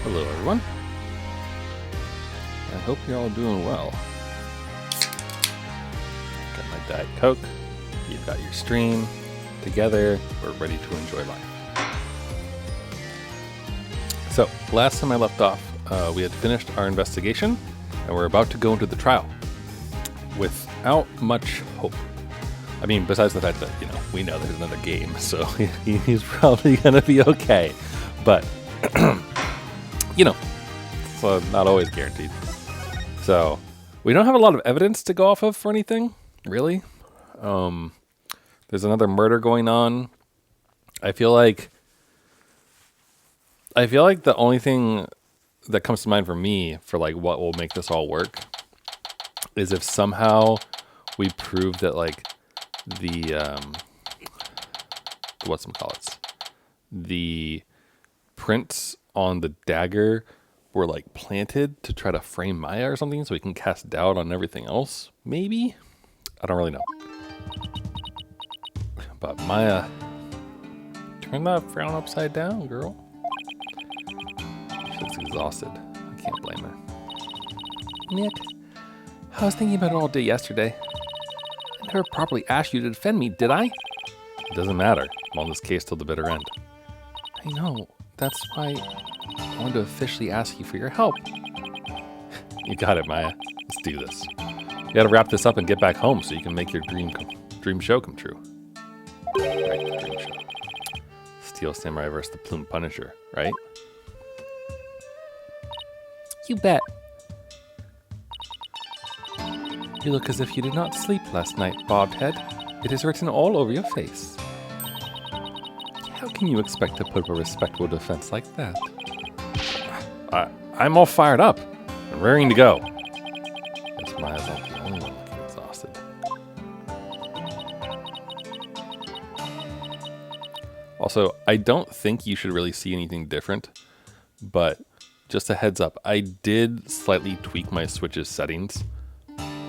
Hello everyone. I hope you're all doing well. Got my Diet Coke. You've got your stream. Together, we're ready to enjoy life. So, last time I left off, we had finished our investigation, and we're about to go into the trial. Without much hope. I mean, besides the fact that, we know there's another game, so he's probably going to be okay. But, it's not always guaranteed. So, we don't have a lot of evidence to go off of for anything, really. There's another murder going on. I feel like the only thing that comes to mind for me for like what will make this all work is if somehow we prove that like the prints on the dagger were like planted to try to frame Maya or something, so we can cast doubt on everything else. Maybe, I don't really know. But Maya, turn that frown upside down, girl. She's exhausted. I can't blame her. Nick, I was thinking about it all day yesterday. I never properly asked you to defend me, did I? It doesn't matter. I'm on this case till the bitter end. I know. That's why I wanted to officially ask you for your help. You got it, Maya. Let's do this. You gotta wrap this up and get back home so you can make your dream show come true. Right, the dream show. Steel Samurai vs. the Plume Punisher, right? You bet. You look as if you did not sleep last night, bobbed head. It is written all over your face. How can you expect to put up a respectable defense like that? I'm all fired up and raring to go. Guess Maya's not the only one looking exhausted. Also, I don't think you should really see anything different, but just a heads up, I did slightly tweak my Switch's settings.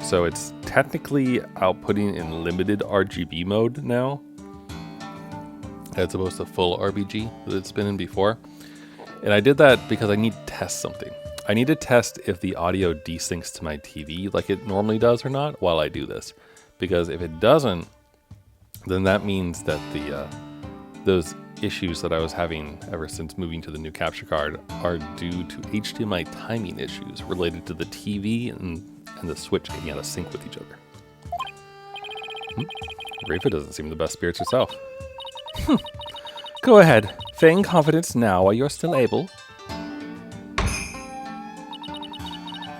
So it's technically outputting in limited RGB mode now, as opposed to full RBG that it's been in before. And I did that because I need to test something. I need to test if the audio desyncs to my TV like it normally does or not while I do this. Because if it doesn't, then that means that those issues that I was having ever since moving to the new capture card are due to HDMI timing issues related to the TV and the Switch getting out of sync with each other. Rafa doesn't seem the best spirits herself. Go ahead, feign confidence now while you're still able.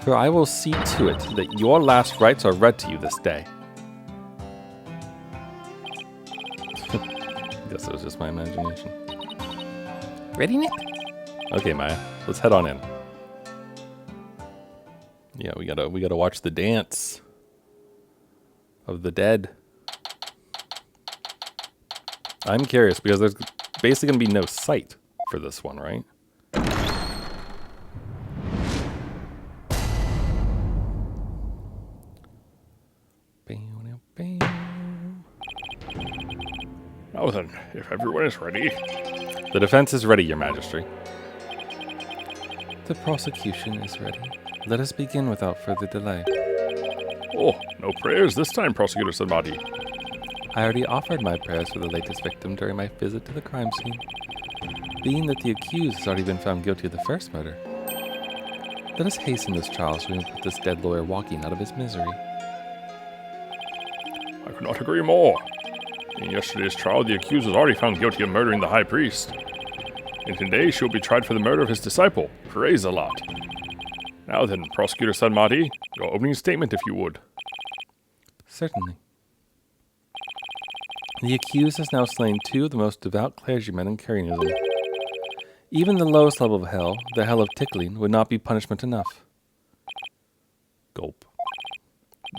For I will see to it that your last rites are read to you this day. I guess it was just my imagination. Ready, Nick? Okay, Maya, let's head on in. Yeah, we gotta watch the dance of the dead. I'm curious because there's basically gonna be no sight for this one, right? Now then, if everyone is ready. The defense is ready, Your Majesty. The prosecution is ready. Let us begin without further delay. Oh, no prayers this time, Prosecutor Sanmati. I already offered my prayers for the latest victim during my visit to the crime scene. Being that the accused has already been found guilty of the first murder, let us hasten this trial so we can put this dead lawyer walking out of his misery. I could not agree more. In yesterday's trial, the accused was already found guilty of murdering the high priest. And today she will be tried for the murder of his disciple, Praise a lot. Now then, Prosecutor Sanmati, your opening statement if you would. Certainly. The accused has now slain two of the most devout clergymen in Carrianism. Even the lowest level of hell, the hell of tickling, would not be punishment enough. Gulp.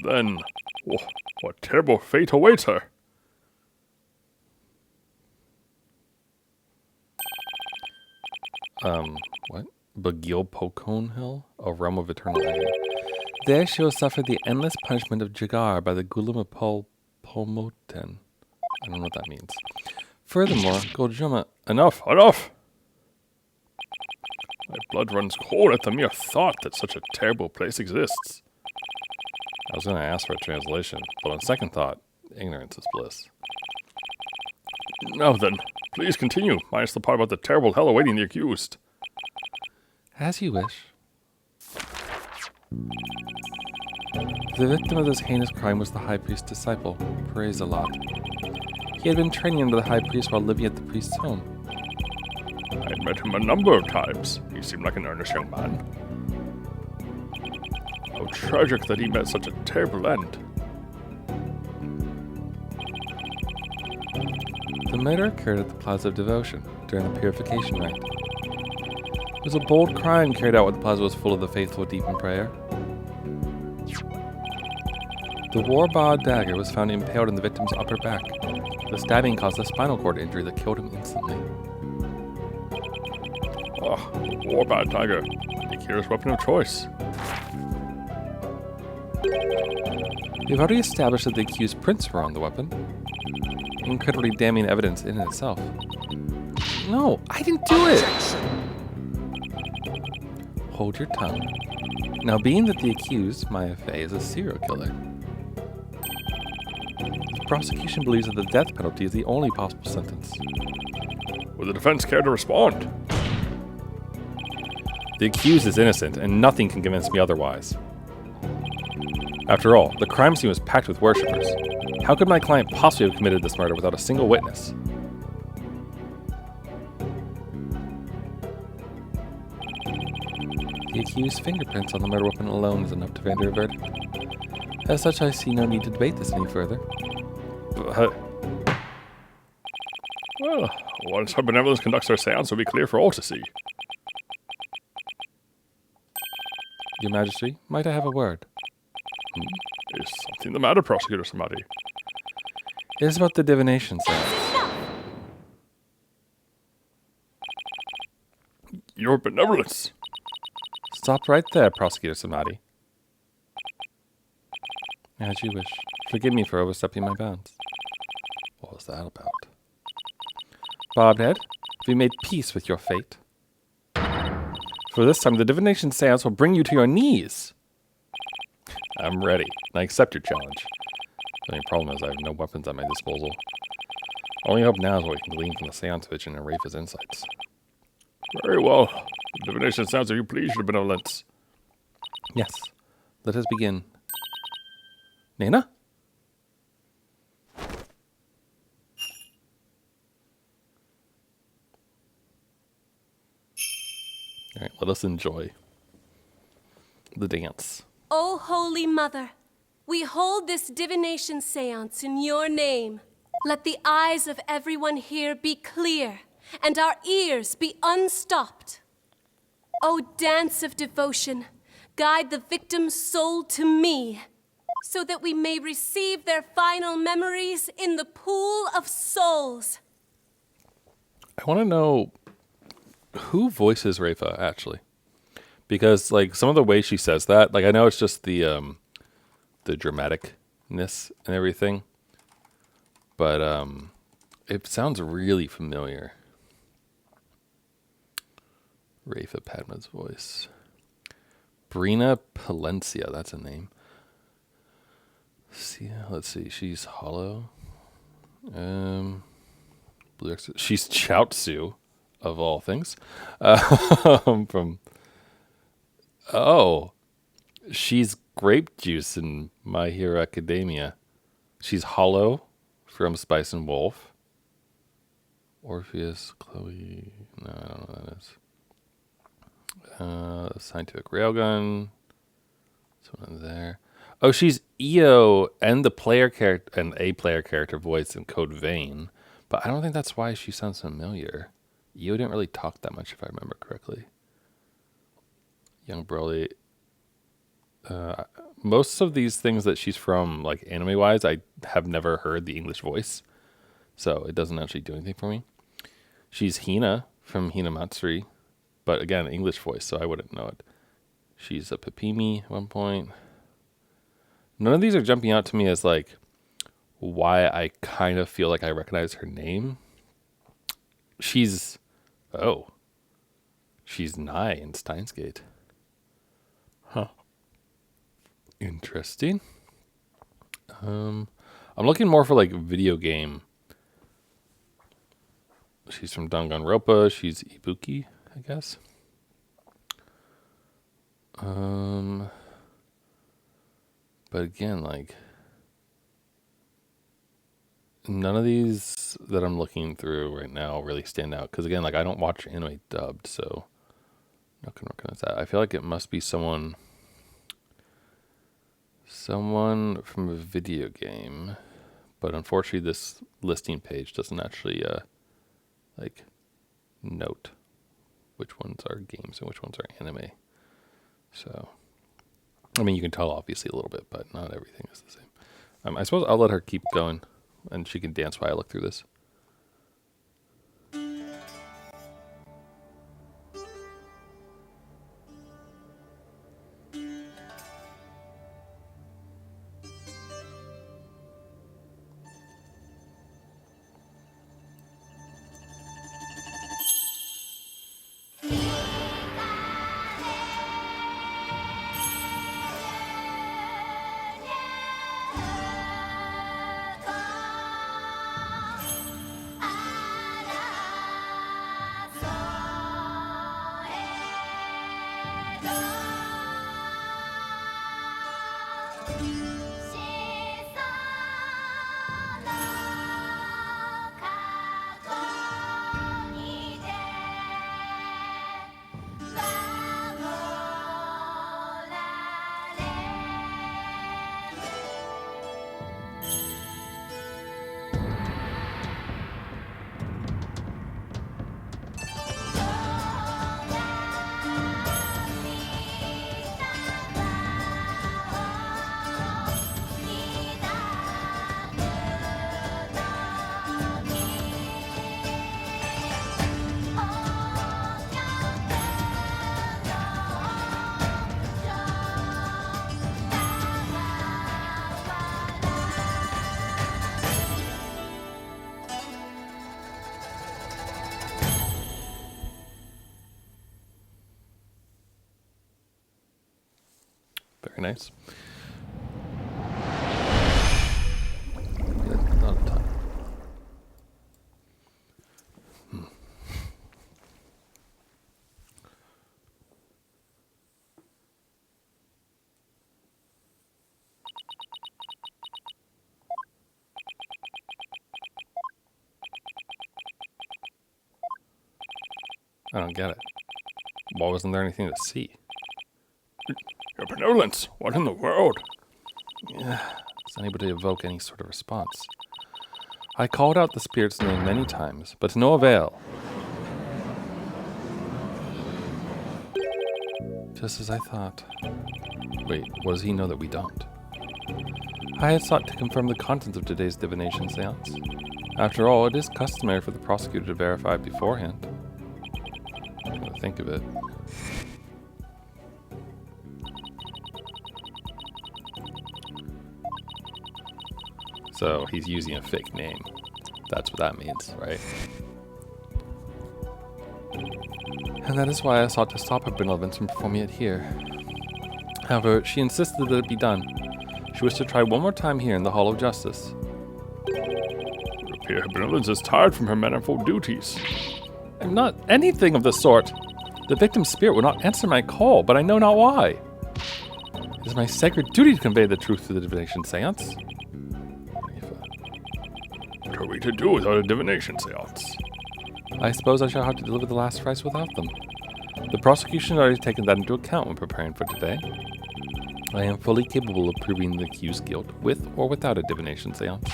Then, what terrible fate awaits her? What? Bagil-Pocone Hill? A realm of eternal agony. There she will suffer the endless punishment of Jagar by the Gulamapol Pomoten. I don't know what that means. Furthermore, Goljuma... Enough! I blood runs cold at the mere thought that such a terrible place exists. I was going to ask for a translation, but on second thought, ignorance is bliss. Now then, please continue, minus the part about the terrible hell awaiting the accused. As you wish. The victim of this heinous crime was the high priest's disciple, Praise Allah. He had been training under the high priest while living at the priest's home. I had met him a number of times. He seemed like an earnest young man. How tragic that he met such a terrible end. The murder occurred at the Plaza of Devotion during the purification rite. It was a bold crime carried out when the plaza was full of the faithful deep in prayer. The Warbad dagger was found impaled in the victim's upper back. The stabbing caused a spinal cord injury that killed him instantly. Ah, Warbad dagger. The curious weapon of choice. We've already established that the accused prints were on the weapon. Incredibly damning evidence in itself. No, I didn't do it! Hold your tongue. Now, being that the accused, Maya Fey, is a serial killer, the prosecution believes that the death penalty is the only possible sentence. Would the defense care to respond? The accused is innocent, and nothing can convince me otherwise. After all, the crime scene was packed with worshippers. How could my client possibly have committed this murder without a single witness? The accused's fingerprints on the murder weapon alone is enough to render a verdict. As such, I see no need to debate this any further. Well, once her benevolence conducts her seance, will be clear for all to see. Your Majesty, might I have a word? Is something the matter, Prosecutor Samadi? It is about the divination seance. Your benevolence. Stop right there, Prosecutor Samadi. As you wish. Forgive me for overstepping my bounds. What was that about? Bobhead, have you made peace with your fate? For this time, the divination seance will bring you to your knees. I'm ready. I accept your challenge. The only problem is I have no weapons at my disposal. Only hope now is what we can glean from the seance vision and Rafa's insights. Very well. The divination sounds if you please, your benevolence. Yes. Let us begin. Nana? Alright, let us enjoy the dance. O Holy Mother, we hold this divination seance in your name. Let the eyes of everyone here be clear, and our ears be unstopped. O dance of devotion, guide the victim's soul to me, so that we may receive their final memories in the pool of souls. I want to know who voices Rafa, actually. Because, like, some of the way she says that, like, I know it's just the dramaticness and everything, but it sounds really familiar. Rafa Padma's voice. Brina Palencia, that's a name. Let's see, she's Hollow. Blue X, she's Chaozu, of all things. She's Grape Juice in My Hero Academia. She's Hollow from Spice and Wolf. Orpheus, Chloe, no, I don't know what that is. Scientific Railgun. Someone there. Oh, she's EO and the player character and a player character voice in Code Vein, but I don't think that's why she sounds familiar. EO didn't really talk that much, if I remember correctly. Young Broly. Most of these things that she's from, like anime wise, I have never heard the English voice, so it doesn't actually do anything for me. She's Hina from Hina Matsuri, but again, English voice, so I wouldn't know it. She's a Pipimi at one point. None of these are jumping out to me as like why I kind of feel like I recognize her name. She's She's nigh in Steins Gate. Huh. Interesting. I'm looking more for like video game. She's from Danganronpa. She's Ibuki, I guess. But again, like, none of these that I'm looking through right now really stand out. Because again, like, I don't watch anime dubbed, so I'm not gonna recognize that. I feel like it must be someone from a video game. But unfortunately, this listing page doesn't actually like note which ones are games and which ones are anime. So, I mean, you can tell obviously a little bit, but not everything is the same. I suppose I'll let her keep going, and she can dance while I look through this. Very nice. Yeah, not a ton. I don't get it. Why wasn't there anything to see? Your benevolence, what in the world? Is unable to evoke any sort of response. I called out the spirit's name many times, but to no avail. Just as I thought. Wait, what does he know that we don't? I had sought to confirm the contents of today's divination seance. After all, it is customary for the prosecutor to verify beforehand. I'm gonna think of it. So he's using a fake name. That's what that means, right? And that is why I sought to stop her benevolence from performing it here. However, she insisted that it be done. She wished to try one more time here in the Hall of Justice. It would appear her benevolence is tired from her manifold duties. I'm not anything of the sort. The victim's spirit will not answer my call, but I know not why. It is my sacred duty to convey the truth to the divination seance. What are we to do without a divination seance? I suppose I shall have to deliver the last rites without them. The prosecution has already taken that into account when preparing for today. I am fully capable of proving the accused's guilt with or without a divination seance.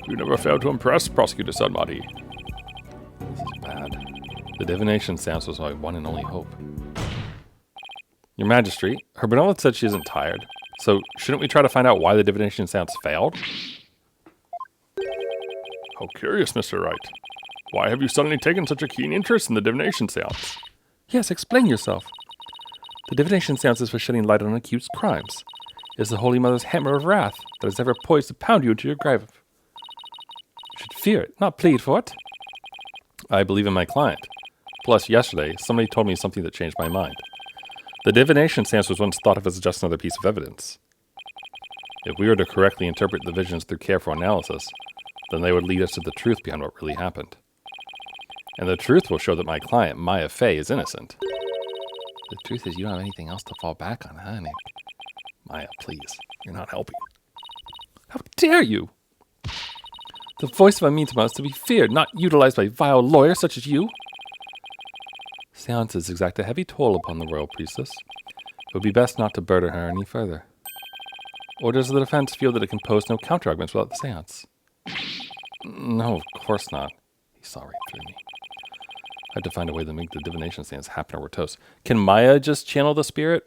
You never fail to impress, Prosecutor Sanmari. This is bad. The divination seance was my one and only hope. Your Majesty, her benevolence said she isn't tired. So, shouldn't we try to find out why the divination seance failed? How curious, Mr. Wright. Why have you suddenly taken such a keen interest in the divination seance? Yes, explain yourself. The divination seance is for shedding light on accused crimes. It is the Holy Mother's hammer of wrath that is ever poised to pound you into your grave. You should fear it, not plead for it. I believe in my client. Plus, yesterday, somebody told me something that changed my mind. The divination seance was once thought of as just another piece of evidence. If we were to correctly interpret the visions through careful analysis, then they would lead us to the truth behind what really happened. And the truth will show that my client, Maya Fey, is innocent. The truth is you don't have anything else to fall back on, huh, Nick? Maya, please. You're not helping. How dare you! The voice of Amintama is to be feared, not utilized by vile lawyers such as you. Seances exact a heavy toll upon the royal priestess. It would be best not to burden her any further. Or does the defense feel that it can pose no counter-arguments without the seance? No, of course not. He saw right through me. I had to find a way to make the divination seance happen or we're toast. Can Maya just channel the spirit?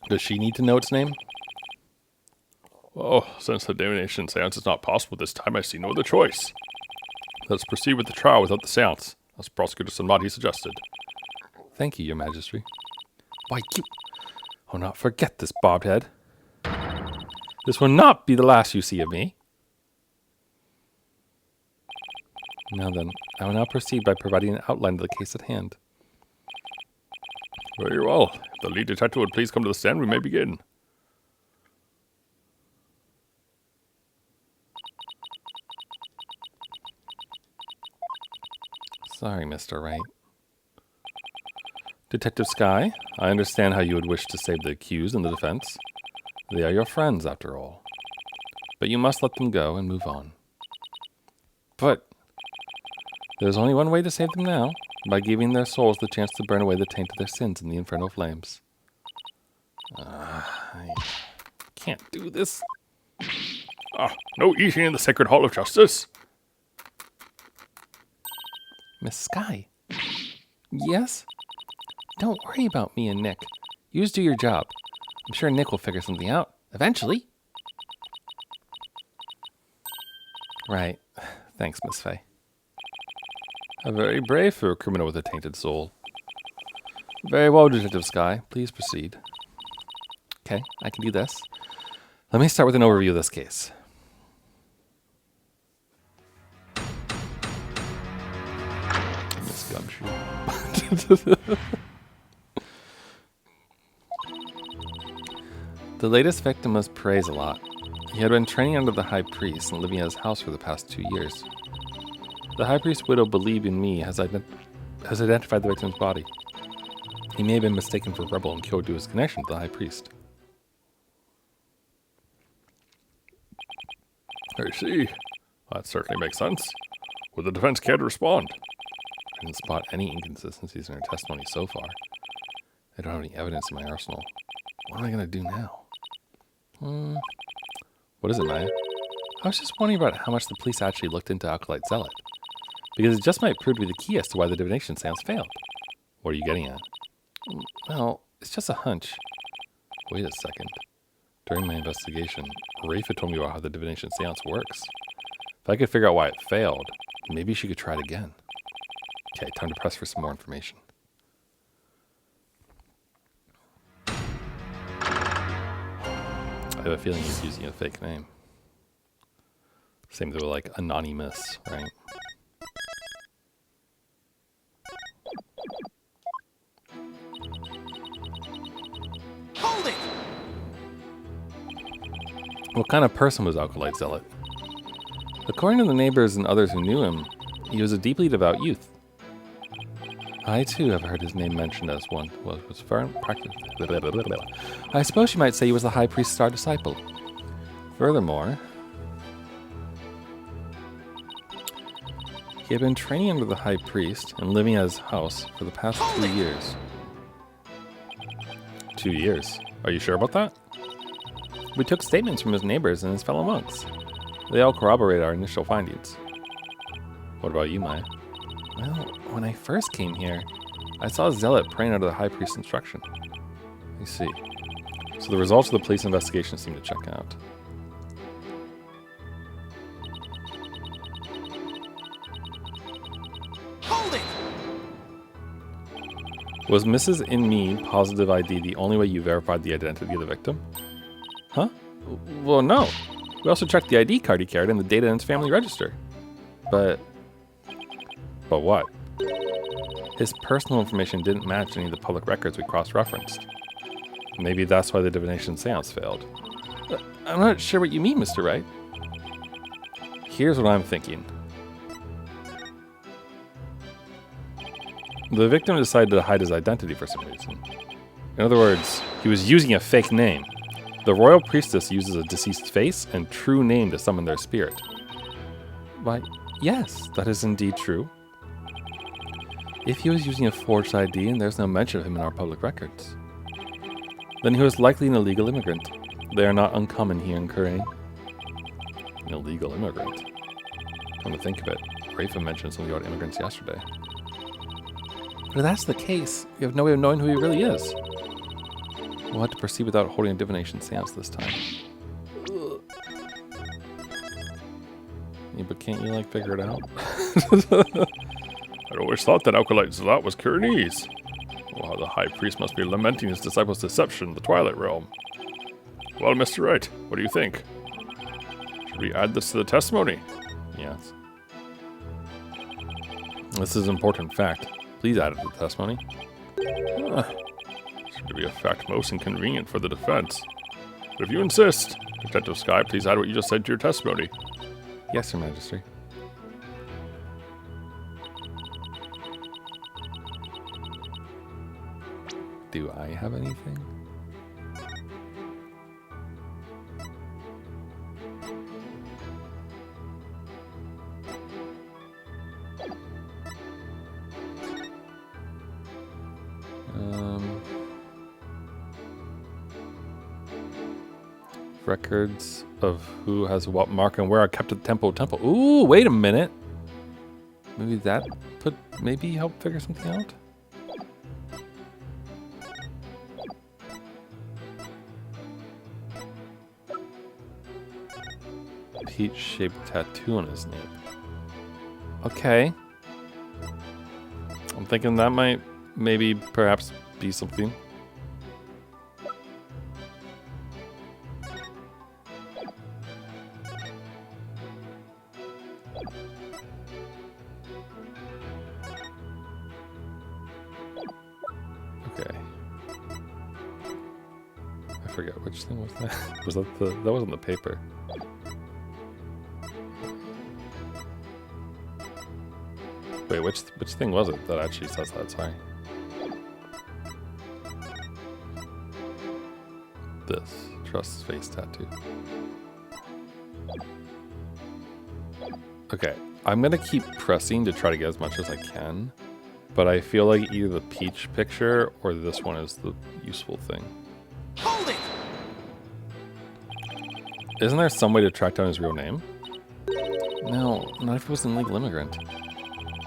Does she need to know its name? Oh, since the divination seance is not possible this time, I see no other choice. Let's proceed with the trial without the seance, as Prosecutor Sanmati suggested. Thank you, Your Majesty. Why, you... Oh, not forget this, bobhead. This will not be the last you see of me. Now then, I will now proceed by providing an outline of the case at hand. Very well. If the lead detective would please come to the stand, we may begin. Sorry, Mr. Wright. Detective Skye, I understand how you would wish to save the accused and the defense. They are your friends, after all. But you must let them go and move on. But there's only one way to save them now, by giving their souls the chance to burn away the taint of their sins in the infernal flames. I can't do this. No eating in the Sacred Hall of Justice. Miss Skye? Yes? Don't worry about me and Nick. You just do your job. I'm sure Nick will figure something out, eventually. Right. Thanks, Miss Fey. Very brave for a criminal with a tainted soul. Very well, Detective Skye. Please proceed. Okay, I can do this. Let me start with an overview of this case. Miss Gumshoe. The latest victim was Praise-a-Lot. He had been training under the High Priest and living at his house for the past 2 years. The High Priest's widow, Believe in Me, has identified the victim's body. He may have been mistaken for a rebel and killed due to his connection to the High Priest. I see. That certainly makes sense. Would the defense care to respond? I didn't spot any inconsistencies in her testimony so far. I don't have any evidence in my arsenal. What am I going to do now? What is it, Maya? I was just wondering about how much the police actually looked into Acolyte Zealot. Because it just might prove to be the key as to why the divination seance failed. What are you getting at? Well, it's just a hunch. Wait a second. During my investigation, Rafe had told me about how the divination seance works. If I could figure out why it failed, maybe she could try it again. Okay, time to press for some more information. I have a feeling he's using a fake name. Same with like Anonymous, right? Hold it! What kind of person was Acolyte Zealot? According to the neighbors and others who knew him, he was a deeply devout youth. I too have heard his name mentioned as one who was firm, practical. I suppose you might say he was the High Priest's star disciple. Furthermore, he had been training under the High Priest and living at his house for the past 2 years. 2 years? Are you sure about that? We took statements from his neighbors and his fellow monks. They all corroborated our initial findings. What about you, Maya? Well, when I first came here, I saw a zealot praying under the High Priest's instruction. I see. So the results of the police investigation seem to check out. Hold it! Was Mrs. In-Me positive ID the only way you verified the identity of the victim? Huh? Well, no. We also checked the ID card he carried and the data in his family register. But But what? His personal information didn't match any of the public records we cross-referenced. Maybe that's why the divination seance failed. I'm not sure what you mean, Mr. Wright. Here's what I'm thinking. The victim decided to hide his identity for some reason. In other words, he was using a fake name. The royal priestess uses a deceased's face and true name to summon their spirit. Why, yes, that is indeed true. If he was using a forged ID and there's no mention of him in our public records, then he was likely an illegal immigrant. They are not uncommon here in Kurein. An illegal immigrant? Come to think of it, Rafa mentioned some of the odd immigrants yesterday. But if that's the case, you have no way of knowing who he really is. We'll have to proceed without holding a divination seance this time. Yeah, but can't you, like, figure it out? I'd always thought that Alkalite Zalat was Kurenese. Wow, the High Priest must be lamenting his disciples' deception in the Twilight Realm. Well, Mr. Wright, what do you think? Should we add this to the testimony? Yes. This is an important fact. Please add it to the testimony. Should be a fact most inconvenient for the defense. But if you insist, Detective Sky, please add what you just said to your testimony. Yes, Your Majesty. Do I have anything? Records of who has what mark and where are kept at the temple. Ooh, wait a minute. Maybe that could maybe help figure something out. Peach-shaped tattoo on his nape. Okay. I'm thinking that might maybe perhaps be something. Okay. I forget which thing was that. Was that that wasn't the paper. Wait, which thing was it that actually says that? Sorry. This trust face tattoo. Okay, I'm gonna keep pressing to try to get as much as I can, but I feel like either the peach picture or this one is the useful thing. Hold it! Isn't there some way to track down his real name? No, not if he was an illegal immigrant.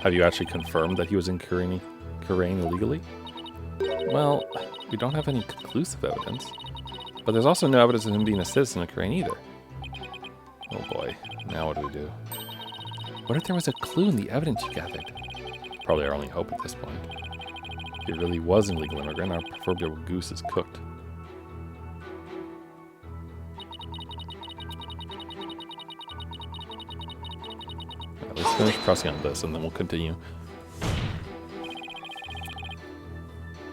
Have you actually confirmed that he was in Kurein illegally? Well, we don't have any conclusive evidence, but there's also no evidence of him being a citizen of Kurein either. Oh boy, now what do we do? What if there was a clue in the evidence you gathered? Probably our only hope at this point. If he really was an illegal immigrant, our proverbial goose is cooked. Let's finish pressing on this and then we'll continue.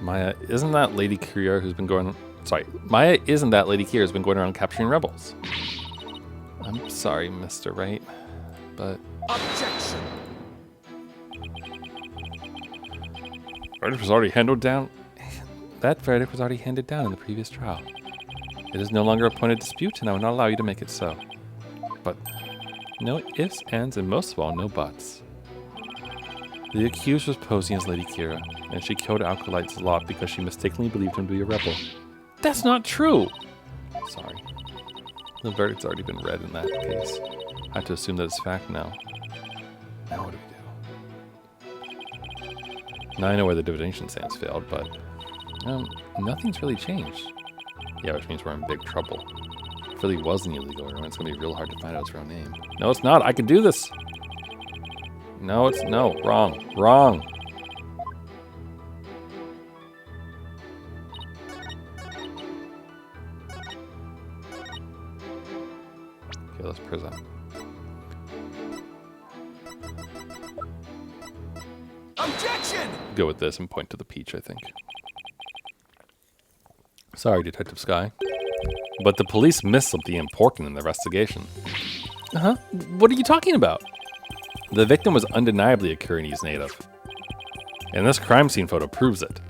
Maya, isn't that Lady Kira who's been going... Sorry, Maya isn't that Lady Kira who's been going around capturing rebels? I'm sorry, Mr. Wright, but... Objection! Verdict was already handed down. That verdict was already handed down in the previous trial. It is no longer a point of dispute, and I will not allow you to make it so. But no ifs, ands, and most of all, no buts. The accused was posing as Lady Kira, and she killed Alkalite Zalat because she mistakenly believed him to be a rebel. That's not true! Sorry. The verdict's already been read in that case. I have to assume that it's fact now. Now what do we do? Now I know where the divination seance failed, but nothing's really changed. Yeah, which means we're in big trouble. If it really was an illegal immigrant, it's gonna be real hard to find out his real name. No, it's not. I can do this. No, it's no. Wrong. Wrong. Okay, let's present. Objection! Go with this and point to the peach, I think. Sorry, Detective Sky. But the police missed something important in the investigation. Uh-huh. What are you talking about? The victim was undeniably a Kuranese native. And this crime scene photo proves it.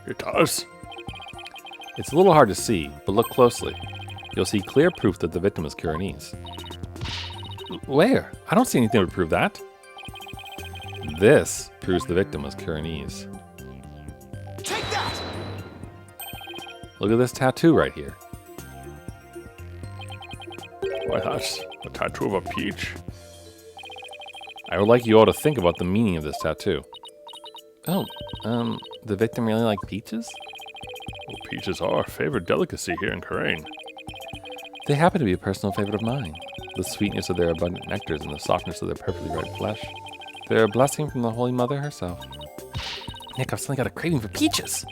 It does. It's a little hard to see, but look closely. You'll see clear proof that the victim is Kuranese. Where? I don't see anything that would prove that. This proves the victim was Kuranese. Take that! Look at this tattoo right here. Why, that's a tattoo of a peach. I would like you all to think about the meaning of this tattoo. Oh, the victim really liked peaches? Well, peaches are our favorite delicacy here in Khura'in. They happen to be a personal favorite of mine. The sweetness of their abundant nectars and the softness of their perfectly ripe flesh. They're a blessing from the Holy Mother herself. Nick, I've suddenly got a craving for peaches!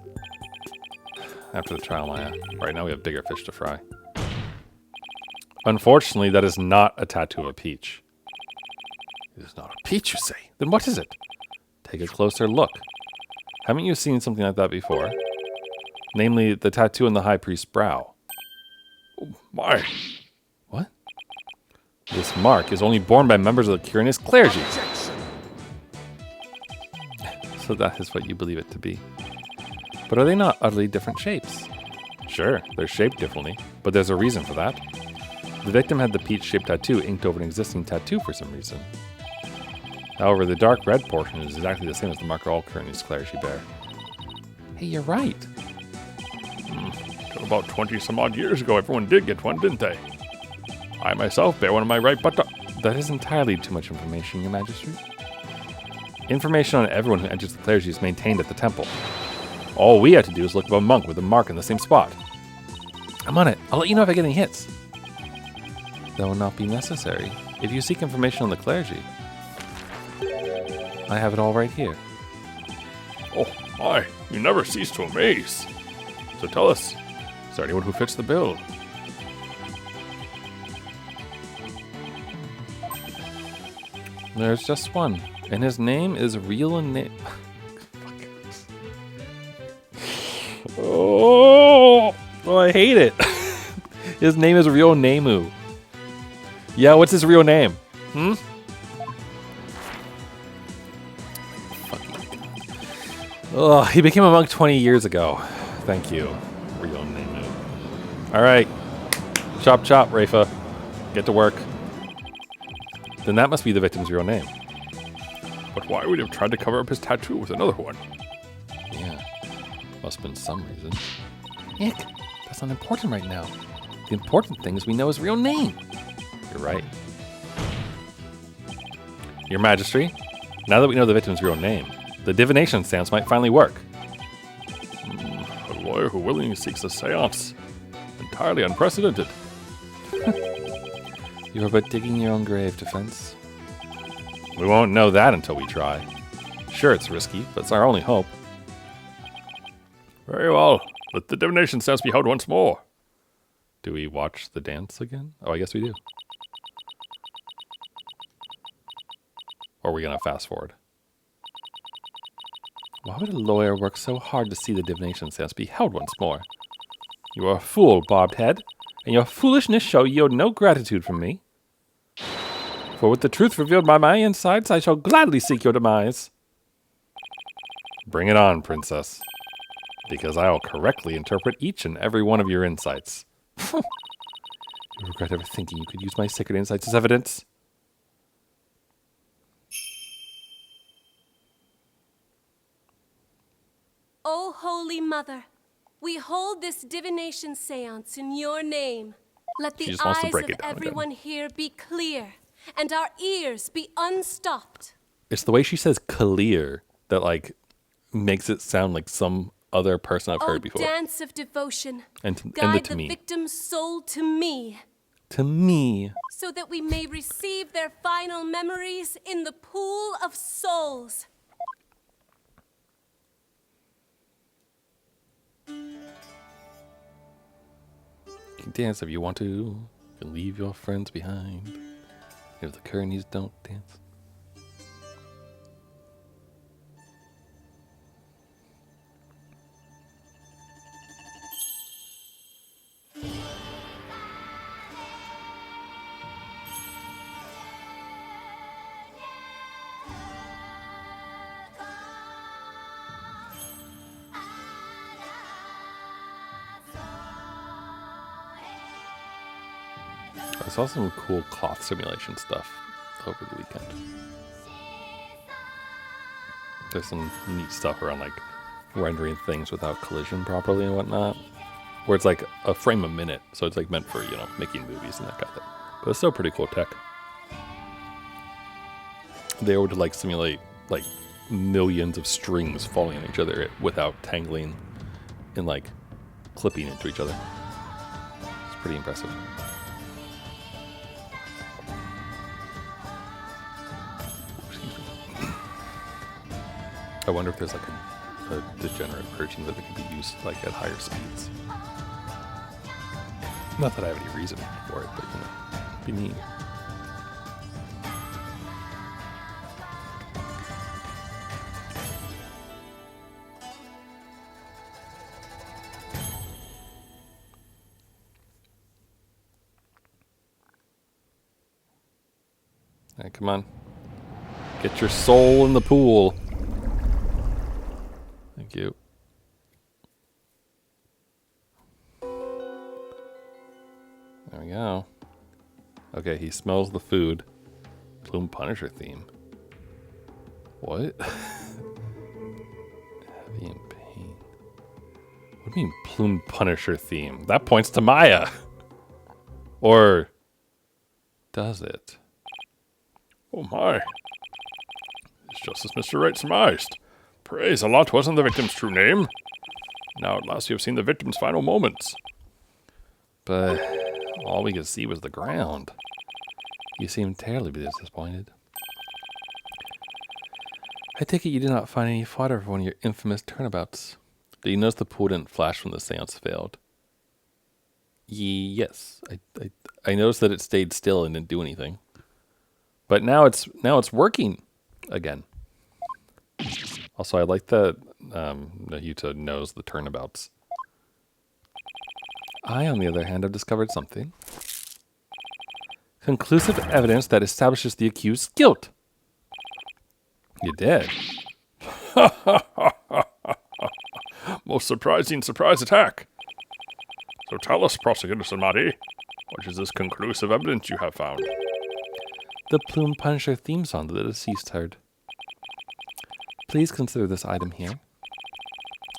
After the trial, Maya. Right now we have bigger fish to fry. Unfortunately, that is not a tattoo of a peach. It is not a peach, you say? Then what is it? Take a closer look. Haven't you seen something like that before? Namely, the tattoo on the High Priest's brow. Oh, my. What? This mark is only borne by members of the Kuranese clergy. Objection! So that is what you believe it to be. But are they not utterly different shapes? Sure, they're shaped differently, but there's a reason for that. The victim had the peach-shaped tattoo inked over an existing tattoo for some reason. However, the dark red portion is exactly the same as the mark all Kuranese clergy bear. Hey, you're right. Till about 20 some odd years ago, everyone did get one, didn't they? I myself bear one on my right buttock. That is entirely too much information, Your Majesty. Information on everyone who enters the clergy is maintained at the temple. All we have to do is look up a monk with a mark in the same spot. I'm on it. I'll let you know if I get any hits. That will not be necessary. If you seek information on the clergy, I have it all right here. Oh, my. You never cease to amaze. So tell us, is there anyone who fits the bill? There's just one, and his name is real name. Oh, I hate it. His name is Real Nemu. Yeah, what's his real name? Oh, he became a monk 20 years ago. Thank you, Real Nemu. All right, chop chop, Rafa. Get to work. Then that must be the victim's real name. But why would he have tried to cover up his tattoo with another one? Yeah, must have been some reason. Nick, that's not important right now. The important thing is we know his real name. You're right. Your Majesty, now that we know the victim's real name, the divination seance might finally work. A lawyer who willingly seeks a seance. Entirely unprecedented. You are but digging your own grave, Defense. We won't know that until we try. Sure, it's risky, but it's our only hope. Very well. Let the divination seance be held once more. Do we watch the dance again? Oh, I guess we do. Or are we going to fast forward? Why would a lawyer work so hard to see the divination seance be held once more? You are a fool, bobbed head, and your foolishness shall yield no gratitude from me. For with the truth revealed by my insides, I shall gladly seek your demise. Bring it on, princess, because I will correctly interpret each and every one of your insights. You regret ever thinking you could use my sacred insights as evidence? O Holy Mother, we hold this divination seance in your name. Let She the just wants to eyes break of it down again. everyone here be clear, and our ears be unstopped. It's the way she says clear that, like, makes it sound like some other person I've O heard before. dance of devotion, And the guide to the me. victim's soul to me, To me. so that we may receive their final memories in the pool of souls. You can dance if you want to. You can leave your friends behind. If the Kuranese don't dance. I saw some cool cloth simulation stuff over the weekend. There's some neat stuff around like rendering things without collision properly and whatnot. Where it's like a frame a minute, so it's like meant for, you know, making movies and that kind of thing. But it's still pretty cool tech. They were to like simulate like millions of strings falling on each other without tangling and like clipping into each other. It's pretty impressive. I wonder if there's like a degenerate version that could be used like at higher speeds. Not that I have any reason for it, but you know, it'd be neat. All right, come on. Get your soul in the pool. Thank you. There we go. Okay, he smells the food. Plume Punisher theme. What? Heavy in pain. What do you mean Plume Punisher theme? That points to Maya. Or does it? Oh my. It's just as Mr. Wright surmised. Praise a lot wasn't the victim's true name. Now at last you have seen the victim's final moments. But all we could see was the ground. You seem terribly disappointed. I take it you did not find any fodder for one of your infamous turnabouts. Did you notice the pool didn't flash when the seance failed? Yes. I noticed that it stayed still and didn't do anything. But now it's working again. Also, I like that Nahyuta knows the turnabouts. I, on the other hand, have discovered something. Conclusive evidence that establishes the accused's guilt. You did. Most surprising surprise attack. So tell us, Prosecutor Samadi, what is this conclusive evidence you have found? The Plume Punisher theme song that the deceased heard. Please consider this item here.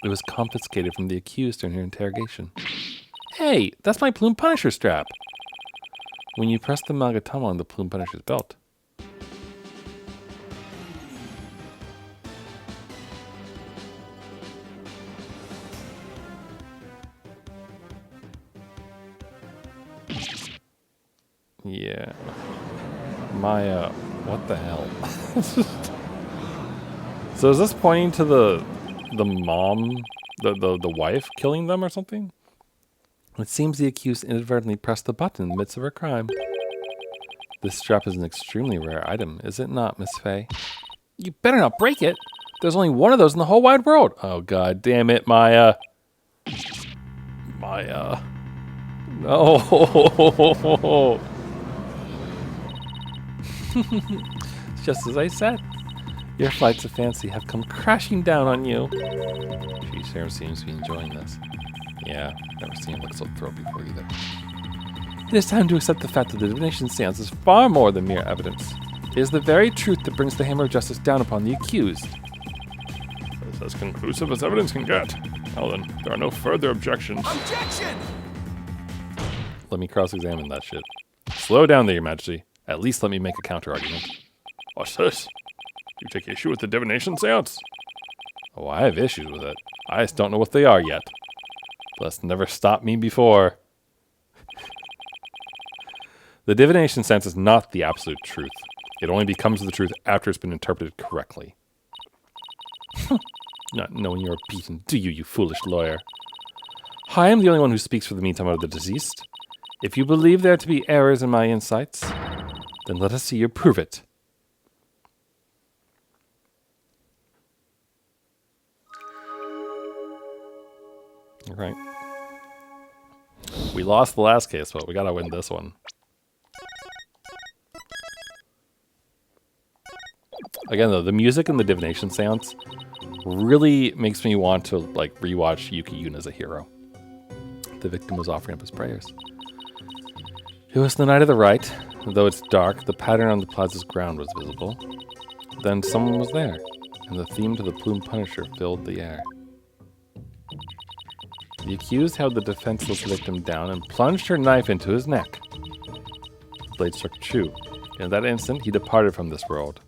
It was confiscated from the accused during her interrogation. Hey, that's my Plume Punisher strap! When you press the Magatama on the Plume Punisher's belt. Yeah. Maya, what the hell? So is this pointing to the mom, the wife killing them or something? It seems the accused inadvertently pressed the button in the midst of her crime. This strap is an extremely rare item, is it not, Miss Faye? You better not break it. There's only one of those in the whole wide world. Oh, god damn it, Maya. Maya. No. It's just as I said. Your flights of fancy have come crashing down on you. She sure seems to be enjoying this. Yeah, never seen him look so thrilled before either. It is time to accept the fact that the divination seance is far more than mere evidence. It is the very truth that brings the hammer of justice down upon the accused. That's as conclusive as evidence can get. Well then, there are no further objections. Objection! Let me cross-examine that shit. Slow down there, Your Majesty. At least let me make a counter-argument. What's this? You take issue with the divination seance? Oh, I have issues with it. I just don't know what they are yet. Plus, never stopped me before. The divination seance is not the absolute truth. It only becomes the truth after it's been interpreted correctly. Not knowing you're beaten, do you, you foolish lawyer? I am the only one who speaks for the meantime of the deceased. If you believe there to be errors in my insights, then let us see you prove it. All right. We lost the last case, but we gotta win this one. Again, though, the music in the divination seance really makes me want to like rewatch Yuki Yuna as a hero. The victim was offering up his prayers. It was the night of the rite. Though it's dark, the pattern on the plaza's ground was visible. Then someone was there, and the theme to the Plume Punisher filled the air. The accused held the defenseless victim down and plunged her knife into his neck. The blade struck true. In that instant, he departed from this world.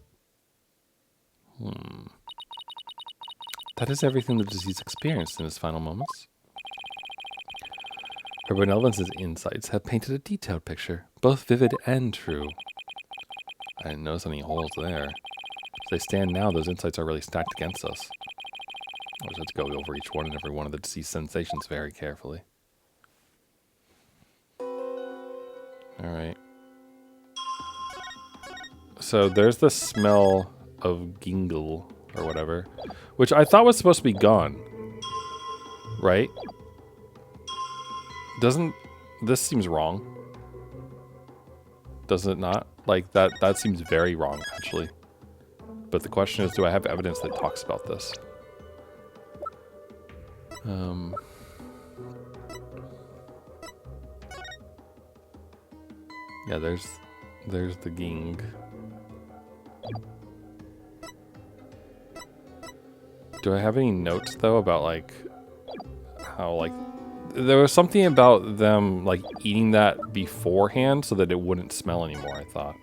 That is everything the disease experienced in his final moments. Her benevolence's insights have painted a detailed picture, both vivid and true. I didn't notice any holes there. As they stand now, those insights are really stacked against us. I just have to go over each one and every one of the deceased sensations very carefully. Alright. So there's the smell of gingle, or whatever, which I thought was supposed to be gone. Right? Doesn't... This seems wrong. Does it not? Like, that seems very wrong, actually. But the question is, do I have evidence that talks about this? Yeah, there's the ging. Do I have any notes, though, about, like, how, like... There was something about them, like, eating that beforehand so that it wouldn't smell anymore, I thought.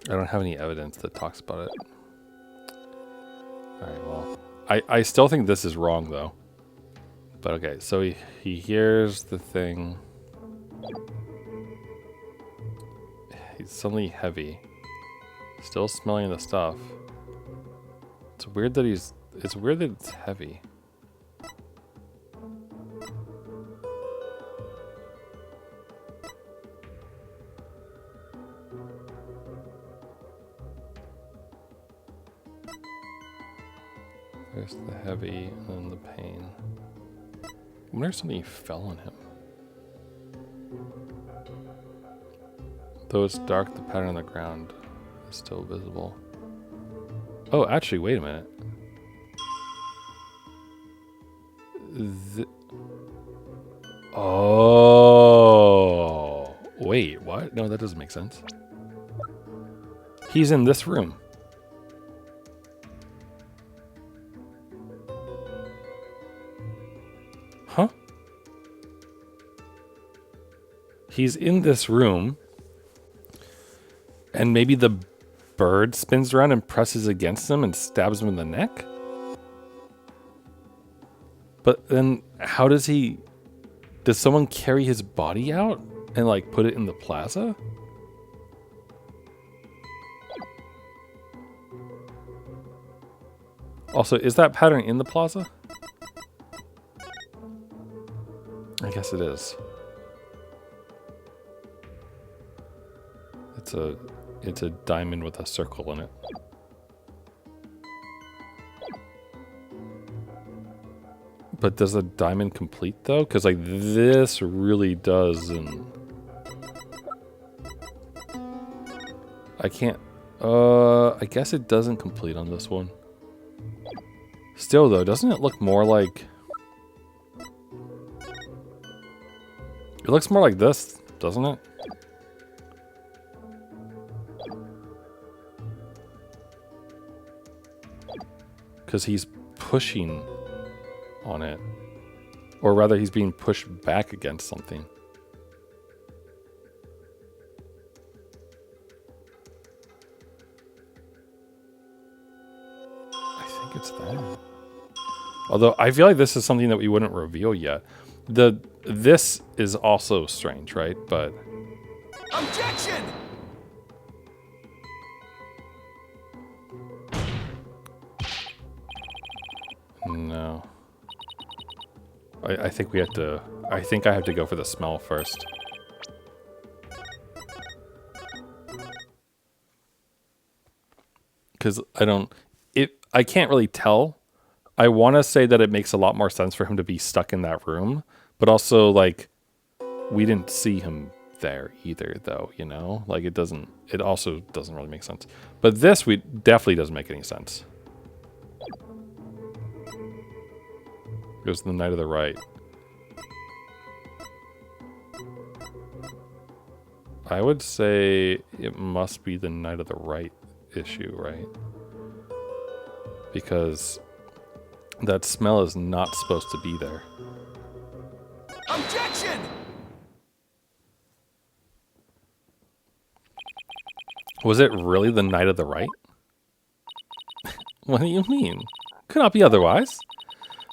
I don't have any evidence that talks about it. Alright, well. I still think this is wrong, though. But okay, so he hears the thing. He's suddenly heavy. Still smelling the stuff. It's weird that it's heavy. There's the heavy and then the pain. I wonder if something fell on him. Though it's dark, the pattern on the ground is still visible. Oh, actually, wait a minute. Oh, wait, what? No, that doesn't make sense. He's in this room. Huh? He's in this room, and maybe the bird spins around and presses against him and stabs him in the neck? But then how does he... Does someone carry his body out and, like, put it in the plaza? Also, is that pattern in the plaza? I guess it is. It's a diamond with a circle in it. But does a diamond complete though? Because like this really doesn't. I can't. I guess it doesn't complete on this one. Still though, doesn't it look more like? It looks more like this, doesn't it? Because he's pushing on it. Or rather, he's being pushed back against something. I think it's that. Although, I feel like this is something that we wouldn't reveal yet. This is also strange, right? But... Objection! No. I think we have to... I think I have to go for the smell first. because I can't really tell. I want to say that it makes a lot more sense for him to be stuck in that room, but also like we didn't see him there either, though. You know, like it also doesn't really make sense. But this definitely doesn't make any sense. Goes to the Knight of the Right. I would say it must be the Knight of the Right issue, right? Because that smell is not supposed to be there. Objection! Was it really the Knight of the Right? What do you mean? Could not be otherwise.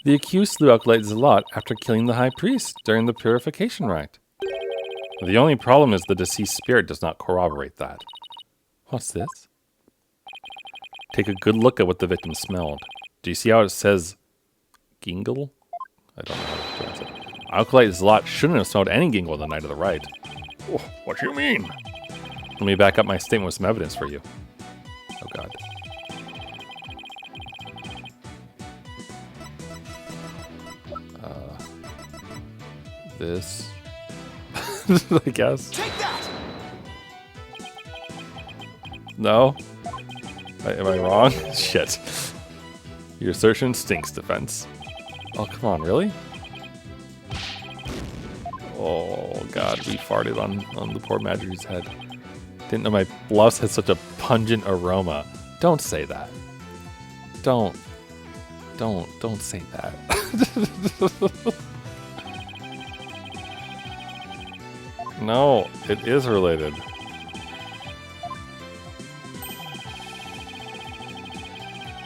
The accused slew Acolyte Zealot after killing the High Priest during the purification rite. The only problem is the deceased spirit does not corroborate that. What's this? Take a good look at what the victim smelled. Do you see how it says gingle? I don't know how to pronounce it. Acolyte Zealot shouldn't have smelled any gingle the Night of the Rite. Oh, what do you mean? Let me back up my statement with some evidence for you. Oh god. This, I guess. Take that! No? Am I wrong? Shit. Your assertion stinks, defense. Oh, come on, really? Oh, God, we farted on the poor Madry's head. Didn't know my blouse had such a pungent aroma. Don't say that. Don't say that. No, it is related.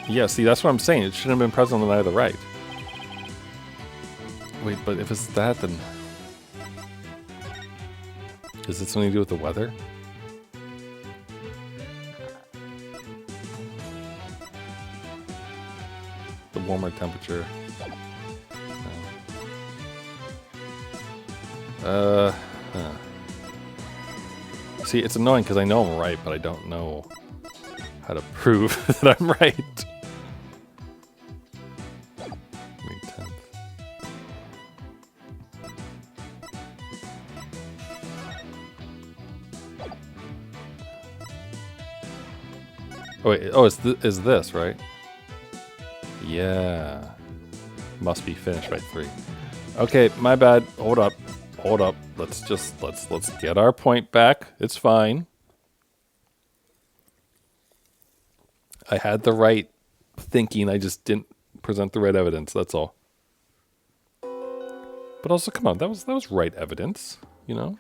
Yeah, see, that's what I'm saying. It shouldn't have been present on the Night of the Rite. Wait, but if it's that, then... Is it something to do with the weather? The warmer temperature. No. See, it's annoying because I know I'm right, but I don't know how to prove that I'm right. May 10th. Oh wait, oh, is this right? Yeah, must be finished by 3. Okay, my bad. Hold up. Let's get our point back. It's fine. I had the right thinking. I just didn't present the right evidence. That's all. But also, come on, that was right evidence, you know?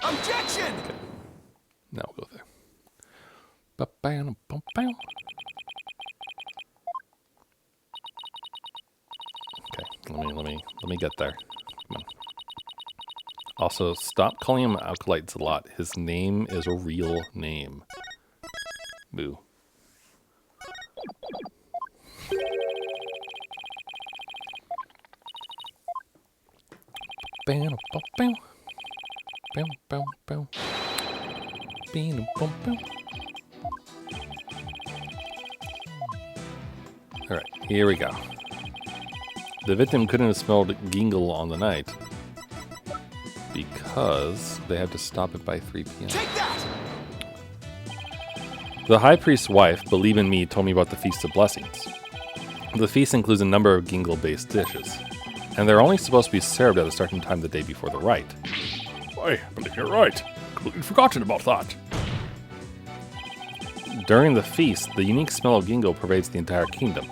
Objection! Okay. Now we'll go there. Okay, let me get there. Come on. Also, stop calling him Acolyte Zealot. His name is a real name. Boo. Alright, here we go. The victim couldn't have smelled gingle on the night because they had to stop it by 3 p.m. Take that! The High Priest's wife, Believe in Me, told me about the Feast of Blessings. The feast includes a number of gingle-based dishes, and they're only supposed to be served at a certain time the day before the rite. I believe you're right. Completely forgotten about that. During the feast, the unique smell of gingo pervades the entire kingdom.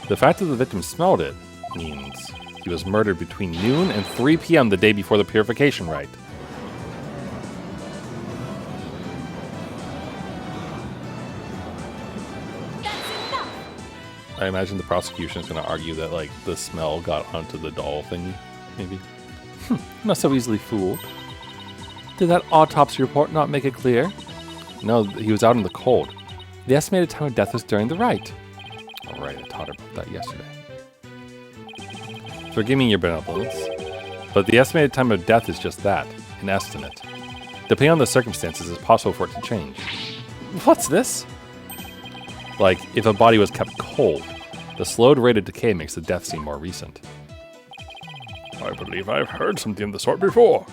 The fact that the victim smelled it means he was murdered between noon and 3 p.m. the day before the purification rite. That's enough! I imagine the prosecution is going to argue that, like, the smell got onto the doll thingy, maybe. Not so easily fooled. Did that autopsy report not make it clear? No, he was out in the cold. The estimated time of death was during the rite. All right, I taught her about that yesterday. Forgive me your benevolence, but the estimated time of death is just that, an estimate. Depending on the circumstances, it's possible for it to change. What's this? Like, if a body was kept cold, the slowed rate of decay makes the death seem more recent. I believe I've heard something of the sort before.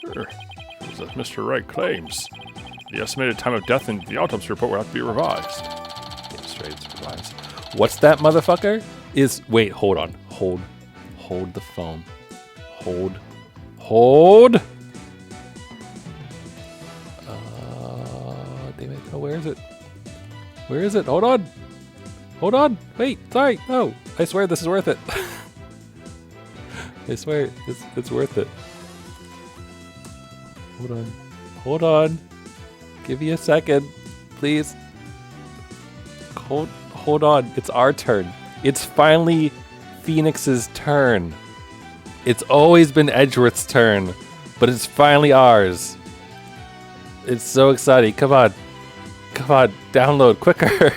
As Mr. Wright claims, the estimated time of death in the autopsy report will have to be revised. What's that, motherfucker? Wait, hold on. Hold the phone. Hold. Damn it. Oh, where is it? Where is it? Hold on. Wait, sorry. No, I swear this is worth it. I swear it's worth it. Hold on. Give me a second, please. Hold on. It's our turn. It's finally Phoenix's turn. It's always been Edgeworth's turn, but it's finally ours. It's so exciting. Come on, download quicker.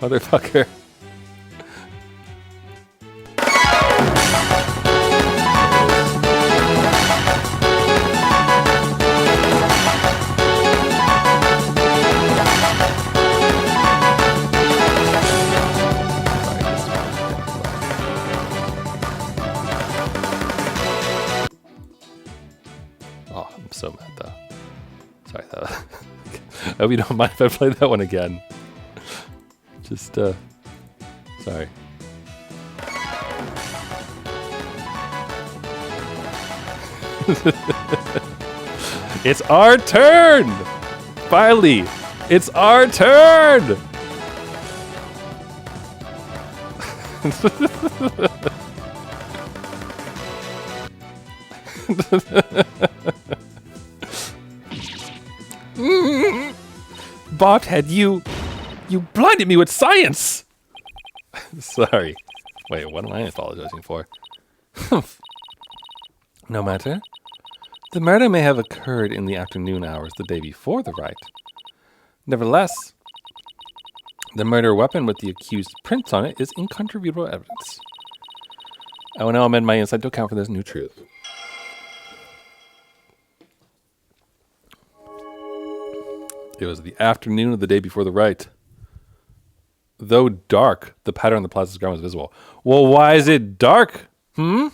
Motherfucker. Oh, I'm so mad though. Sorry though. I hope you don't mind if I play that one again. Just, sorry. It's our turn! Finally! It's our turn! Bobhead, you blinded me with science! Sorry. Wait, what am I apologizing for? No matter. The murder may have occurred in the afternoon hours the day before the rite. Nevertheless, the murder weapon with the accused's prints on it is incontrovertible evidence. I will now amend my insight to account for this new truth. It was the afternoon of the day before the rite. Though dark, the pattern on the plaza's ground was visible. Well, why is it dark? The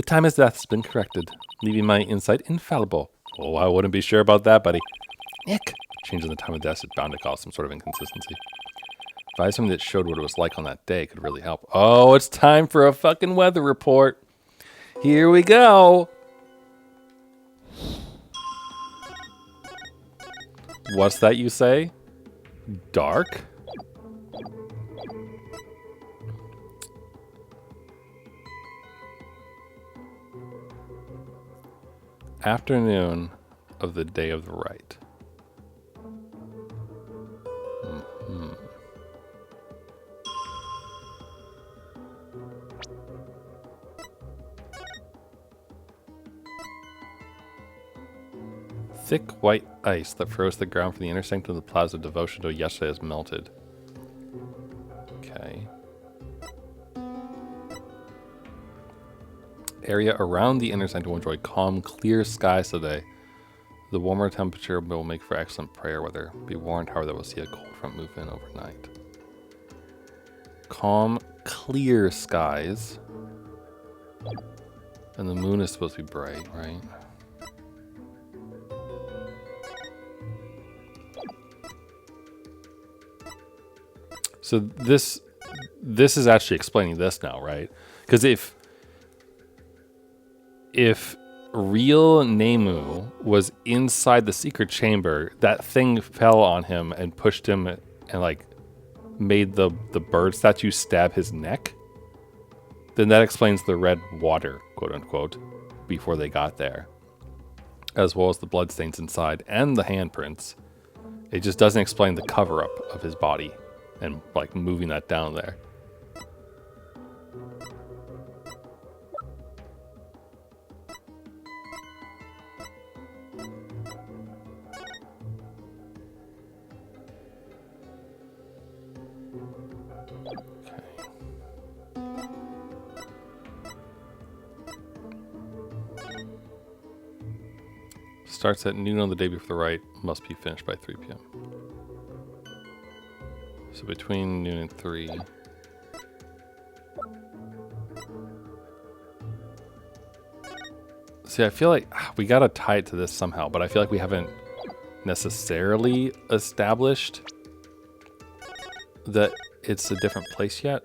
time of death has been corrected, leaving my insight infallible. Oh, I wouldn't be sure about that, buddy. Nick! Changing the time of death is bound to cause some sort of inconsistency. If I had something that showed what it was like on that day, it could really help. Oh, it's time for a fucking weather report. Here we go. What's that you say? Dark? Afternoon of the day of the rite. Thick white ice that froze the ground from the inner sanctum of the Plaza Devotion to yesterday has melted. Okay. Area around the inner sanctum will enjoy calm, clear skies today. The warmer temperature will make for excellent prayer weather. Be warned, however, that we'll see a cold front move in overnight. Calm, clear skies. And the moon is supposed to be bright, right? So this is actually explaining this now, right? Because if real Nemu was inside the secret chamber, that thing fell on him and pushed him and like made the bird statue stab his neck, then that explains the red water, quote unquote, before they got there, as well as the bloodstains inside and the handprints. It just doesn't explain the cover-up of his body and like moving that down there. Starts at noon on the day before the rite. Must be finished by 3 p.m. So between noon and 3. See, I feel like we gotta tie it to this somehow, but I feel like we haven't necessarily established that it's a different place yet.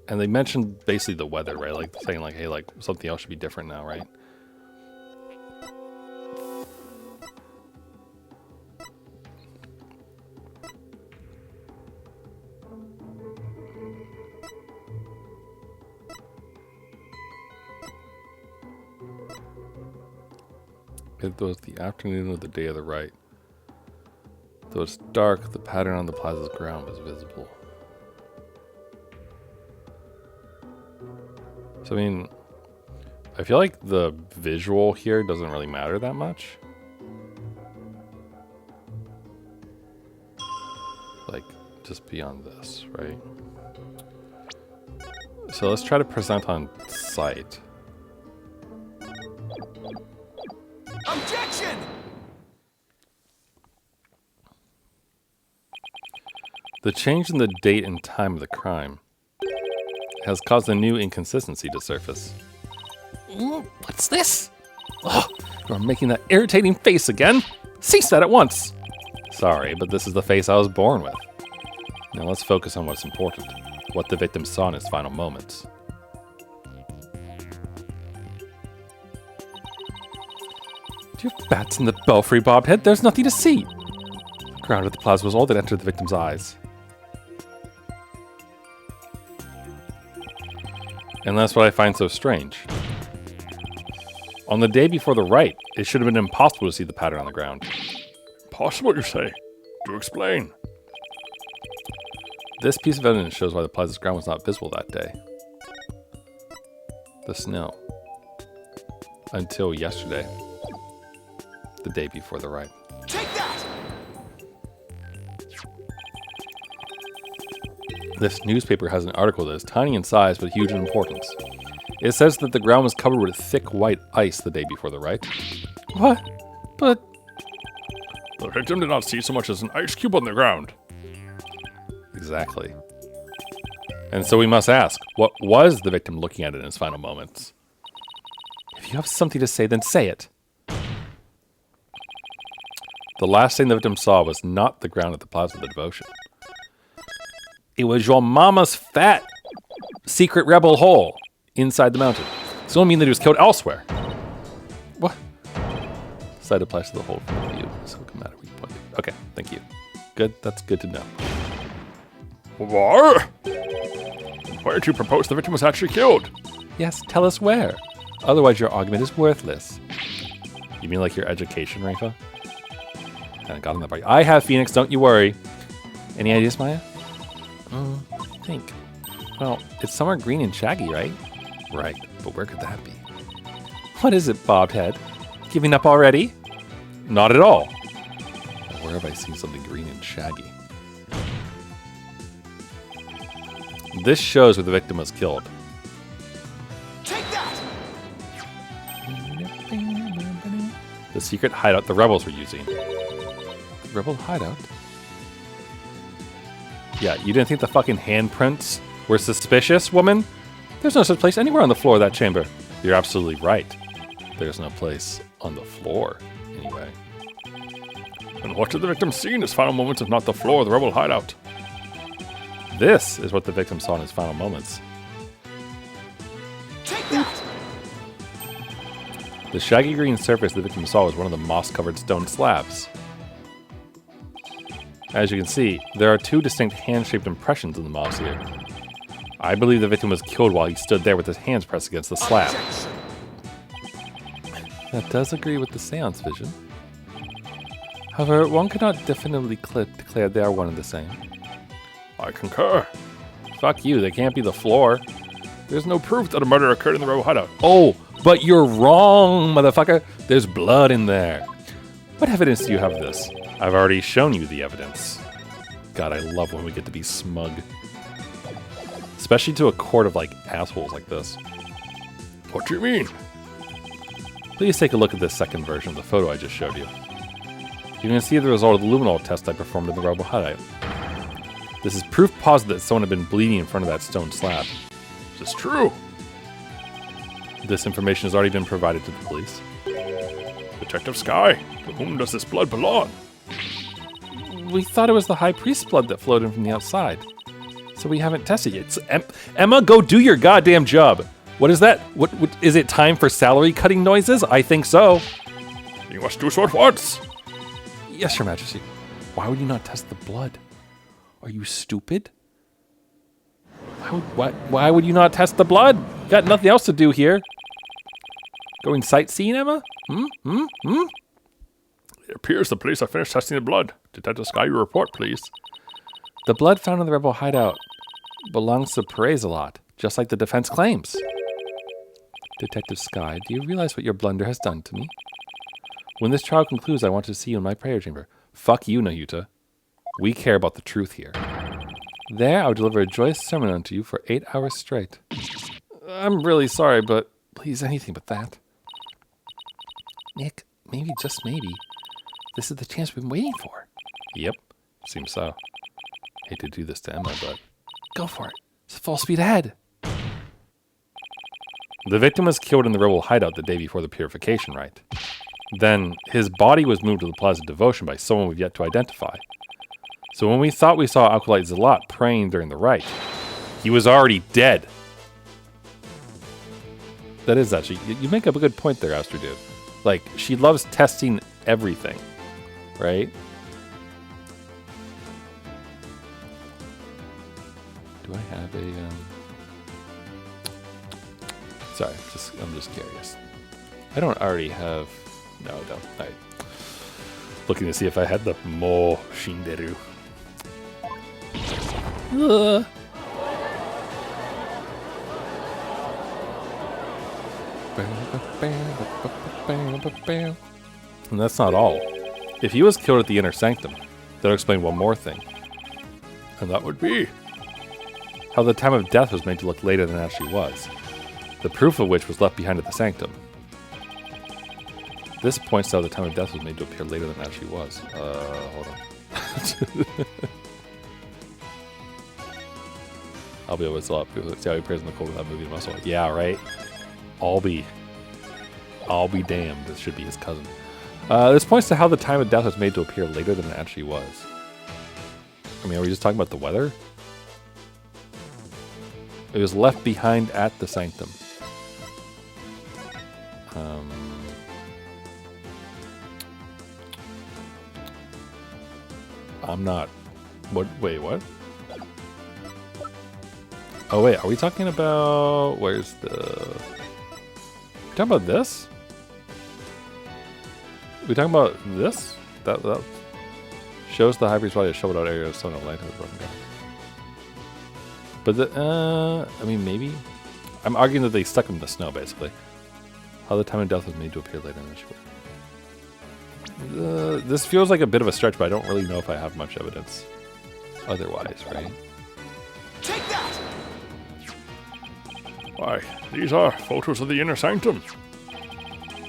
And they mentioned basically the weather, right? Like saying like, hey, like something else should be different now, right? It was the afternoon of the day of the rite. Though it's dark, the pattern on the plaza's ground was visible. So, I mean, I feel like the visual here doesn't really matter that much. Like, just beyond this, right? So let's try to present on site. Objection! The change in the date and time of the crime has caused a new inconsistency to surface. What's this? Oh, you're making that irritating face again. Cease that at once. Sorry, but this is the face I was born with. Now let's focus on what's important. What the victim saw in his final moments. Do you have bats in the belfry, Bobhead? There's nothing to see. The ground of the plaza was all that entered the victim's eyes. And that's what I find so strange. On the day before the rite, it should have been impossible to see the pattern on the ground. Possible, you say? Do explain. This piece of evidence shows why the plaza's ground was not visible that day. The snow. Until yesterday. The day before the rite. Take that! This newspaper has an article that is tiny in size but huge in importance. It says that the ground was covered with thick white ice the day before the rite. What? But... The victim did not see so much as an ice cube on the ground. Exactly. And so we must ask, what was the victim looking at in his final moments? If you have something to say, then say it. The last thing the victim saw was not the ground at the Plaza of the Devotion. It was your mama's fat secret rebel hole inside the mountain. This don't mean that he was killed elsewhere. What? Side applies to the whole view. So come out of weak point. Okay, thank you. Good, that's good to know. What? Why did you propose the victim was actually killed? Yes, tell us where. Otherwise your argument is worthless. You mean like your education, Rafa? Kinda got on that part. I have, Phoenix, don't you worry. Any ideas, Maya? Think. Well, it's somewhere green and shaggy, right? Right, but where could that be? What is it, Bobhead? Giving up already? Not at all. Where have I seen something green and shaggy? This shows where the victim was killed. Take that! The secret hideout the rebels were using. Rebel hideout? Yeah, you didn't think the fucking handprints were suspicious, woman? There's no such place anywhere on the floor of that chamber. You're absolutely right. There's no place on the floor, anyway. And what did the victim see in his final moments if not the floor of the rebel hideout? This is what the victim saw in his final moments. Take that! The shaggy green surface the victim saw was one of the moss-covered stone slabs. As you can see, there are two distinct hand-shaped impressions in the moss here. I believe the victim was killed while he stood there with his hands pressed against the slab. Objection! That does agree with the seance vision. However, one cannot definitively declare they are one and the same. I concur. Fuck you, they can't be the floor. There's no proof that a murder occurred in the rebel hideout. Oh, but you're wrong, motherfucker. There's blood in there. What evidence do you have of this? I've already shown you the evidence. God, I love when we get to be smug. Especially to a court of, like, assholes like this. What do you mean? Please take a look at this second version of the photo I just showed you. You can see the result of the luminol test I performed in the rebel hideout. This is proof positive that someone had been bleeding in front of that stone slab. Is this true? This information has already been provided to the police. Detective Sky, to whom does this blood belong? We thought it was the High Priest's blood that flowed in from the outside. So we haven't tested it. Emma, go do your goddamn job. What is that? What is it time for salary cutting noises? I think so. You must do so at once. Yes, Your Majesty. Why would you not test the blood? Are you stupid? Why would you not test the blood? Got nothing else to do here. Going sightseeing, Emma? It appears the police have finished testing the blood. Detective Sky, your report, please. The blood found in the rebel hideout belongs to Perez a lot, just like the defense claims. Detective Sky, do you realize what your blunder has done to me? When this trial concludes, I want to see you in my prayer chamber. Fuck you, Nayuta. We care about the truth here. There, I will deliver a joyous sermon unto you for 8 hours straight. I'm really sorry, but please, anything but that. Nick, maybe, just maybe, this is the chance we've been waiting for. Yep, seems so. Hate to do this to Emma, but go for it. It's full speed ahead. The victim was killed in the rebel hideout the day before the purification rite. Then, his body was moved to the Plaza of Devotion by someone we've yet to identify. So when we thought we saw Acolyte Zealot praying during the rite, he was already dead. That is actually, you make up a good point there, Astro Dude. Like, she loves testing everything, right? Do I have a, Sorry, I'm just curious. I don't already have, no, I don't. All right. Looking to see if I had the Mo Shinderu. And that's not all. If he was killed at the Inner Sanctum, that'll explain one more thing. And that would be how the time of death was made to look later than it actually was. The proof of which was left behind at the Sanctum. This points to how the time of death was made to appear later than it actually was. Hold on. I'll be able to up. See how he prays in the cold of that movie muscle. Yeah, right? I'll be damned. This should be his cousin. This points to how the time of death was made to appear later than it actually was. I mean, are we just talking about the weather? It was left behind at the Sanctum. I'm not... What? Wait, what? Oh, wait, are we talking about... Where's the... talking about this? We talking about this? That shows the High Priest's body to show without area of sun and light has broken down. But I mean, maybe. I'm arguing that they stuck him in the snow, basically. How the time of death was made to appear later in the show. This feels like a bit of a stretch, but I don't really know if I have much evidence otherwise, right? Take that! Why, these are photos of the Inner Sanctum.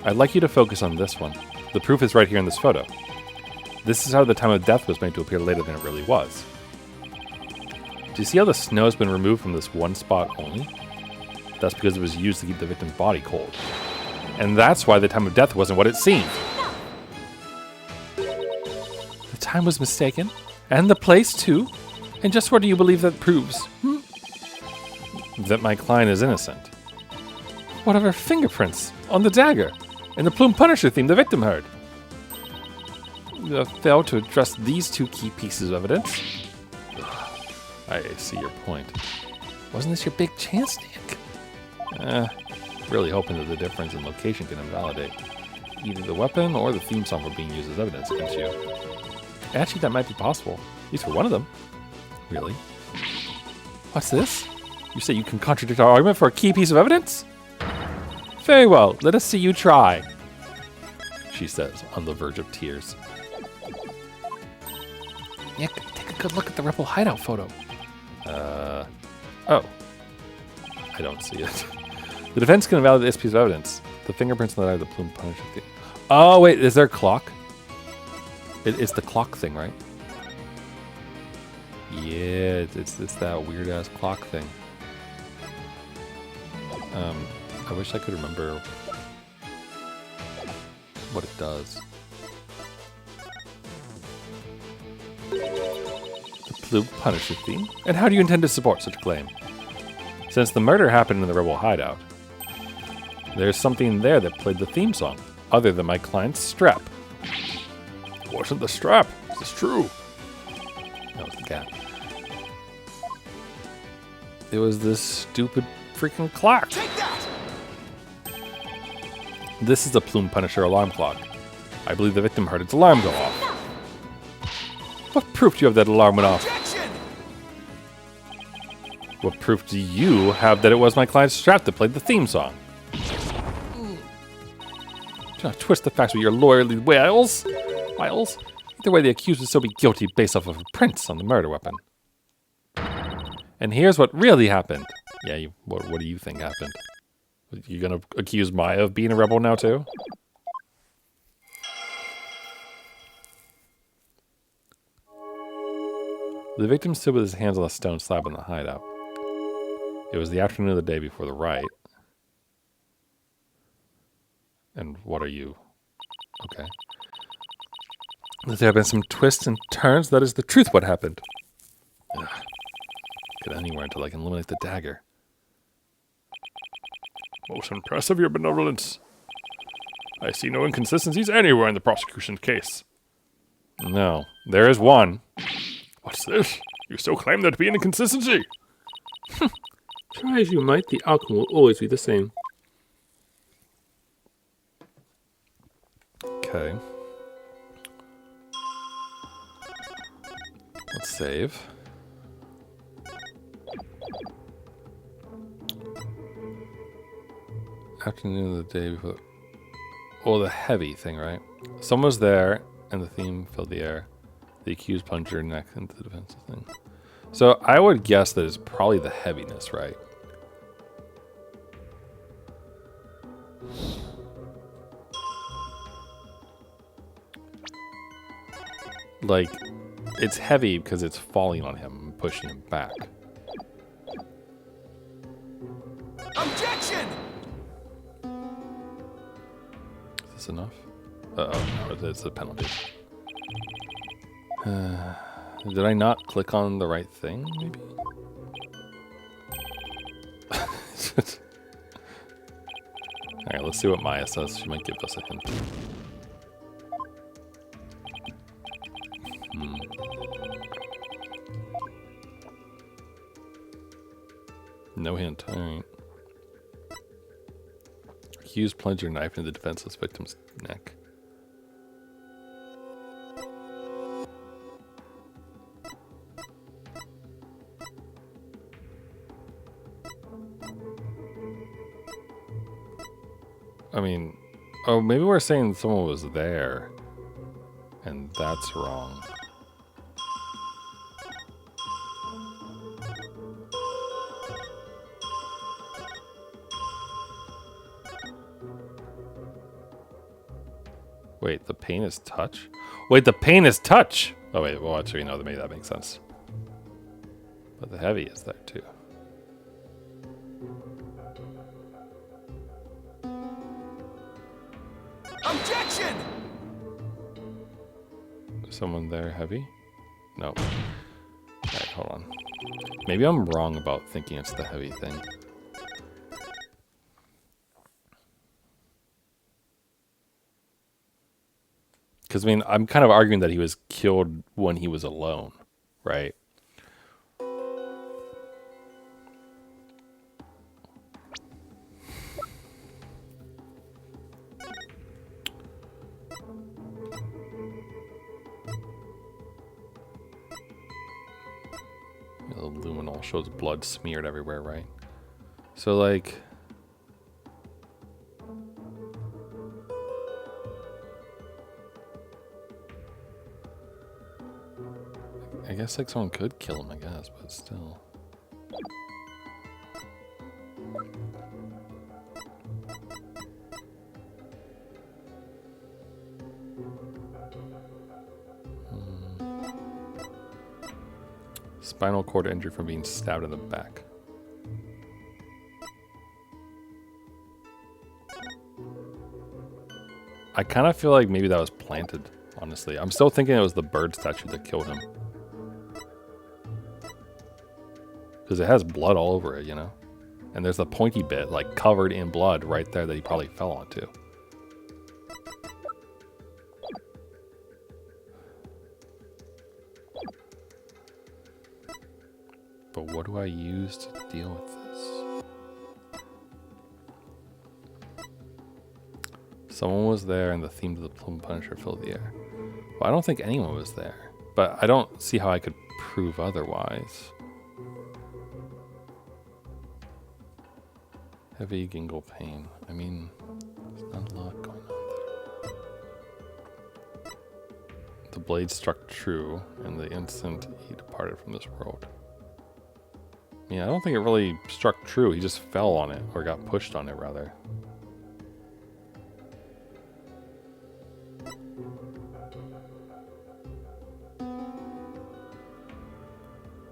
I'd like you to focus on this one. The proof is right here in this photo. This is how the time of death was made to appear later than it really was. Do you see how the snow has been removed from this one spot only? That's because it was used to keep the victim's body cold. And that's why the time of death wasn't what it seemed. The time was mistaken, and the place too. And just what do you believe that proves? That my client is innocent. What of her fingerprints on the dagger and the Plume Punisher theme the victim heard? You have failed to address these two key pieces of evidence. I see your point. Wasn't this your big chance, Nick? Really hoping that the difference in location can invalidate either the weapon or the theme song for being used as evidence against you. Actually, that might be possible. At least for one of them. Really? What's this? You say you can contradict our argument for a key piece of evidence? Very well, let us see you try, she says, on the verge of tears. Nick, take a good look at the rebel hideout photo. Oh. I don't see it. The defense can invalidate this piece of evidence. The fingerprints on the eye of the Plume Punisher thing. Oh, wait, is there a clock? It's the clock thing, right? Yeah, it's that weird-ass clock thing. I wish I could remember what it does. The Plume Punisher theme? And how do you intend to support such a claim? Since the murder happened in the rebel hideout, there's something there that played the theme song, other than my client's strap. It wasn't the strap. This is true. That was the cat. It was this stupid freaking clock. Take that! This is a Plume Punisher alarm clock. I believe the victim heard its alarm go off. What proof do you have that alarm went off? Objection! What proof do you have that it was my client's strap that played the theme song? Do not twist the facts with your lawyerly wiles. Either way, the accused would still be guilty based off of prints on the murder weapon. And here's what really happened. Yeah, what do you think happened? You gonna accuse Maya of being a rebel now too? The victim stood with his hands on the stone slab in the hideout. It was the afternoon of the day before the riot. And what are you? Okay. There have been some twists and turns. That is the truth what happened. Ugh. Get anywhere until I can eliminate the dagger. Most impressive, your benevolence. I see no inconsistencies anywhere in the prosecution's case. No, there is one. What's this? You still claim there to be an inconsistency? Try as you might, the outcome will always be the same. Okay. Let's save. Afternoon of the day before. Oh, the heavy thing, right? Someone was there, and the theme filled the air. The accused plunged her neck into the defensive thing. So I would guess that it's probably the heaviness, right? Like, it's heavy because it's falling on him and pushing him back. Objection! Is this enough? Uh-oh, no, it's a penalty. Did I not click on the right thing, maybe? Alright, let's see what Maya says. She might give us a hint. No hint. Alright. Accused plunged her knife into the defenseless victim's neck. I mean, oh, maybe we're saying someone was there, and that's wrong. Wait, the pain is touch? Wait, the pain is touch! Oh wait, well actually no, maybe that makes sense. But the heavy is there too. Objection! Is someone there heavy? No. Alright, hold on. Maybe I'm wrong about thinking it's the heavy thing. Because, I mean, I'm kind of arguing that he was killed when he was alone, right? The luminol shows blood smeared everywhere, right? So, like... I guess like someone could kill him, I guess, but still. Spinal cord injury from being stabbed in the back. I kind of feel like maybe that was planted, honestly. I'm still thinking it was the bird statue that killed him. Because it has blood all over it, you know? And there's a pointy bit, like, covered in blood right there that he probably fell onto. But what do I use to deal with this? Someone was there and the theme of the Plum Punisher filled the air. Well, I don't think anyone was there. But I don't see how I could prove otherwise. Heavy gingle pain. I mean, there's not a lot going on there. The blade struck true, and the instant he departed from this world. Yeah, I don't think it really struck true. He just fell on it, or got pushed on it, rather.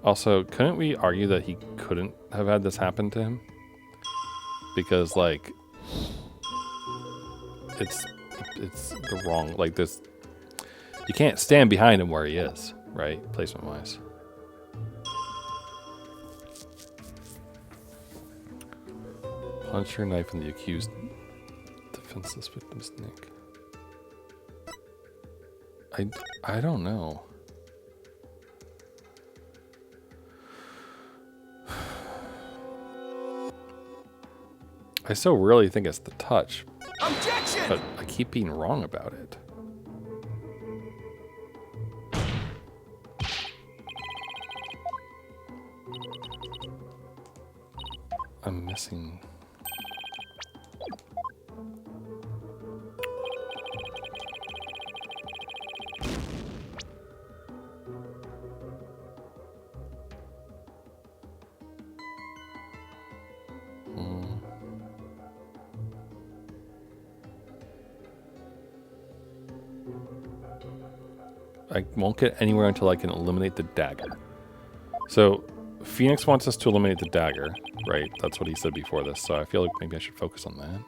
Also, couldn't we argue that he couldn't have had this happen to him? Because, like, it's the wrong, like, this, you can't stand behind him where he is, right? Placement-wise. Punch your knife in the accused defenseless victim's neck. I don't know. I still really think it's the touch, Objection! but I keep being wrong about it. I'm missing. I won't get anywhere until I can eliminate the dagger. So, Phoenix wants us to eliminate the dagger, right? That's what he said before this, so I feel like maybe I should focus on that.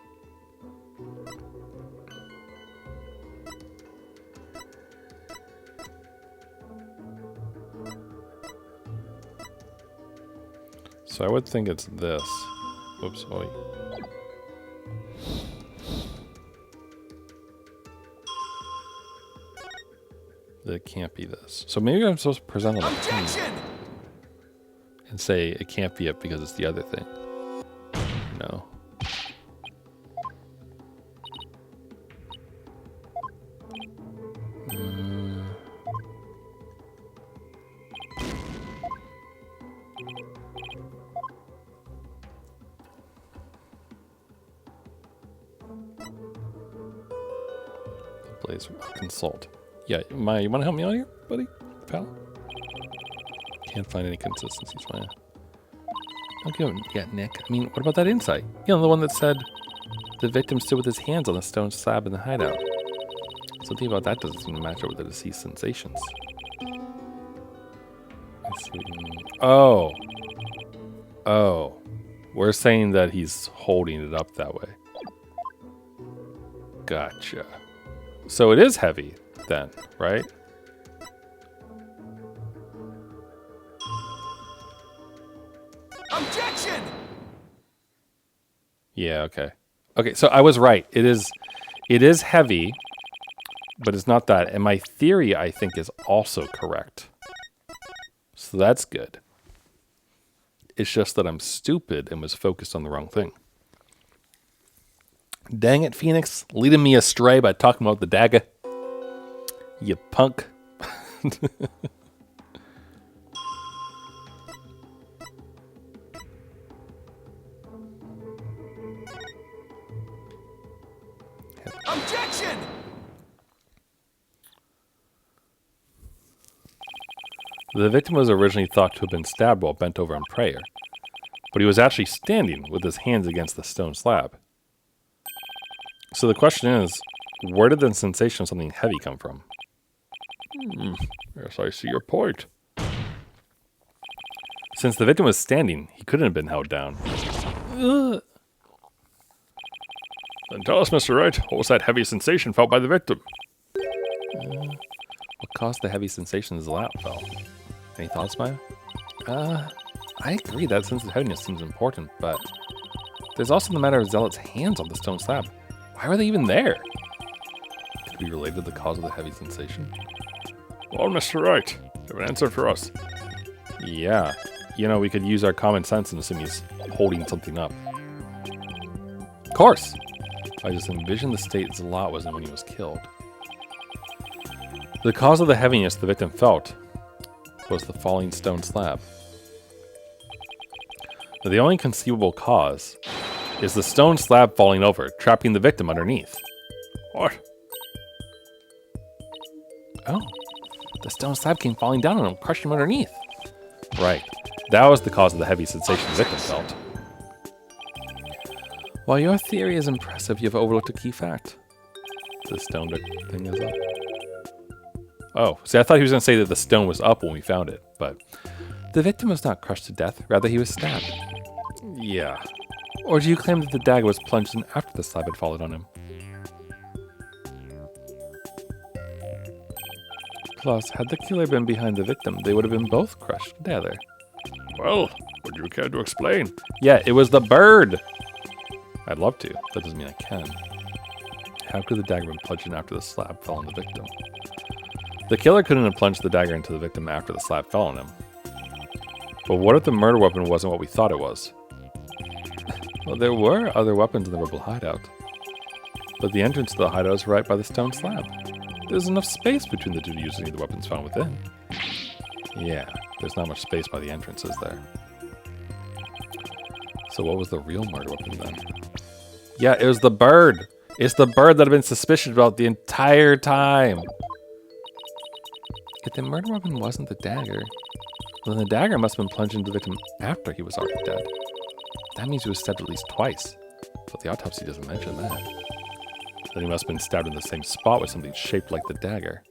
So I would think it's this. Oops, wait. It can't be this. So maybe I'm supposed to present it Objection! and say it can't be it because it's the other thing. No. The blaze consult. Yeah, you want to help me out here, buddy? Pal? Can't find any consistencies, man. Don't give him yet, Nick. I mean, what about that insight? You know, the one that said the victim stood with his hands on the stone slab in the hideout. Something about that doesn't seem to match up with the deceased sensations. Let's see. Oh. Oh. We're saying that he's holding it up that way. Gotcha. So it is heavy. Then, right? Objection! Yeah, okay. Okay, so I was right. It is heavy, but it's not that. And my theory, I think, is also correct. So that's good. It's just that I'm stupid and was focused on the wrong thing. Dang it, Phoenix. Leading me astray by talking about the dagger. You punk. Objection! The victim was originally thought to have been stabbed while bent over in prayer, but he was actually standing with his hands against the stone slab. So the question is, where did the sensation of something heavy come from? Yes, I see your point. Since the victim was standing, he couldn't have been held down. Then tell us, Mr. Wright, what was that heavy sensation felt by the victim? What caused the heavy sensation as the lap fell? Any thoughts, Maya? I agree that sense of heaviness seems important, but there's also the matter of Zealot's hands on the stone slab. Why were they even there? Could it be related to the cause of the heavy sensation? Well, Mr. Wright, you have an answer for us. Yeah. You know, we could use our common sense and assume he's holding something up. Of course! I just envisioned the state Zealot was in when he was killed. The cause of the heaviness the victim felt was the falling stone slab. But the only conceivable cause is the stone slab falling over, trapping the victim underneath. What? Oh, the stone slab came falling down on him, crushing him underneath. Right. That was the cause of the heavy sensation the victim felt. While your theory is impressive, you've overlooked a key fact. The stone thing is up. Oh, see, I thought he was going to say that the stone was up when we found it, but the victim was not crushed to death, rather he was stabbed. Yeah. Or do you claim that the dagger was plunged in after the slab had fallen on him? Plus, had the killer been behind the victim, they would have been both crushed together. Well, would you care to explain? Yeah, it was the bird! I'd love to. That doesn't mean I can. How could the dagger have been plunged in after the slab fell on the victim? The killer couldn't have plunged the dagger into the victim after the slab fell on him. But what if the murder weapon wasn't what we thought it was? Well, there were other weapons in the rebel hideout. But the entrance to the hideout is right by the stone slab. There's enough space between the two to use any of the weapons found within. Yeah, there's not much space by the entrances there. So what was the real murder weapon then? Yeah, it was the bird! It's the bird that I've been suspicious about the entire time! If the murder weapon wasn't the dagger, then the dagger must have been plunged into the victim after he was already dead. That means he was stabbed at least twice, but the autopsy doesn't mention that. Then he must have been stabbed in the same spot with something shaped like the dagger.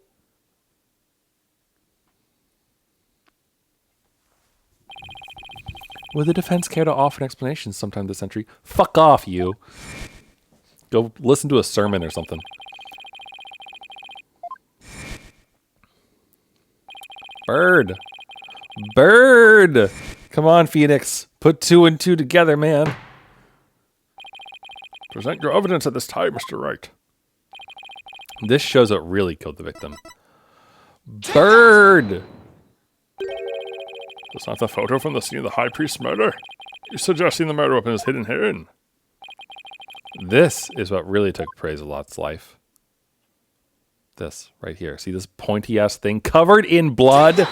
Would the defense care to offer an explanation sometime this century? Fuck off, you! Go listen to a sermon or something. Bird! Bird! Come on, Phoenix. Put 2 and 2 together, man. Present your evidence at this time, Mr. Wright. This shows what really killed the victim. Bird! That's not the photo from the scene of the High Priest's murder? You're suggesting the murder weapon is hidden herein? This is what really took Praise-a-Lot's life. This, right here. See this pointy-ass thing covered in blood?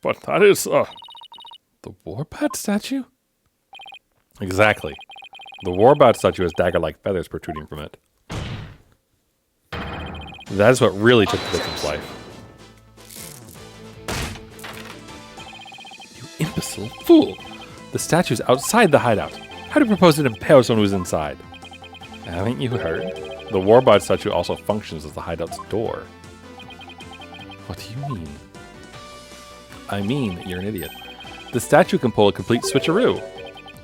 But that is, The Warbat statue? Exactly. The Warbat statue has dagger-like feathers protruding from it. That is what really took the victim's life. You imbecile fool! The statue's outside the hideout. How do you propose to impale someone who's inside? Haven't you heard? The Warbot statue also functions as the hideout's door. What do you mean? I mean, you're an idiot. The statue can pull a complete switcheroo.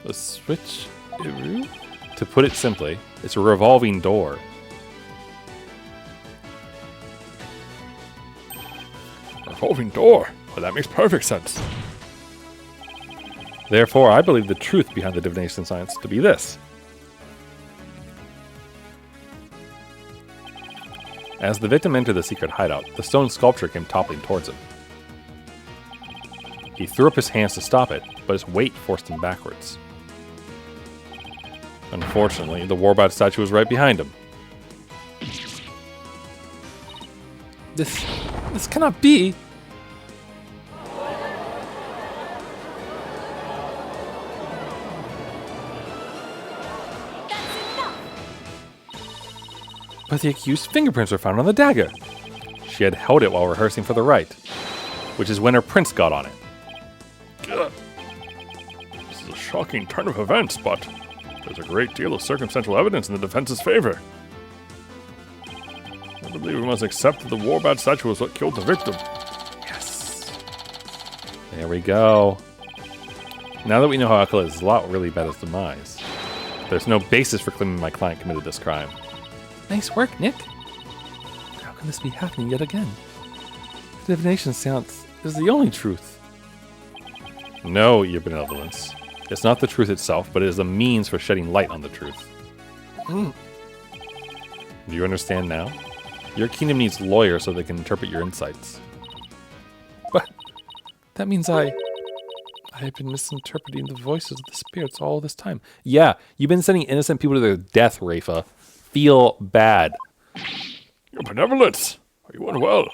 A switcheroo? To put it simply, it's a revolving door. revolving door. Well, that makes perfect sense. Therefore, I believe the truth behind the divination science to be this. As the victim entered the secret hideout, the stone sculpture came toppling towards him. He threw up his hands to stop it, but his weight forced him backwards. Unfortunately, the Warbot statue was right behind him. This cannot be! But the accused's fingerprints were found on the dagger. She had held it while rehearsing for the rite, which is when her prints got on it. Ugh. This is a shocking turn of events, but there's a great deal of circumstantial evidence in the defense's favor. I believe we must accept that the Warbat statue was what killed the victim. Yes. There we go. Now that we know how Acolyte Zealot really bet his demise, there's no basis for claiming my client committed this crime. Nice work, Nick. How can this be happening yet again? The divination seance is the only truth. No, your benevolence. It's not the truth itself, but it is a means for shedding light on the truth. Do you understand now? Your kingdom needs lawyers so they can interpret your insights. What? That means I have been misinterpreting the voices of the spirits all this time. Yeah, you've been sending innocent people to their death, Rafa. Feel bad. Your benevolence! Are you unwell?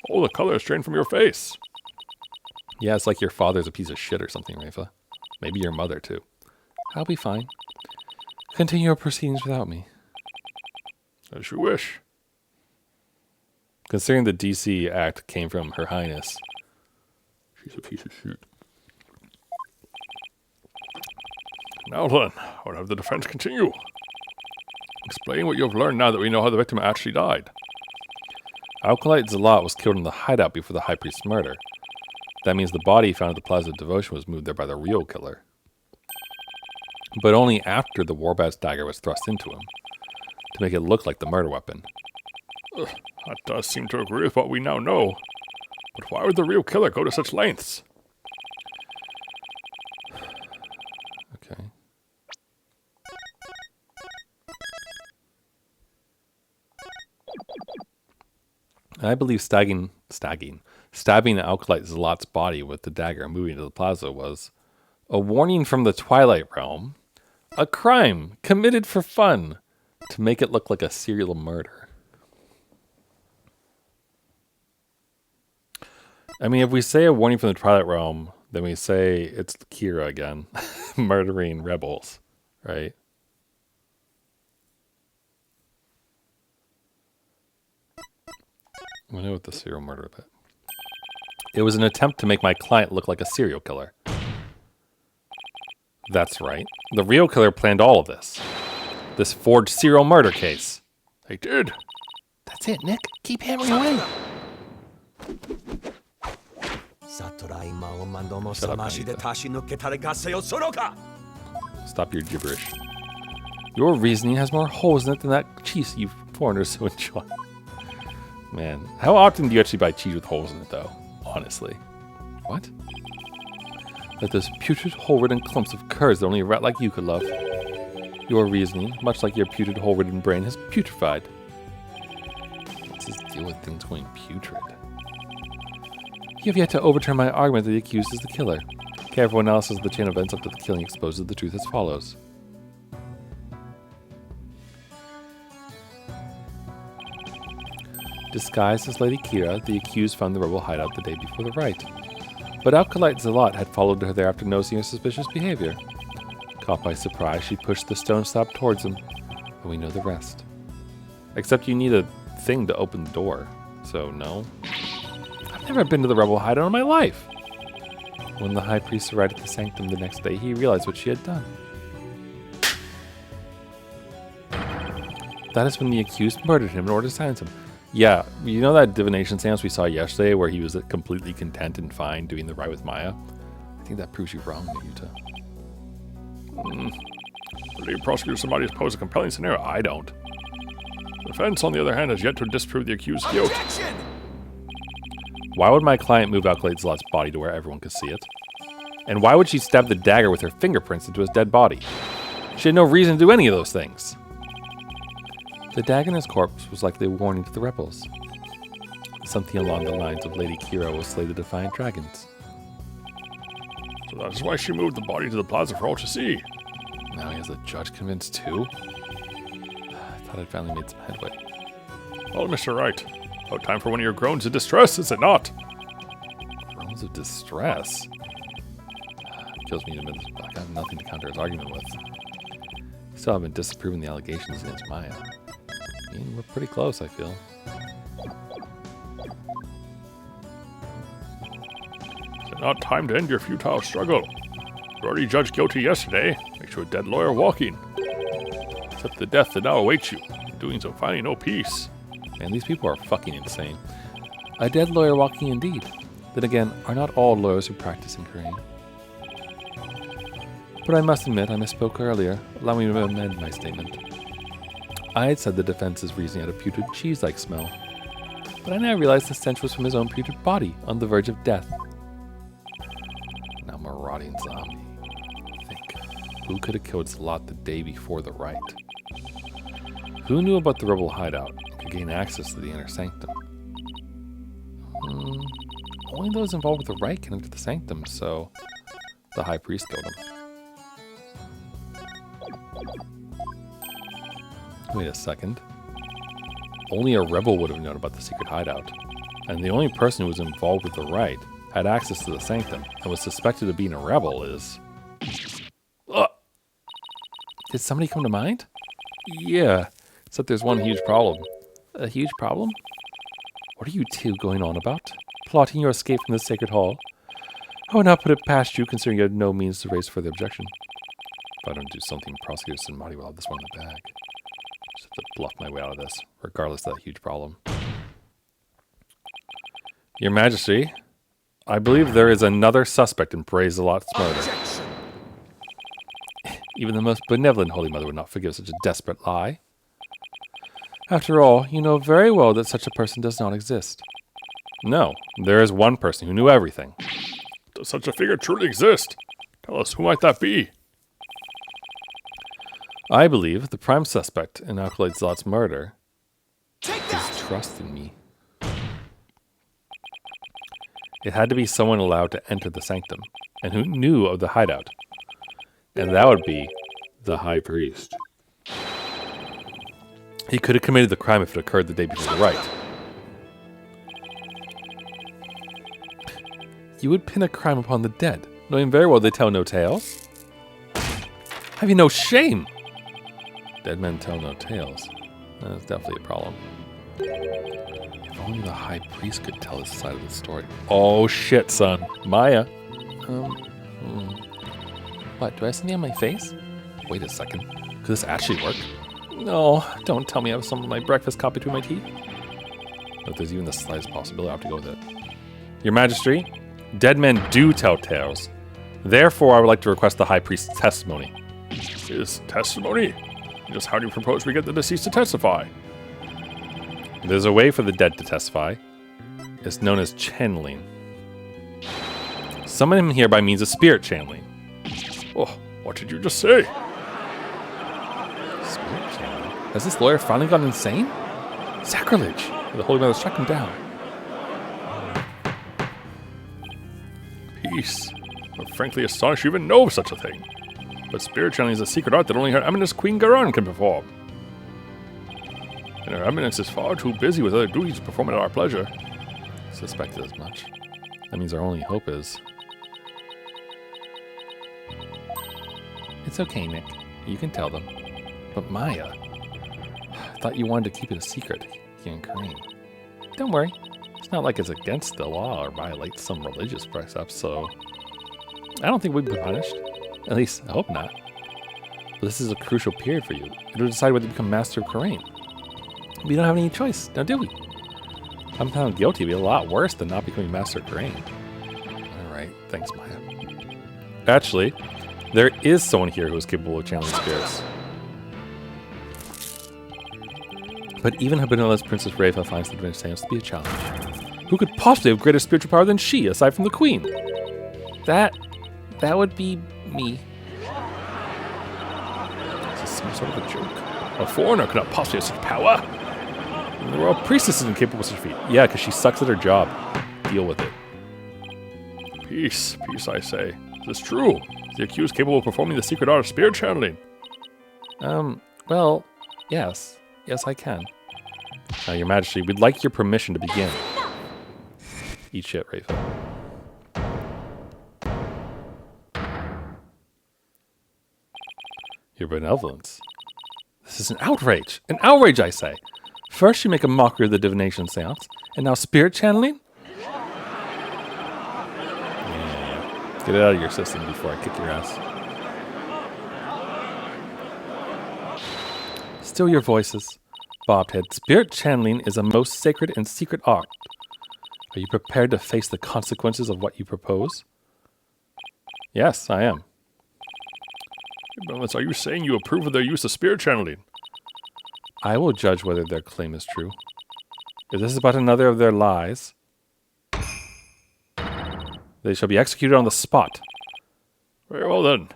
All the color is drained from your face. Yeah, it's like your father's a piece of shit or something, Rafa. Maybe your mother, too. I'll be fine. Continue your proceedings without me. As you wish. Considering the DC act came from Her Highness, she's a piece of shit. Now then, I would have the defense continue. Explain what you have learned now that we know how the victim actually died. Acolyte Zealot was killed in the hideout before the High Priest's murder. That means the body found at the Plaza of Devotion was moved there by the real killer. But only after the Warbat's dagger was thrust into him, to make it look like the murder weapon. That does seem to agree with what we now know. But why would the real killer go to such lengths? Okay. I believe stabbing Acolyte Zealot's body with the dagger and moving to the plaza was a warning from the Twilight Realm, a crime committed for fun to make it look like a serial murder. I mean, if we say a warning from the Twilight Realm, then we say it's Kira again, murdering rebels, right? I know what the serial murder bit. It was an attempt to make my client look like a serial killer. That's right. The real killer planned all of this. This forged serial murder case. They did. That's it, Nick. Keep hammering away. Stop your gibberish. Your reasoning has more holes in it than that cheese you foreigners so enjoy. Man, how often do you actually buy cheese with holes in it, though? Honestly. What? Like those putrid, hole-ridden clumps of curds that only a rat like you could love. Your reasoning, much like your putrid, hole-ridden brain, has putrefied. What's his deal with things going putrid? You have yet to overturn my argument that the accused is the killer. Careful analysis of the chain of events up to the killing exposes the truth as follows. Disguised as Lady Kira, the accused found the rebel hideout the day before the rite. But Acolyte Zealot had followed her there after noticing her suspicious behavior. Caught by surprise, she pushed the stone slab towards him, and we know the rest. Except you need a thing to open the door, so no. I've never been to the rebel hideout in my life. When the High Priest arrived at the sanctum the next day, he realized what she had done. That is when the accused murdered him in order to silence him. Yeah, you know that divination seance we saw yesterday where he was completely content and fine doing the right with Maya? I think that proves you wrong, Yuta. I believe prosecutor somebody pose a compelling scenario. I don't. The defense, on the other hand, has yet to disprove the accused's guilt. Objection! Why would my client move Acolyte Zealot's body to where everyone could see it? And why would she stab the dagger with her fingerprints into his dead body? She had no reason to do any of those things. The dagger in his corpse was likely a warning to the rebels. Something along the lines of Lady Kira will slay the Defiant Dragons. So that is why she moved the body to the plaza for all to see. Now he has the judge convinced too? I thought I'd finally made some headway. Well, Mr. Wright, about time for one of your groans of distress, is it not? Groans of distress? Kills me to admit this, but I have nothing to counter his argument with. Still haven't disapproving the allegations against Maya. I mean, we're pretty close, I feel. Is it not time to end your futile struggle? You already judged guilty yesterday. Makes you a dead lawyer walking. Accept the death that now awaits you. In doing so, finding no peace. Man, these people are fucking insane. A dead lawyer walking indeed. Then again, are not all lawyers who practice in Crane? But I must admit, I misspoke earlier. Allow me to amend my statement. I had said the defense's reasoning had a putrid cheese-like smell. But I now realized the stench was from his own putrid body, on the verge of death. Now marauding zombie. Think, who could have killed Zalat the day before the rite? Who knew about the rebel hideout and could gain access to the inner sanctum? Only those involved with the rite can enter the sanctum, so the high priest killed him. Wait a second. Only a rebel would have known about the secret hideout. And the only person who was involved with the rite, had access to the sanctum, and was suspected of being a rebel is... Did somebody come to mind? Yeah, except there's one huge problem. A huge problem? What are you two going on about? Plotting your escape from the sacred hall? I would not put it past you, considering you had no means to raise further objection. If I don't do something, Prosecutor Sinmati will have this one in the bag. Just have to bluff my way out of this, regardless of that huge problem. Your Majesty, I believe there is another suspect in Brazelot's murder. Objection. Even the most benevolent Holy Mother would not forgive such a desperate lie. After all, you know very well that such a person does not exist. No, there is one person who knew everything. Does such a figure truly exist? Tell us, who might that be? I believe the prime suspect in Acolyte Zlot's murder Take is that! trust in me. It had to be someone allowed to enter the sanctum, and who knew of the hideout. And that would be the high priest. He could have committed the crime if it occurred the day before the rite. You would pin a crime upon the dead, knowing very well they tell no tales. Have you no shame? Dead men tell no tales. That's definitely a problem. If only the high priest could tell his side of the story. Oh shit, son. Maya. What, do I have something on my face? Wait a second. Could this actually work? No, don't tell me I have some of my breakfast caught between my teeth. If there's even the slightest possibility, I have to go with it. Your Majesty, dead men do tell tales. Therefore, I would like to request the high priest's testimony. His testimony? Just how do you propose we get the deceased to testify? There's a way for the dead to testify. It's known as channeling. Summon him here by means of spirit channeling. Oh, what did you just say? Spirit channeling? Has this lawyer finally gone insane? Sacrilege! The Holy Mother struck him down. Peace. I'm frankly astonished you even know of such a thing. But spirit channeling is a secret art that only Her Eminence Queen Garan can perform. And Her Eminence is far too busy with other duties to perform at our pleasure. Suspected as much. That means our only hope is... It's okay, Nick. You can tell them. But Maya... I thought you wanted to keep it a secret, you and Kareem. Don't worry. It's not like it's against the law or violates some religious precepts, so... I don't think we'd be punished. At least, I hope not. But this is a crucial period for you. It'll decide whether you become Master of Karain. We don't have any choice, now do we? If I'm found guilty, it'd be a lot worse than not becoming Master of Karain. Alright, thanks, Maya. Actually, there is someone here who is capable of channeling spirits. But even Habenella's Princess Reva finds the Divinity Seance to be a challenge. Who could possibly have greater spiritual power than she, aside from the Queen? That would be me. Is this some sort of a joke? A foreigner could not possibly have such power. And the royal priestess is incapable of such a feat. Yeah, because she sucks at her job. Deal with it. Peace, peace, I say. Is this true? Is the accused capable of performing the secret art of spirit channeling? Well, yes. Yes, I can. Now, Your Majesty, we'd like your permission to begin. Eat shit, Rafa. Your benevolence. This is an outrage. An outrage, I say. First you make a mockery of the divination seance, and now spirit channeling? Yeah. Get it out of your system before I kick your ass. Still your voices. Bobhead. Spirit channeling is a most sacred and secret art. Are you prepared to face the consequences of what you propose? Yes, I am. Benevolence, are you saying you approve of their use of spirit channeling? I will judge whether their claim is true. If this is but another of their lies, they shall be executed on the spot. Very well then.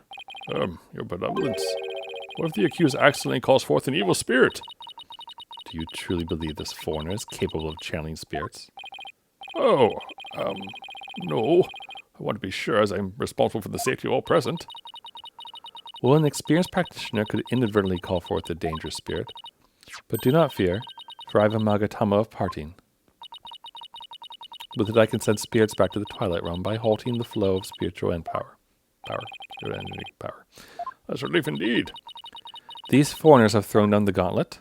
Your benevolence. What if the accused accidentally calls forth an evil spirit? Do you truly believe this foreigner is capable of channeling spirits? Oh, no. I want to be sure as I'm responsible for the safety of all present. Well, an experienced practitioner could inadvertently call forth a dangerous spirit. But do not fear, for I have a Magatama of parting. With it I can send spirits back to the Twilight Realm by halting the flow of spiritual and power. Spirit energy, power. That's a relief indeed. These foreigners have thrown down the gauntlet.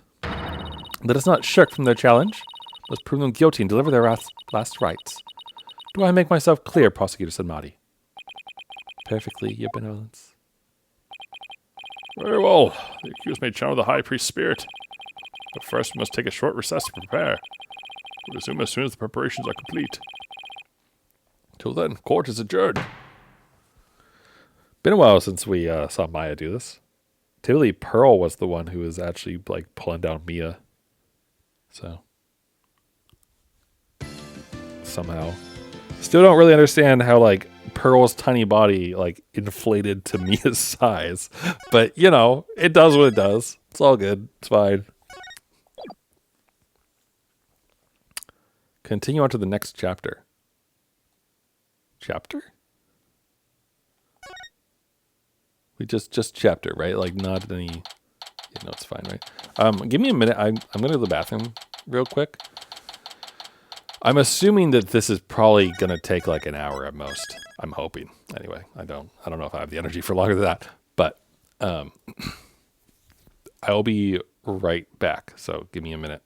Let us not shirk from their challenge. Let's prove them guilty and deliver their last rites. Do I make myself clear, Prosecutor Sanmati? Perfectly, Your Benevolence. Very well. The accused may channel the High Priest's spirit. But first we must take a short recess to prepare. We'll resume as soon as the preparations are complete. Till then, court is adjourned. Been a while since we saw Maya do this. Typically, Pearl was the one who was actually like pulling down Mia. So somehow, still don't really understand how like Pearl's tiny body like inflated to Mia's size, but you know it does what it does. It's all good. It's fine. Continue on to the next chapter. Chapter? We just chapter, right? Like not any. Yeah, no, it's fine, right? Give me a minute. I'm gonna go to the bathroom real quick. I'm assuming that this is probably gonna take like an hour at most. I'm hoping. Anyway, I don't know if I have the energy for longer than that. But I'll be right back. So give me a minute.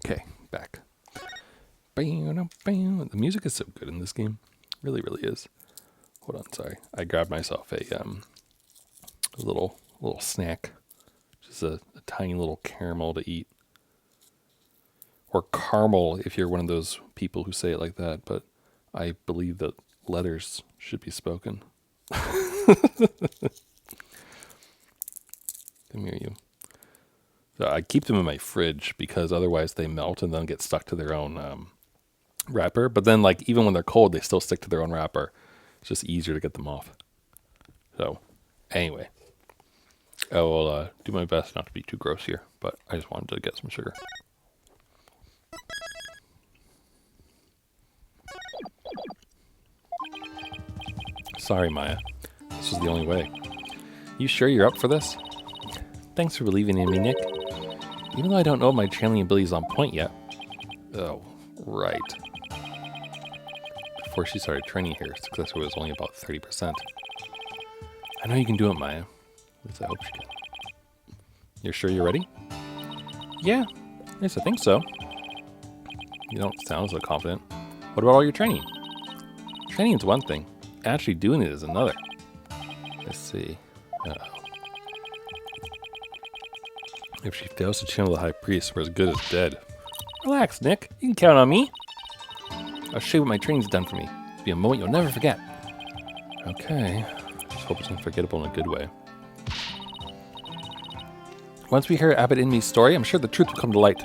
Okay, back. The music is so good in this game. Really, really is. Hold on, sorry. I grabbed myself a little snack. Just a tiny little caramel to eat. Or caramel if you're one of those people who say it like that, but I believe that letters should be spoken. Come here, you. So I keep them in my fridge because otherwise they melt and then get stuck to their own wrapper. But then, like, even when they're cold, they still stick to their own wrapper. It's just easier to get them off. So, anyway, I will do my best not to be too gross here, but I just wanted to get some sugar. Sorry, Maya. This was the only way. You sure you're up for this? Thanks for believing in me, Nick. Even though I don't know if my channeling ability is on point yet. Oh, right. Before she started training here, success rate was only about 30%. I know you can do it, Maya. At least I hope she can. You're sure you're ready? Yeah, Yes, I think so. You don't sound so confident. What about all your training? Training is one thing. Actually doing it is another. Let's see. Uh-oh. If she fails to channel the High Priest, we're as good as dead. Relax, Nick. You can count on me. I'll show you what my training's done for me. It'll be a moment you'll never forget. Okay. Just hope it's unforgettable in a good way. Once we hear Abbot Inme's story, I'm sure the truth will come to light.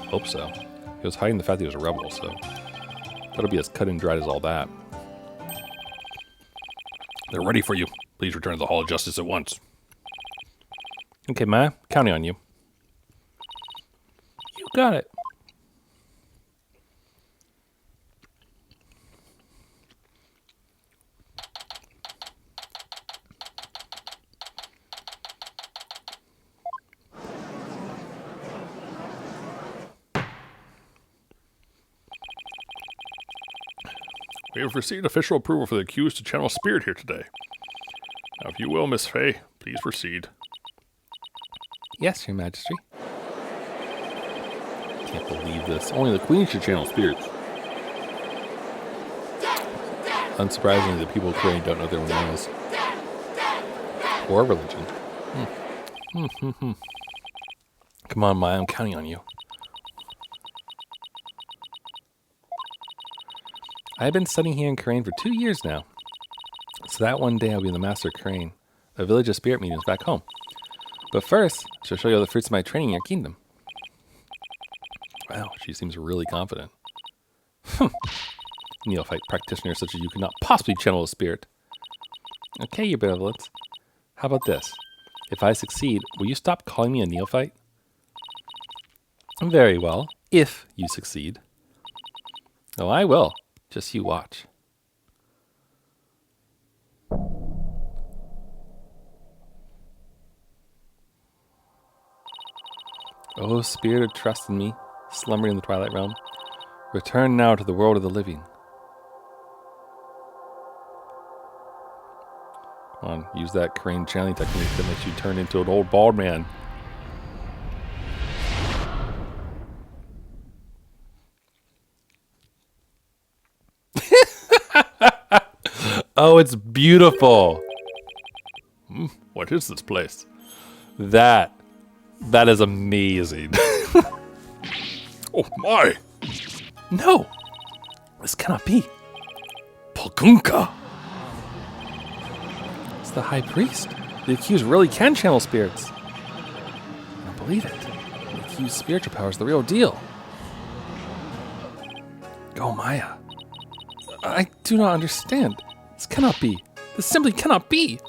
Hope so. He was hiding the fact that he was a rebel, so that'll be as cut and dried as all that. They're ready for you. Please return to the Hall of Justice at once. Okay, Maya, counting on you. You got it. We have received official approval for the accused to channel spirit here today. Now, if you will, Miss Fey, please proceed. Yes, Your Majesty. Can't believe this. Only the Queen should channel spirits. Unsurprisingly, the people of Crane don't know their own laws. Or religion. Come on, Maya, I'm counting on you. I've been studying here in Crane for 2 years now. So that one day I'll be in the Master of Crane, a village of spirit mediums back home. But first, she'll show you all the fruits of my training in your kingdom. Wow, she seems really confident. Neophyte practitioner such as you could not possibly channel a spirit. Okay, your benevolence. How about this? If I succeed, will you stop calling me a neophyte? Very well, if you succeed. Oh, I will. Just you watch. Oh, spirit of trust in me, slumbering in the Twilight Realm, return now to the world of the living. Come on, use that crane channeling technique that makes you turn into an old bald man. Oh, it's beautiful. What is this place? That is amazing. Oh my! No, this cannot be. Polgunka. It's the High Priest. The accused really can channel spirits. I don't believe it. The accused's spiritual power is the real deal. Go, Maya. I do not understand. This cannot be. This simply cannot be.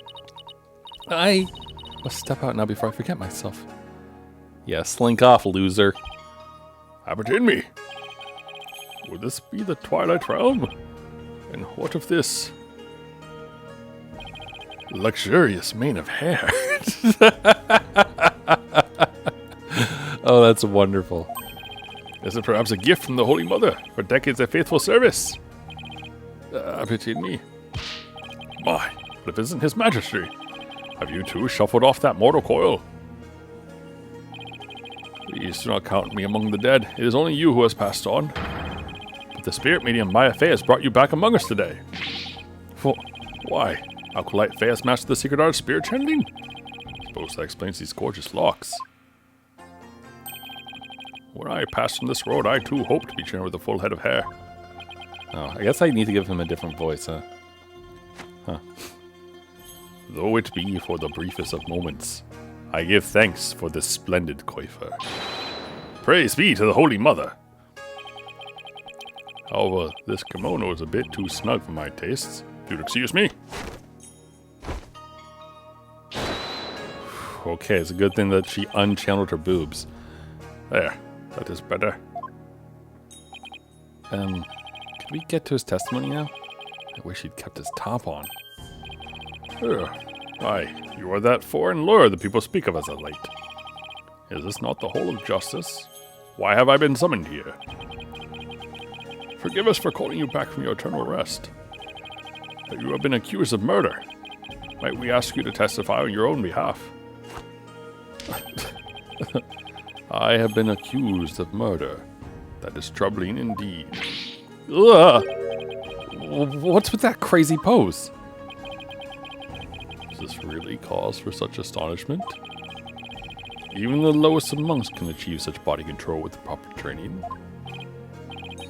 I must step out now before I forget myself. Yeah, slink off, loser. Abbot Inme! Would this be the Twilight Realm? And what of this luxurious mane of hair? Oh, that's wonderful. Is it perhaps a gift from the Holy Mother for decades of faithful service? Abbot Inme. My, but if it isn't His Majesty. Have you too shuffled off that mortal coil? Please do not count me among the dead. It is only you who has passed on. But the spirit medium Maya Fey has brought you back among us today. Why? Acolyte Fey has mastered the secret art of spirit channeling? Suppose that explains these gorgeous locks. When I passed from this road, I too hoped to be channeled with a full head of hair. Oh, I guess I need to give him a different voice, huh? Though it be for the briefest of moments, I give thanks for this splendid coiffure. Praise be to the Holy Mother. However, this kimono is a bit too snug for my tastes. If you'd excuse me. Okay, it's a good thing that she unchanneled her boobs. There, that is better. Can we get to his testimony now? I wish he'd kept his top on. Aye, you are that foreign lure the people speak of as of late. Is this not the Hall of Justice? Why have I been summoned here? Forgive us for calling you back from your eternal rest. But you have been accused of murder. Might we ask you to testify on your own behalf? I have been accused of murder. That is troubling indeed. Ugh! What's with that crazy pose? Is this really cause for such astonishment? Even the lowest of monks can achieve such body control with the proper training.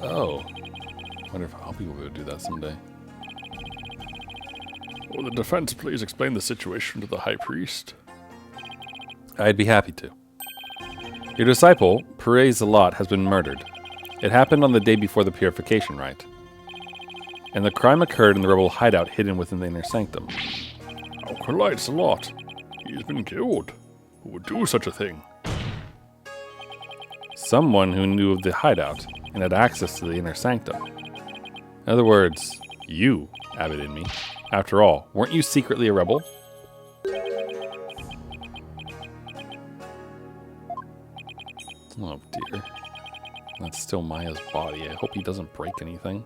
Oh. I wonder if I'll be able to do that someday. Will the defense please explain the situation to the high priest? I'd be happy to. Your disciple, Perez Zalat, has been murdered. It happened on the day before the purification rite. And the crime occurred in the rebel hideout hidden within the inner sanctum. Alkalite Zalat. He's been killed. Who would do such a thing? Someone who knew of the hideout and had access to the inner sanctum. In other words, you, Abbot Inmi. After all, weren't you secretly a rebel? Oh dear. That's still Maya's body. I hope he doesn't break anything.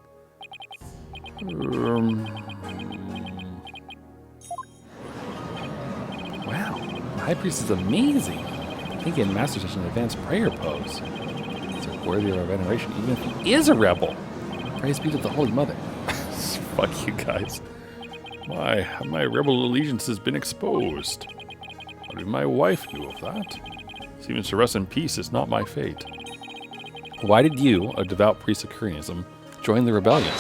Wow, the High Priest is amazing. I think he had mastered such an advanced prayer pose. It's worthy of our veneration, even if he is a rebel. Praise be to the Holy Mother. Fuck you guys. My rebel allegiance has been exposed. Only my wife knew of that. Seems to rest in peace is not my fate. Why did you, a devout priest of Koreanism, join the rebellion?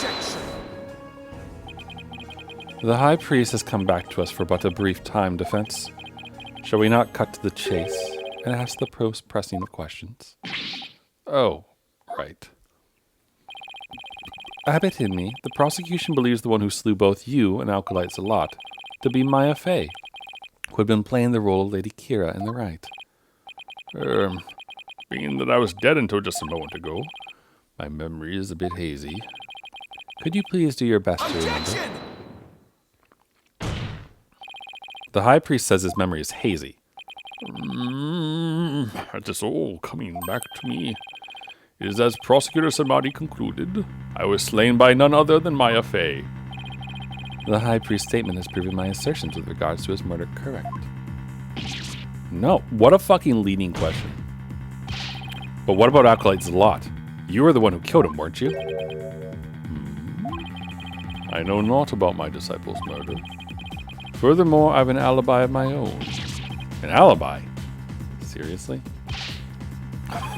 The High Priest has come back to us for but a brief time, Defense. Shall we not cut to the chase and ask the most pressing of questions? Oh, right. Abbot Inmi, the prosecution believes the one who slew both you and Alkalite Zalat to be Maya Fey, who had been playing the role of Lady Kira in the rite. Being that I was dead until just a moment ago, my memory is a bit hazy. Could you please do your best to remember? The High Priest says his memory is hazy. It is all coming back to me. It is as Prosecutor Samadhi concluded. I was slain by none other than Maya Fey. The High Priest's statement has proven my assertions with regards to his murder correct. No, what a fucking leading question. But what about Alkalite Zalat? You were the one who killed him, weren't you? I know naught about my disciple's murder. Furthermore, I have an alibi of my own. An alibi? Seriously?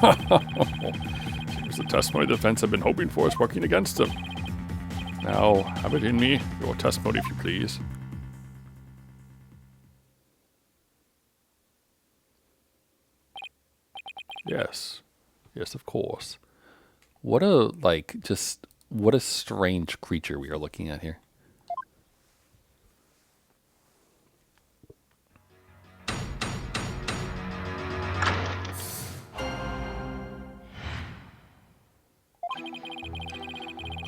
Seems the testimony the defense have been hoping for is working against them. Now, have it in me, your testimony if you please. Yes. Yes, of course. What a, what a strange creature we are looking at here.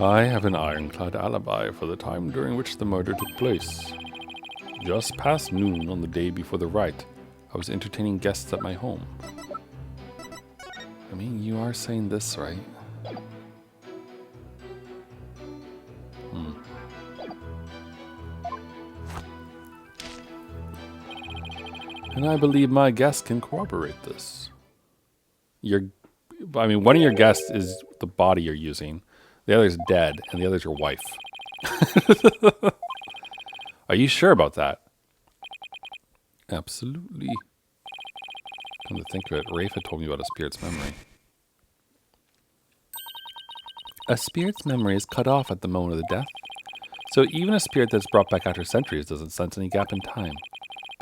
I have an ironclad alibi for the time during which the murder took place. Just past noon on the day before the rite, I was entertaining guests at my home. I mean, you are saying this, right? And I believe my guests can corroborate this. One of your guests is the body you're using. The other's dead, and the other's your wife. Are you sure about that? Absolutely. Come to think of it, Rafe had told me about a spirit's memory. A spirit's memory is cut off at the moment of the death. So even a spirit that's brought back after centuries doesn't sense any gap in time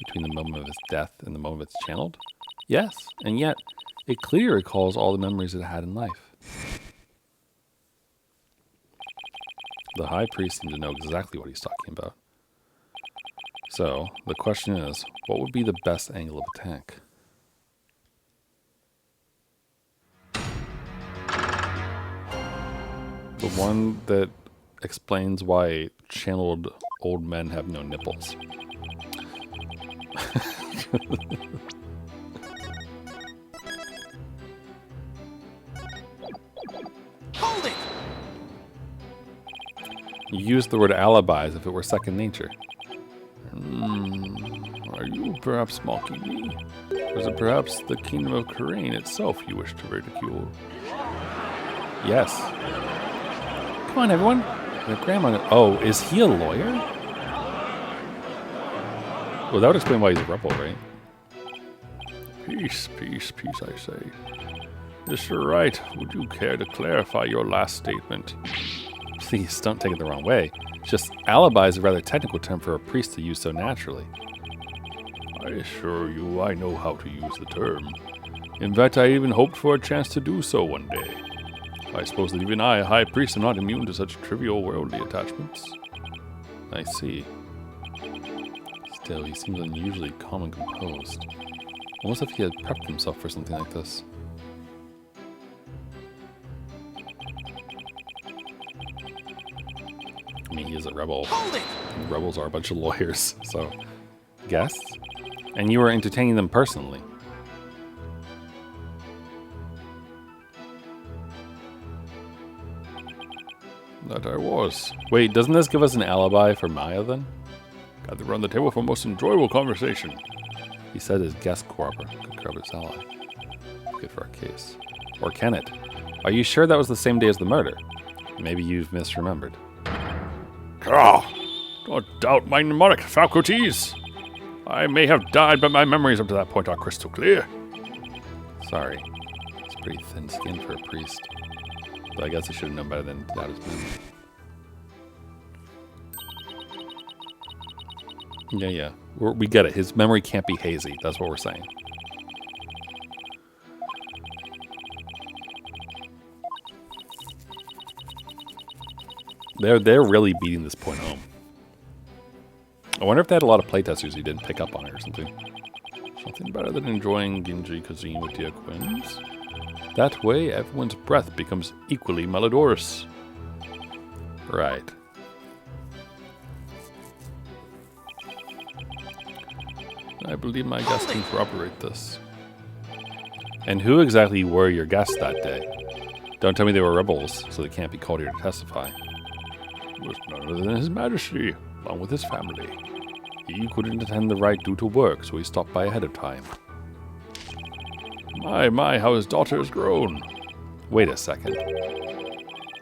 between the moment of its death and the moment it's channeled? Yes, and yet it clearly recalls all the memories it had in life. The High Priest seemed to know exactly what he's talking about. So, the question is, what would be the best angle of attack? The one that explains why channeled old men have no nipples. Hold it! You use the word alibi as if it were second nature. Are you perhaps mocking me? Was it perhaps the kingdom of Khura'in itself you wish to ridicule? Yes. Come on, everyone. Your grandma. Oh, is he a lawyer? Well, that would explain why he's a rebel, right? Peace, peace, peace, I say. Mr. Wright, would you care to clarify your last statement? Please, don't take it the wrong way. It's just alibi is a rather technical term for a priest to use so naturally. I assure you I know how to use the term. In fact, I even hoped for a chance to do so one day. I suppose that even I, a high priest, am not immune to such trivial worldly attachments. I see. Still, he seems unusually calm and composed. Almost as if he had prepped himself for something like this. I mean, he is a rebel. Hold it! And rebels are a bunch of lawyers, so... Guests? And you were entertaining them personally. That I was. Wait, doesn't this give us an alibi for Maya then? Gather around the table for a most enjoyable conversation. He said his guest could corrupt his ally. Good for our case. Or can it? Are you sure that was the same day as the murder? Maybe you've misremembered. Ah, don't doubt my mnemonic faculties. I may have died, but my memories up to that point are crystal clear. Sorry. It's pretty thin skin for a priest. But I guess he should have known better than to doubt his memory. Yeah. We get it. His memory can't be hazy. That's what we're saying. They're really beating this point home. I wonder if they had a lot of playtesters who didn't pick up on it or something. Something better than enjoying Genji cuisine with dear Quins. That way, everyone's breath becomes equally malodorous. Right. I believe my guests can corroborate this. And who exactly were your guests that day? Don't tell me they were rebels, so they can't be called here to testify. It was none other than His Majesty, along with his family. He couldn't attend the rite due to work, so he stopped by ahead of time. My, how his daughter has grown. Wait a second.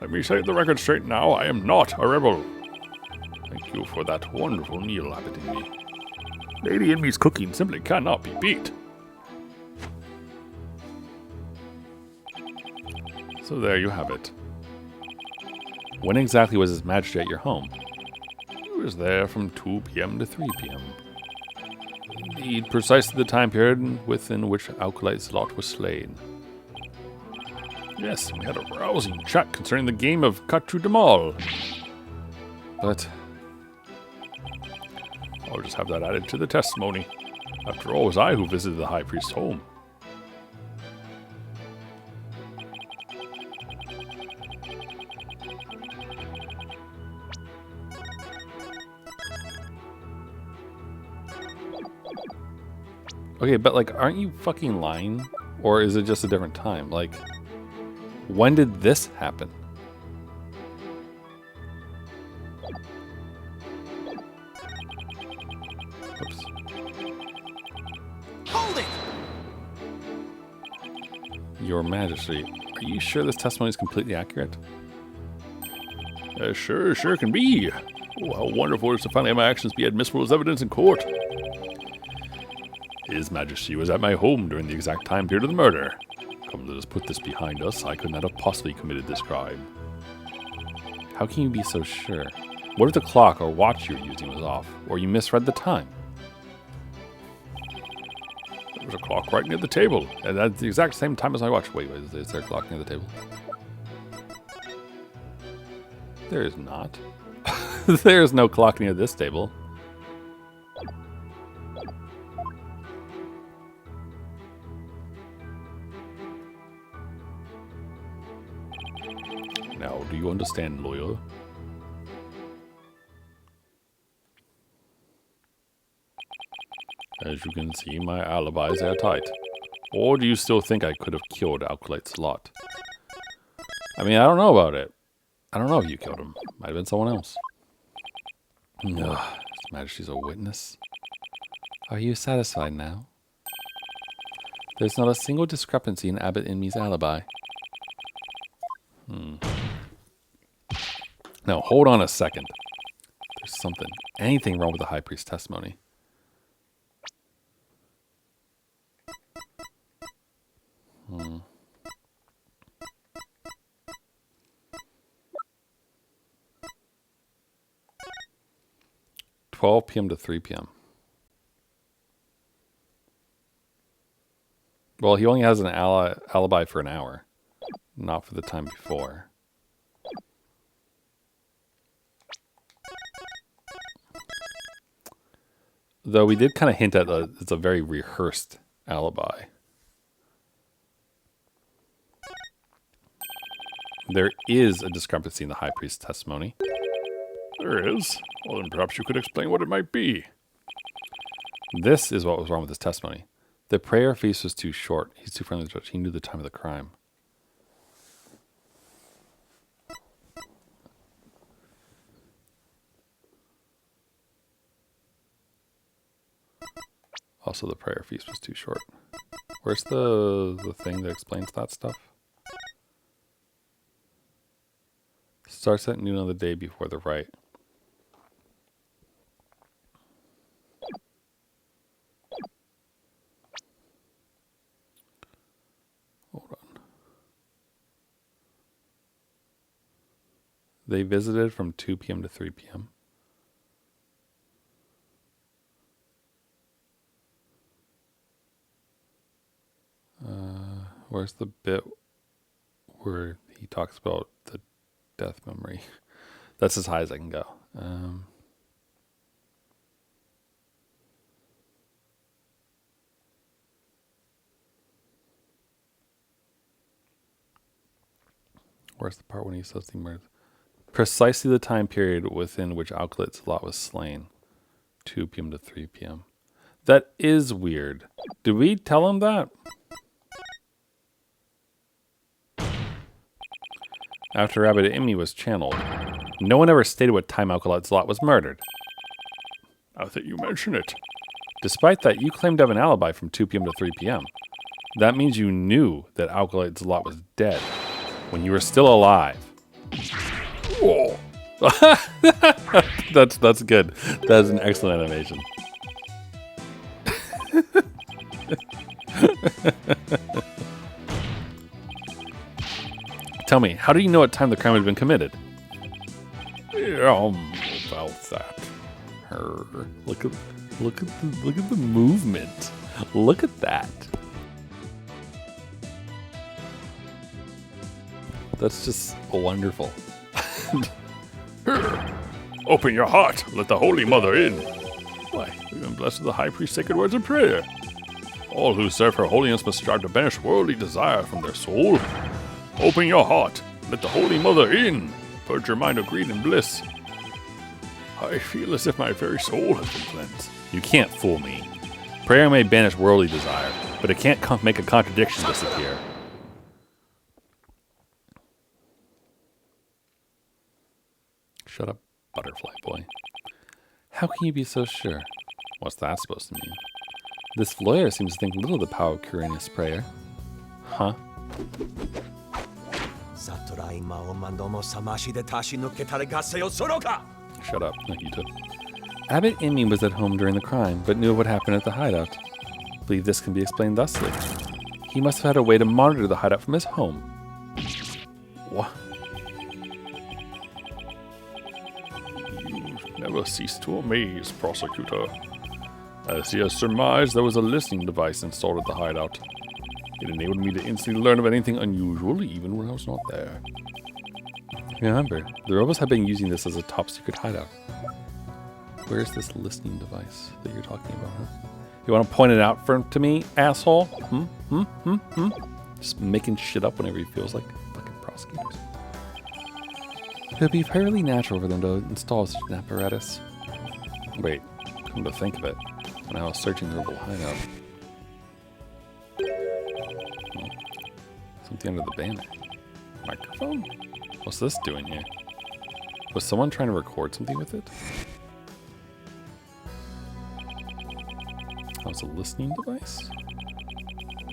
Let me set the record straight now. I am not a rebel. Thank you for that wonderful meal habiting me. Lady Envy's cooking simply cannot be beat. So there you have it. When exactly was His Majesty at your home? He was there from 2 p.m. to 3 p.m. Indeed, precisely the time period within which Alkalite Lot was slain. Yes, we had a rousing chat concerning the game of Katu Damal. But I'll just have that added to the testimony. After all, it was I who visited the High Priest's home. okay, but like, aren't you fucking lying? Or is it just a different time? Like, when did this happen? Oops. Hold it! Your Majesty, are you sure this testimony is completely accurate? Sure can be. Oh, how wonderful it is to finally have my actions be admissible as evidence in court. His Majesty was at my home during the exact time period of the murder. Come, let us put this behind us. I could not have possibly committed this crime. How can you be so sure? What if the clock or watch you were using was off, or you misread the time? There was a clock right near the table, and at the exact same time as my watch. Wait, is there a clock near the table? There is not. There is no clock near this table. Now, do you understand, lawyer? As you can see, my alibi is airtight. Or do you still think I could have killed Alkalite Lot? I mean, I don't know about it. I don't know if you killed him. Might have been someone else. Ugh, His Majesty's a witness. Are you satisfied now? There's not a single discrepancy in Abbot Inme's alibi. Now, hold on a second. There's anything wrong with the High Priest's testimony. Hmm. 12 p.m. to 3 p.m. Well, he only has an alibi for an hour, not for the time before. Though we did kind of hint at it's a very rehearsed alibi. There is a discrepancy in the High Priest's testimony. There is? Well, then perhaps you could explain what it might be. This is what was wrong with his testimony. The prayer feast was too short. He's too friendly to the judge. He knew the time of the crime. Also, the prayer feast was too short. Where's the thing that explains that stuff? Starts at noon on the day before the rite. Hold on. They visited from 2 p.m. to 3 p.m. Where's the bit where he talks about the death memory? That's as high as I can go. Where's the part when he says the murder? Precisely the time period within which Alkalit Lot was slain. 2 p.m. to 3 p.m. That is weird. Did we tell him that? After Abbot Imni was channeled, no one ever stated what time Alkalit Lot was murdered. Now that you mention it. Despite that, you claimed to have an alibi from 2 p.m. to 3 p.m. That means you knew that Alkalit Lot was dead when you were still alive. Oh. That's good. That is an excellent animation. Tell me, how do you know what time the crime had been committed? Yeah, about that. Look at the movement. Look at that. That's just wonderful. Open your heart. Let the Holy Mother in. Why, we've been blessed with the High Priest's sacred words of prayer. All who serve her holiness must strive to banish worldly desire from their soul. Open your heart. Let the Holy Mother in. Purge your mind of greed and bliss. I feel as if my very soul has been cleansed. You can't fool me. Prayer may banish worldly desire, but it can't make a contradiction disappear. Shut up, butterfly boy. How can you be so sure? What's that supposed to mean? This lawyer seems to think little of the power of Quirinius' prayer. Huh? Shut up, not you too. Abbot Inmi was at home during the crime, but knew what happened at the hideout. Believe this can be explained thusly. He must have had a way to monitor the hideout from his home. What? You never cease to amaze, prosecutor. As he has surmised, there was a listening device installed at the hideout. It enabled me to instantly learn of anything unusual, even when I was not there. Remember, the robots have been using this as a top secret hideout. Where's this listening device that you're talking about, huh? You want to point it out to me, asshole? Just making shit up whenever he feels like fucking prosecutors. It would be fairly natural for them to install such an apparatus. Wait, come to think of it, when I was searching the rebel hideout. Something under the banner. Microphone? What's this doing here? Was someone trying to record something with it? That was a listening device?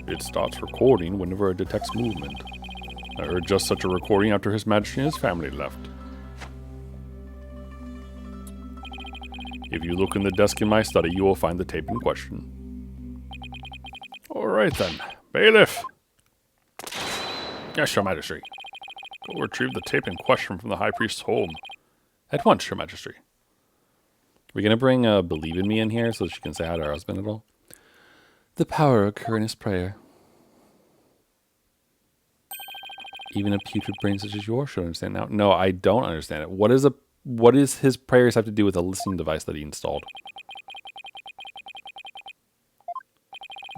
It starts recording whenever it detects movement. I heard just such a recording after His Majesty and his family left. If you look in the desk in my study, you will find the tape in question. Alright then. Bailiff! Yes, Your Majesty. Go retrieve the tape in question from the High Priest's home. At once, Your Majesty. We're going to bring Believe in Me in here so she can say hi to her husband at all. The power of Kuranis prayer. Even a putrid brain such as yours should understand now. No, I don't understand it. What does his prayers have to do with a listening device that he installed?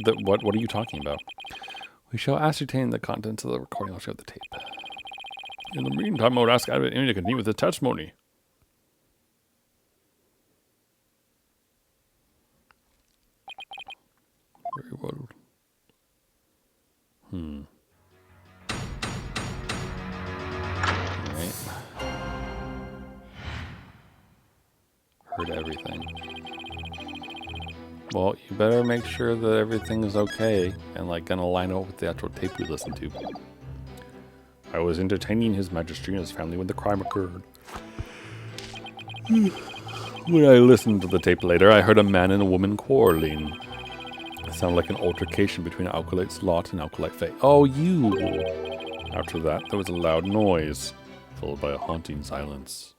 What are you talking about? We shall ascertain the contents of the recording. I'll show the tape. In the meantime, I would ask Abbot Amy to continue with the testimony. Very well. Alright. Heard everything. Well, you better make sure that everything is okay and like gonna line up with the actual tape we listened to. I was entertaining His Majesty and his family when the crime occurred. When I listened to the tape later, I heard a man and a woman quarreling. It sounded like an altercation between Alkalite Lot and Alkalite Faye. Oh, you! After that, there was a loud noise, followed by a haunting silence.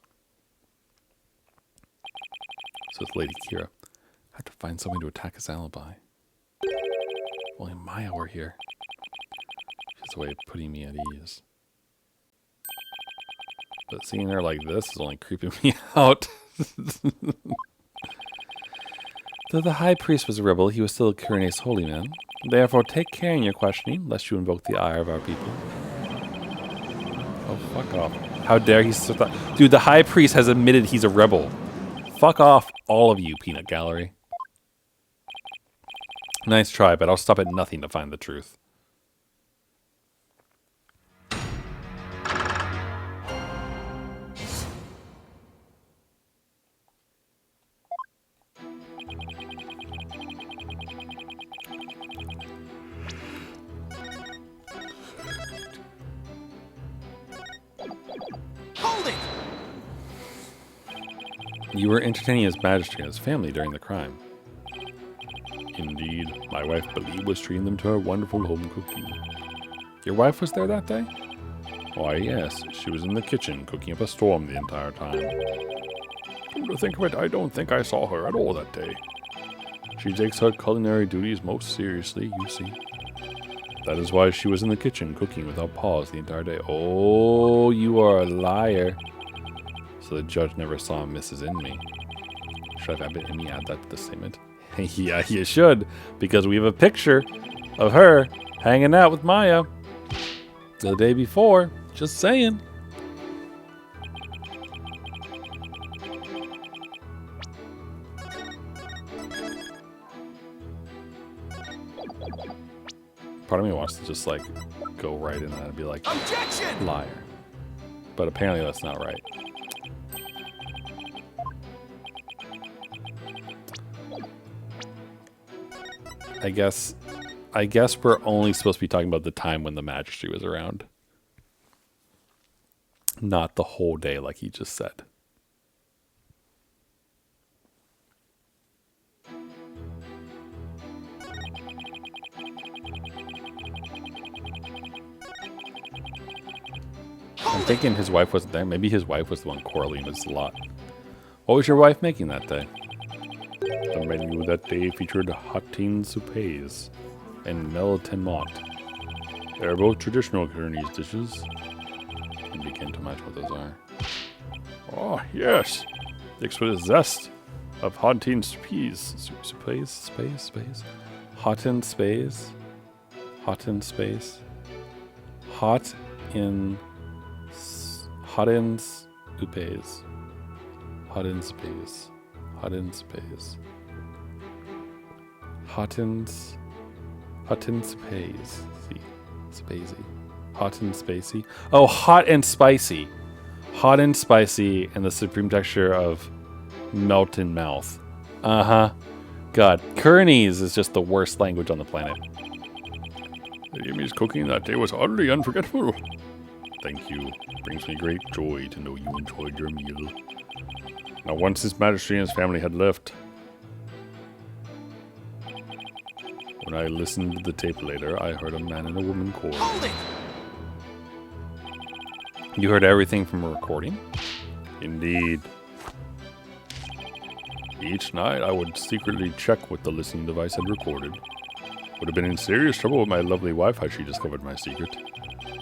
Says Lady Kira. I have to find someone to attack his alibi. If only Maya were here. She's a way of putting me at ease. But seeing her like this is only creeping me out. Though the high priest was a rebel, he was still a Kuranis holy man. Therefore, take care in your questioning, lest you invoke the ire of our people. Oh, fuck off. How dare he... Dude, the high priest has admitted he's a rebel. Fuck off, all of you, Peanut Gallery. Nice try, but I'll stop at nothing to find the truth. Hold it! You were entertaining His Majesty and his family during the crime. Indeed, my wife Believe was treating them to her wonderful home cooking. Your wife was there that day? Why, yes, she was in the kitchen cooking up a storm the entire time. Come to think of it, I don't think I saw her at all that day. She takes her culinary duties most seriously, you see. That is why she was in the kitchen cooking without pause the entire day. Oh, you are a liar. So the judge never saw Mrs. In me. Should I have Amy add that to the statement? Yeah, you should, because we have a picture of her hanging out with Maya the day before. Just saying. Part of me wants to just like go right in that and be like, Objection! liar. But apparently that's not right. I guess we're only supposed to be talking about the time when the Majesty was around. Not the whole day like he just said. I'm thinking his wife wasn't there. Maybe his wife was the one quarreling with a lot. What was your wife making that day? The menu that day featured Hatin soupes and Melton Mott. They are both traditional Kuranis dishes. And begin to imagine what those are. Oh, yes. Mixed with a zest of Hatin peas. Space. Hot in space. Hot in space. Hot in upes. Hot in space. Hot in space. Spacey. Hot and spacey. Oh, hot and spicy. Hot and spicy and the supreme texture of melt in mouth. Uh-huh. God, Kuranis is just the worst language on the planet. Amy's cooking that day was utterly unforgettable. Thank you. Brings me great joy to know you enjoyed your meal. Now, once His Majesty and his family had left, when I listened to the tape later, I heard a man and a woman quarrel. Hold it! You heard everything from a recording? Indeed. Each night, I would secretly check what the listening device had recorded. Would have been in serious trouble with my lovely wife had she discovered my secret.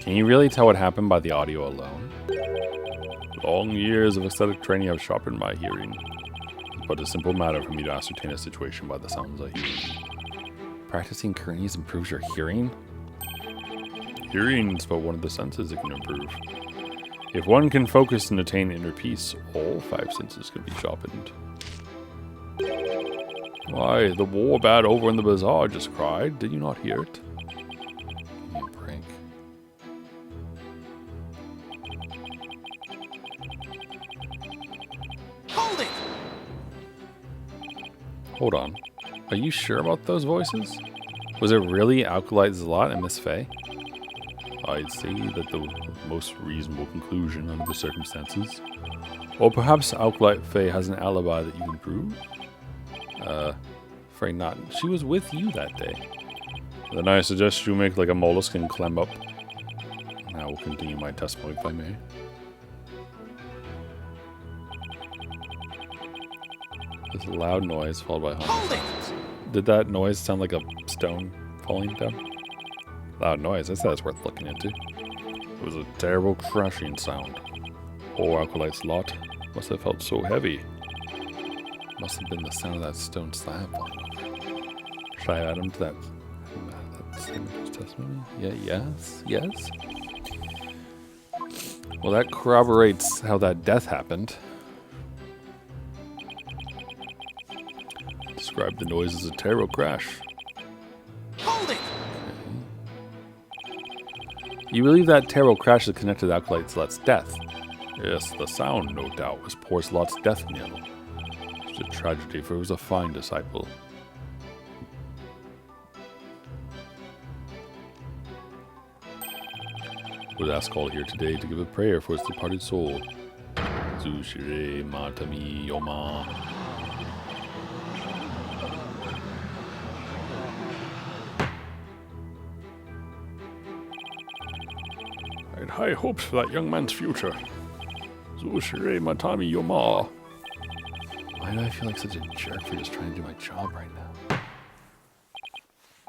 Can you really tell what happened by the audio alone? Long years of aesthetic training have sharpened my hearing. It's but a simple matter for me to ascertain a situation by the sounds I hear. Practicing Kearney's improves your hearing? Hearing is but one of the senses it can improve. If one can focus and attain inner peace, all 5 senses can be sharpened. Why, the war bat over in the bazaar just cried. Did you not hear it? Give me a break. Hold it! Hold on. Are you sure about those voices? Was it really Alkalite Zalot and Miss Faye? I'd say that the most reasonable conclusion under the circumstances. Or perhaps Alkalite Faye has an alibi that you can prove? Afraid not. She was with you that day. Then I suggest you make like a mollusk and climb up. I will continue my testimony if I may. There's a loud noise followed by Hold humming. it! Did that noise sound like a stone falling down? Loud noise. I said it's worth looking into. It was a terrible crashing sound. Poor Alkalite's lot must have felt so heavy. Must have been the sound of that stone slab falling over. Should I add him to that same testimony? Yeah, yes. Well, that corroborates how that death happened. Described the noise as a terrible crash. Hold it! You believe that terrible crash is connected to Alkalite Zalot's death? Yes, the sound, no doubt, was poor Zalot's death knell. It's a tragedy, for he was a fine disciple. Would ask all here today to give a prayer for his departed soul. Zushire Matami Yoma. I had high hopes for that young man's future. Zushire Matami Yoma. Why do I feel like such a jerk for just trying to do my job right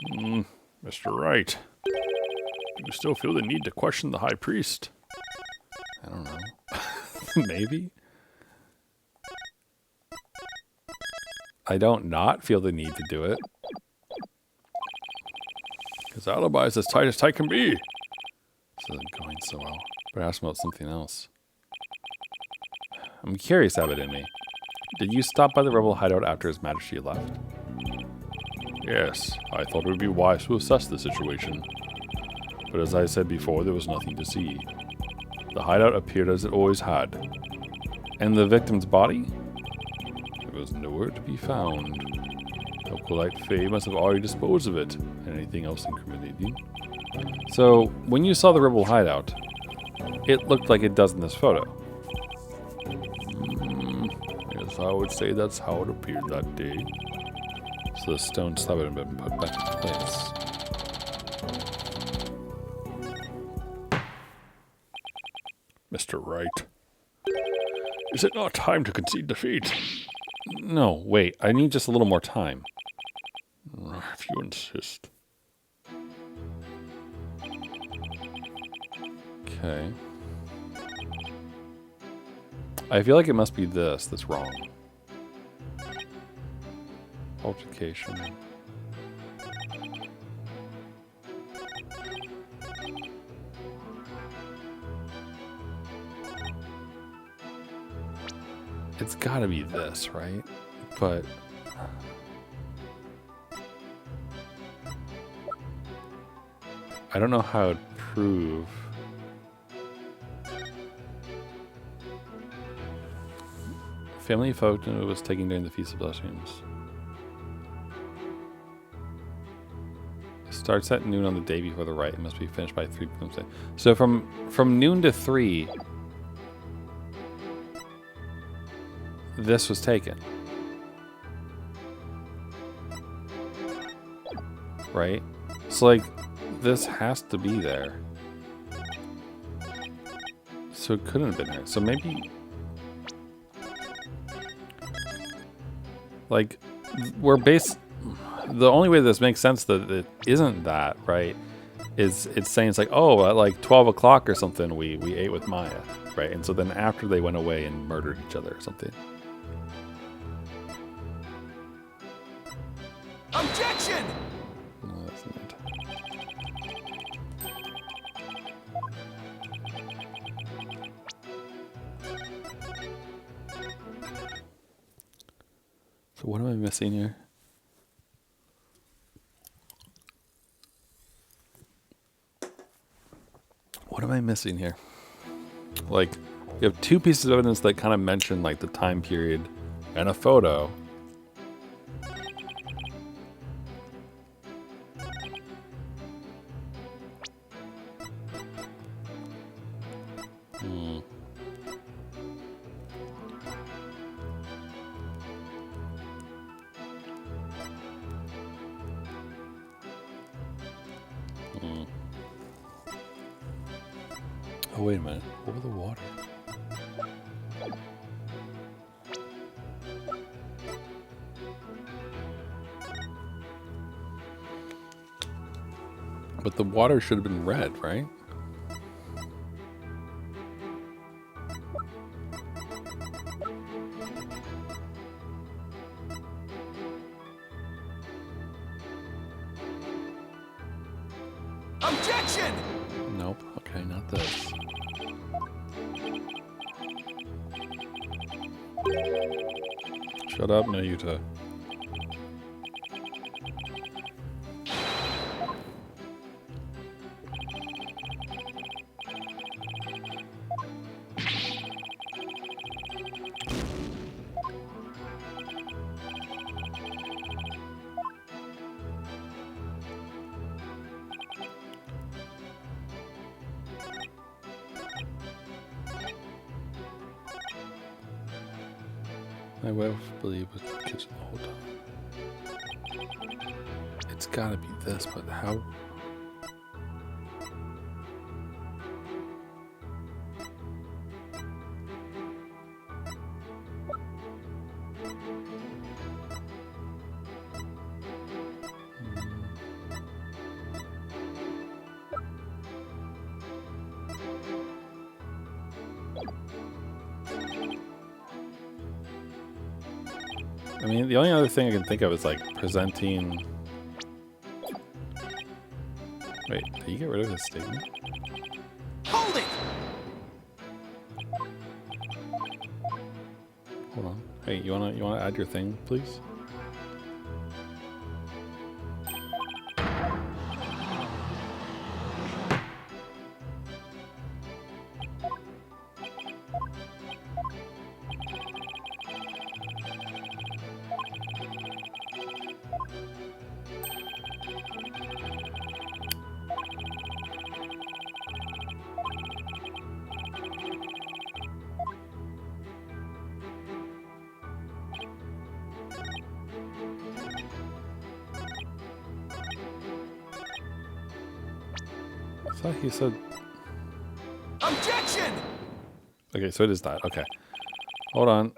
now? Mr. Wright. Do you still feel the need to question the high priest? I don't know. Maybe? I don't not feel the need to do it. His alibi is as tight can be. This isn't going so well. But ask about something else. I'm curious, Abbot in me. Did you stop by the rebel hideout after His Majesty left? Yes, I thought it would be wise to assess the situation. But as I said before, there was nothing to see. The hideout appeared as it always had. And the victim's body? It was nowhere to be found. Alkalite Faye must have already disposed of it. Anything else incriminating? So, when you saw the rebel hideout, it looked like it does in this photo. Yes, I would say that's how it appeared that day. So the stone slab had been put back in place. Mr. Wright. Is it not time to concede defeat? No, wait. I need just a little more time. If you insist. Okay. I feel like it must be this that's wrong. Altercation. It's gotta be this, right? But I don't know how to prove. Family photo was taken during the Feast of Blessings. This Starts at noon on the day before the rite and must be finished by 3 p.m. So from noon to 3, this was taken. Right? So, like, this has to be there. So it couldn't have been here. So maybe... Like, the only way this makes sense that it isn't that, right, is it's saying it's like, oh, at like 12 o'clock or something, we ate with Maya, right? And so then after they went away and murdered each other or something. Objection! No, that's not. So what am I missing here? What am I missing here? Like, you have 2 pieces of evidence that kind of mention like the time period and a photo. Oh, wait a minute. Over the water. But the water should have been red, right? Objection! Nope. Okay, not this. Shut up, Nayuta. My wife believed with the kitchen the whole time. It's gotta be this, but how? I mean, the only other thing I can think of is like presenting. Wait, did you get rid of his statement? Hold it! Hold on. Hey, you wanna add your thing, please? I thought he said. Objection! Okay, so it is that. Okay. Hold on.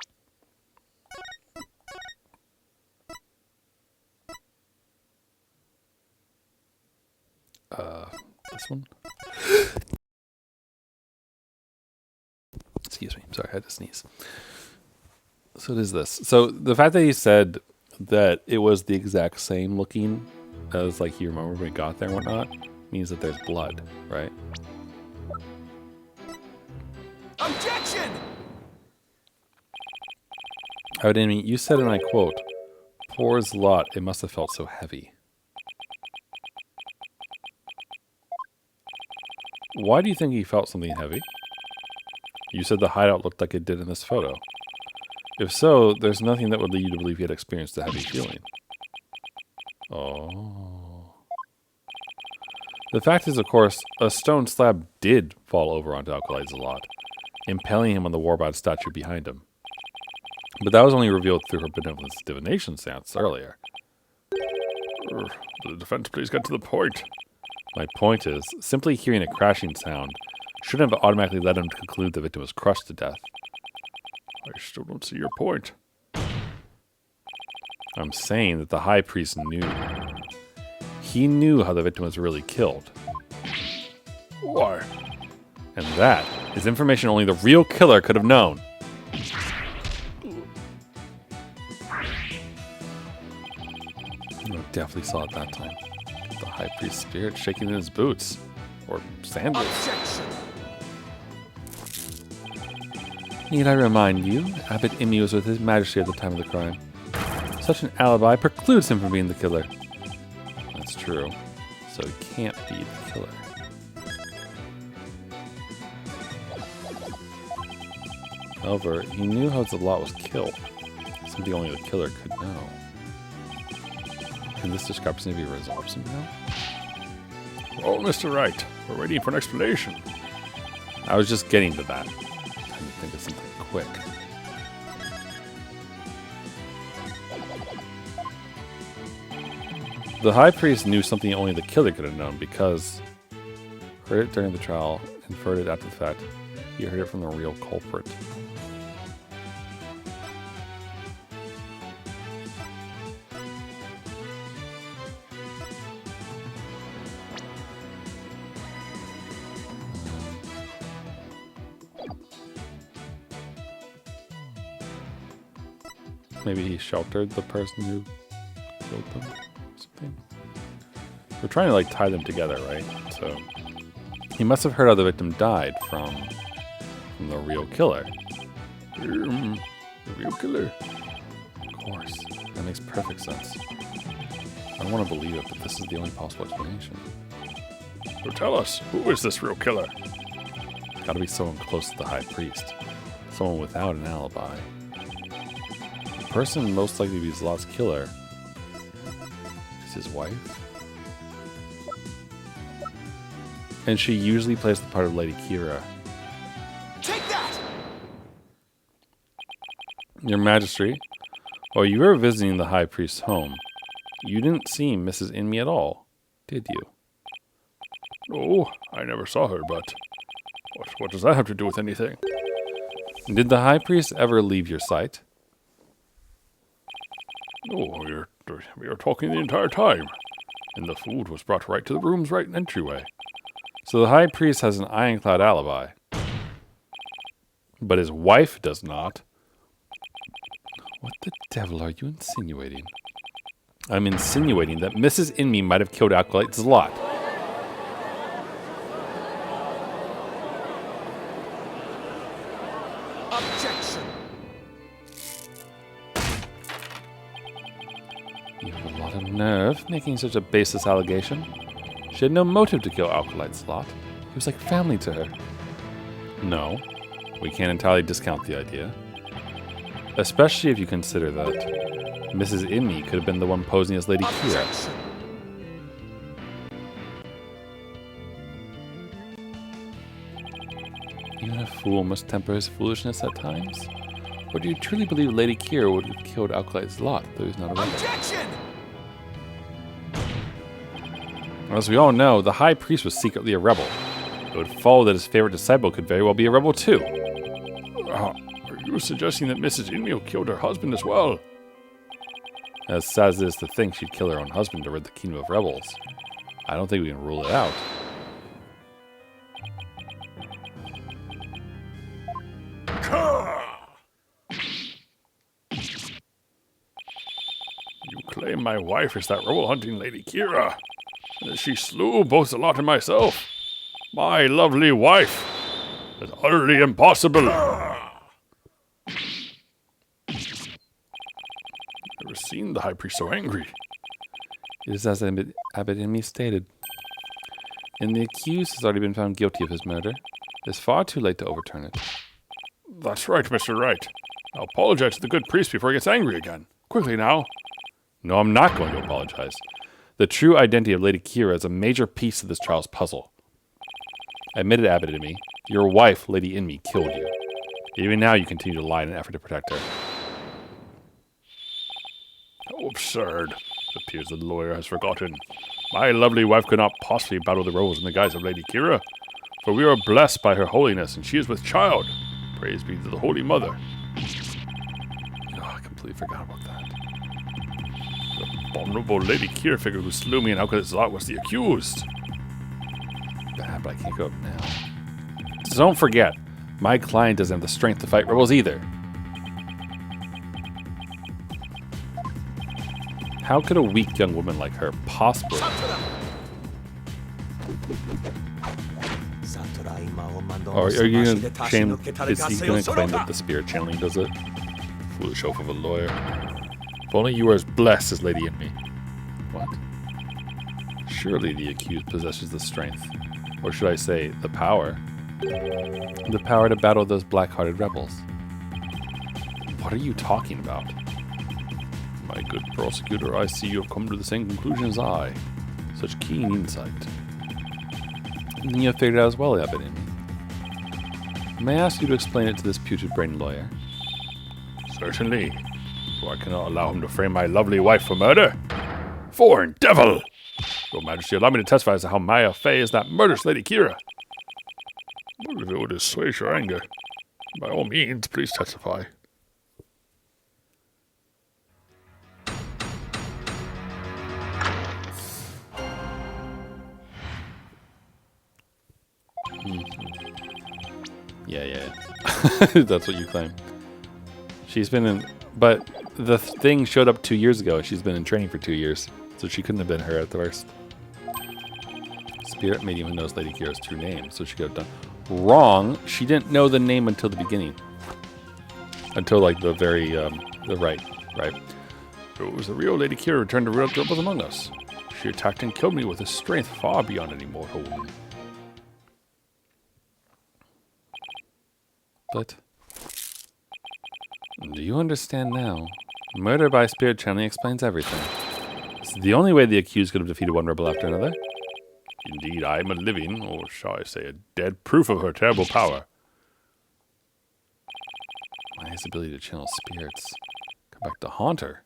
This one? Excuse me. Sorry, I had to sneeze. So it is this. So the fact that he said that it was the exact same looking as like you remember when we got there and whatnot means that there's blood, right? Objection! I mean, you said, and I quote, "Poor's lot, it must have felt so heavy." Why do you think he felt something heavy? You said the hideout looked like it did in this photo. If so, there's nothing that would lead you to believe he had experienced a heavy feeling. Oh. The fact is, of course, a stone slab did fall over onto Alkalites a lot, impaling him on the Warbot statue behind him. But that was only revealed through her benevolence divination seance earlier. Will the defense please get to the point? My point is, simply hearing a crashing sound shouldn't have automatically led him to conclude the victim was crushed to death. I still don't see your point. I'm saying that the High Priest knew. He knew how the victim was really killed. Why? And that is information only the real killer could have known. I definitely saw it that time. The High Priest's spirit shaking in his boots. Or sandals. Objection! Need I remind you, Abbot Imi was with his majesty at the time of the crime. Such an alibi precludes him from being the killer. That's true. So he can't be the killer. However, he knew how Zalot was killed. Something only the killer could know. Can this discrepancy be resolved somehow? Oh, Mr. Wright, we're waiting for an explanation. I was just getting to that. Time to think of something quick. The High Priest knew something only the killer could have known because heard it during the trial, inferred it after the fact. He heard it from the real culprit. Maybe he sheltered the person who killed them or something. We're trying to like tie them together, right? So he must have heard how the victim died from the real killer. The real killer? Of course. That makes perfect sense. I don't want to believe it, but this is the only possible explanation. So tell us, who is this real killer? It's gotta be someone close to the High Priest. Someone without an alibi. The person most likely to be Zalot's killer is his wife. And she usually plays the part of Lady Kira. Take that! Your Majesty, while you were visiting the High Priest's home, you didn't see Mrs. Inmi at all, did you? No, I never saw her, but what does that have to do with anything? Did the High Priest ever leave your sight? No, we were talking the entire time, and the food was brought right to the room's right entryway. So the High Priest has an ironclad alibi. But his wife does not. What the devil are you insinuating? I'm insinuating that Mrs. Inmi might have killed Acolyte Zalot. Objection! You have a lot of nerve making such a baseless allegation. She had no motive to kill Acolyte Zalot. He was like family to her. No, we can't entirely discount the idea. Especially if you consider that Mrs. Inmi could have been the one posing as Lady Kira. Objection! Even a fool must temper his foolishness at times. Or do you truly believe Lady Kira would have killed Acolyte Zalot, though he's not a rebel? Objection! As we all know, the High Priest was secretly a rebel. It would follow that his favorite disciple could very well be a rebel too. Are you suggesting that Mrs. Inmil killed her husband as well? As sad as it is to think she'd kill her own husband to rid the kingdom of rebels, I don't think we can rule it out. You claim my wife is that rebel-hunting Lady Kira, and that she slew both Zalot and myself. My lovely wife! That's utterly impossible! Never seen the High Priest so angry. It is as Abbot Inmi stated. And the accused has already been found guilty of his murder. It's far too late to overturn it. That's right, Mr. Wright. I'll apologize to the good priest before he gets angry again. Quickly now. No, I'm not going to apologize. The true identity of Lady Kira is a major piece of this trial's puzzle. Admitted Abbot Inmi, your wife, Lady Inmi, killed you. Even now, you continue to lie in an effort to protect her. How absurd. It appears the lawyer has forgotten. My lovely wife could not possibly battle the roles in the guise of Lady Kira, for we are blessed by her holiness, and she is with child. Praise be to the Holy Mother. Oh, I completely forgot about that. The abominable Lady Kira figure who slew me in Alcazar was the accused. Bad, but I can't go up now. Don't forget, my client doesn't have the strength to fight rebels either. How could a weak young woman like her possibly... Or are you going to shame... Is he going to claim that the spirit channeling does it? Foolish oaf of a lawyer. If only you were as blessed as Lady Inmi. What? Surely the accused possesses the strength. Or should I say, the power. The power to battle those black-hearted rebels. What are you talking about? My good prosecutor, I see you have come to the same conclusion as I. Such keen insight. And you have figured it out as well, Abbot Inmi. May I ask you to explain it to this putrid-brained lawyer? Certainly. For I cannot allow him to frame my lovely wife for murder. Foreign devil! Your Majesty, allow me to testify as to how Maya Fey is that murderous Lady Kira. What if it would assuage your anger? By all means, please testify. Yeah. That's what you claim. She's been in... But the thing showed up 2 years ago. She's been in training for 2 years. So she couldn't have been her at the first. Spirit medium who knows Lady Kira's true name. So she could have done... Wrong. She didn't know the name until the beginning. Until, like, the very... the right. So it was the real Lady Kira returned to real rebels among us. She attacked and killed me with a strength far beyond any mortal woman. But... Do you understand now? Murder by spirit channeling explains everything. It's the only way the accused could have defeated one rebel after another. Indeed, I am a living, or shall I say a dead, proof of her terrible power. Maya's ability to channel spirits. Come back to haunt her.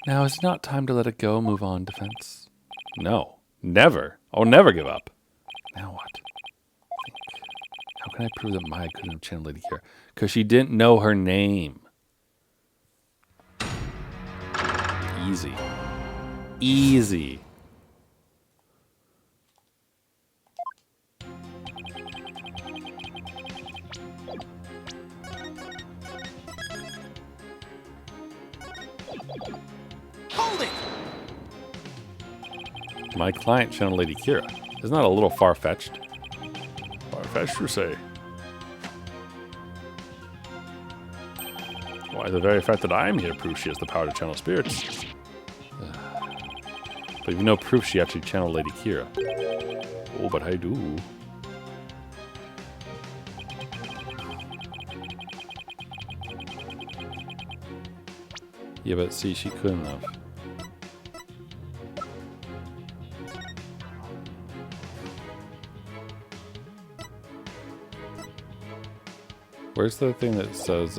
Now, is it not time to let it go, move on, defense? No. Never. I'll never give up. Now what? How can I prove that Maya couldn't have channeled Lady Kira? Because she didn't know her name. Easy. Easy. Hold it! My client channeled Lady Kira. Isn't that a little far-fetched? Far-fetched, you say? Why, the very fact that I am here proves she has the power to channel spirits. But you've no proof she actually channeled Lady Kira. Oh, but I do. Yeah, but see, she couldn't have. Where's the thing that says,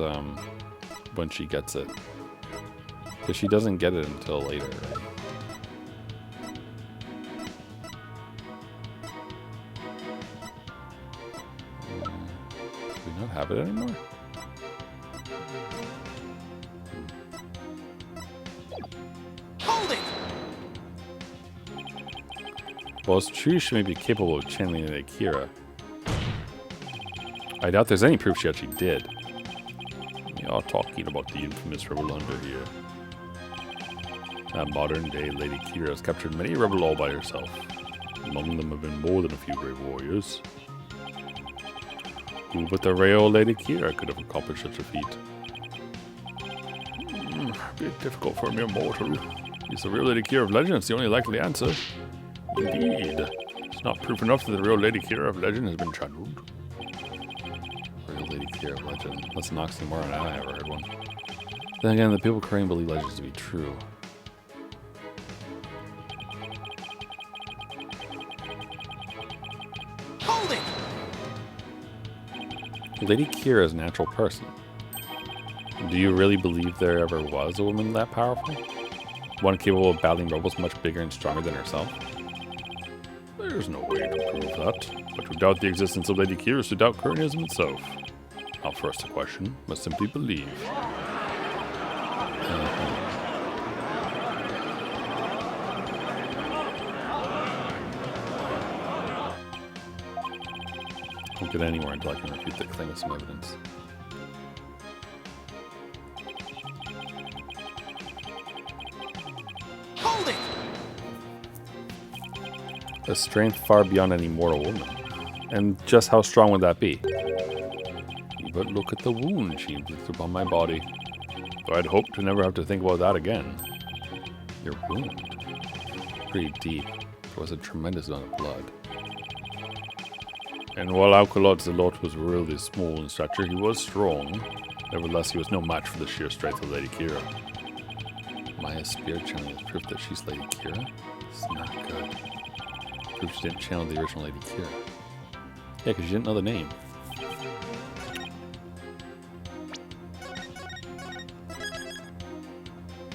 when she gets it? Because she doesn't get it until later, right? Do we not have it anymore? Hold it! Well, it's true she may be capable of channeling Lady Kira. I doubt there's any proof she actually did. We are talking about the infamous Rebel Under here. That modern-day Lady Kira has captured many rebels all by herself. Among them have been more than a few brave warriors. Who but the real Lady Kira could have accomplished such a feat? A bit difficult for a mere mortal. Is the real Lady Kira of legend the only likely answer? Indeed. It's not proof enough that the real Lady Kira of legend has been channeled. Real Lady Kira of legend. That's an oxymoron. I never heard one. Then again, the people claim believe legends to be true. Lady Kira is a natural person. Do you really believe there ever was a woman that powerful? One capable of battling rebels much bigger and stronger than herself? There's no way to prove that, but to doubt the existence of Lady Kira is to doubt Kernism itself. I'll first the question, must simply believe. Don't get anywhere until I can refute the claim with some evidence. Hold it! A strength far beyond any mortal woman. And just how strong would that be? But look at the wound she inflicted upon my body. Though I'd hoped to never have to think about that again. Your wound? Pretty deep. There was a tremendous amount of blood. And while Alkalot Zelot was really small in stature, he was strong. Nevertheless, he was no match for the sheer strength of Lady Kira. Maya's spirit channeling is proof that she's Lady Kira? It's not good. Proof she didn't channel the original Lady Kira. Yeah, because she didn't know the name.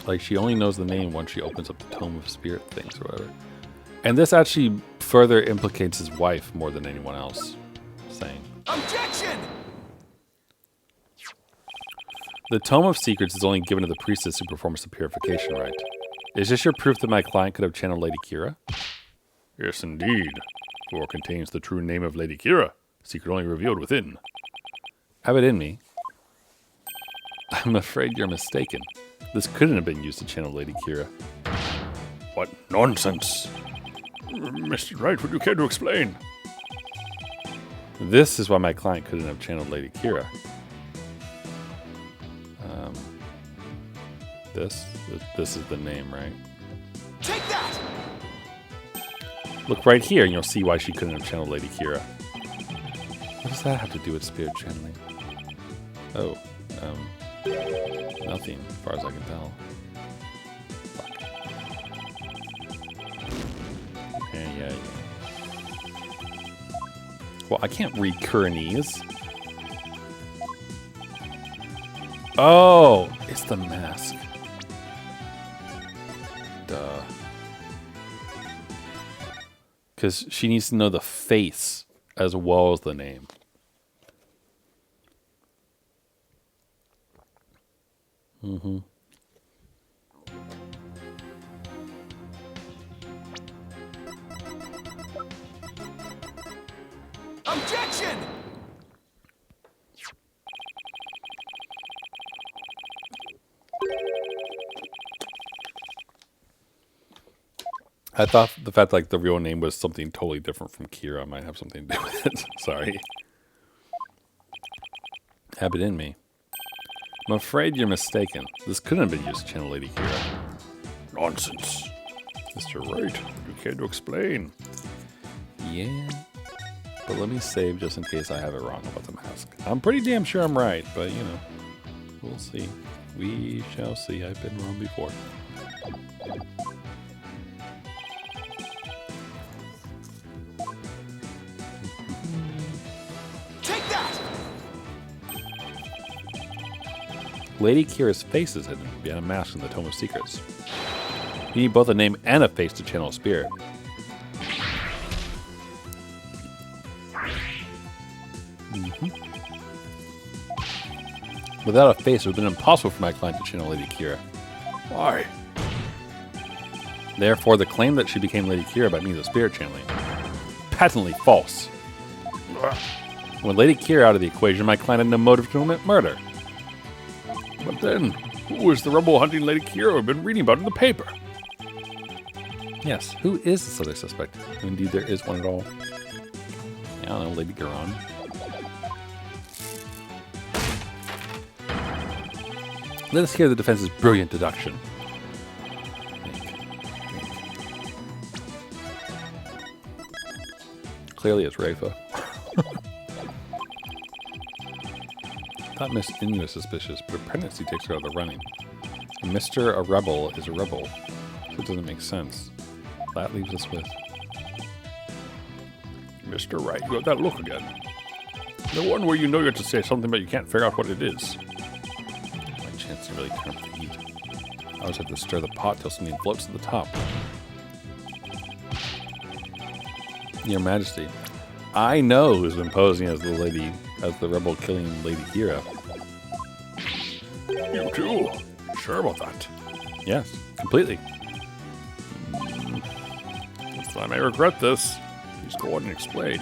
Like, she only knows the name once she opens up the Tome of Spirit things or whatever. And this actually further implicates his wife more than anyone else. Saying. Objection! The Tome of Secrets is only given to the priestess who performs the purification rite. Is this your proof that my client could have channeled Lady Kira? Yes, indeed. For it contains the true name of Lady Kira, secret only revealed within. Have it in me. I'm afraid you're mistaken. This couldn't have been used to channel Lady Kira. What nonsense! Mr. Wright, would you care to explain? This is why my client couldn't have channeled Lady Kira. This is the name, right? Take that! Look right here and you'll see why she couldn't have channeled Lady Kira. What does that have to do with spirit channeling? Oh, nothing, as far as I can tell. Fuck. Yeah. Well, I can't read Kuranese. Oh, it's the mask. Duh. Because she needs to know the face as well as the name. Mm-hmm. Objection! I thought the fact like the real name was something totally different from Kira might have something to do with it. Sorry. Have it in me. I'm afraid you're mistaken. This couldn't have been used to channel Lady Kira. Nonsense. Mr. Wright, would you care to explain? Yeah. But let me save just in case I have it wrong about the mask. I'm pretty damn sure I'm right, but you know. We'll see. We shall see. I've been wrong before. Take that! Lady Kira's face is hidden behind a mask in the Tome of Secrets. You need both a name and a face to channel a spirit. Without a face, it would have been impossible for my client to channel Lady Kira. Why? Therefore, the claim that she became Lady Kira by means of spirit channeling, patently false. When Lady Kira out of the equation, my client had no motive to commit murder. But then, who is the rebel hunting Lady Kira I've been reading about in the paper? Yes, who is this other suspect? Indeed, there is one at all. I don't know, Lady Garon. Let us hear the defense's brilliant deduction. Clearly it's Rafa. I thought Miss Inu was suspicious, but her pregnancy takes her out of the running. Mr. A Rebel is a rebel, so it doesn't make sense. That leaves us with... Mr. Wright, you got that look again. The one where you know you're to say something but you can't figure out what it is. My chance to really turn up the heat. I always have to stir the pot till something floats to the top. Your Majesty, I know who's been posing as the rebel killing Lady Kira. You too? Sure about that? Yes, completely. Since I may regret this, please go on and explain.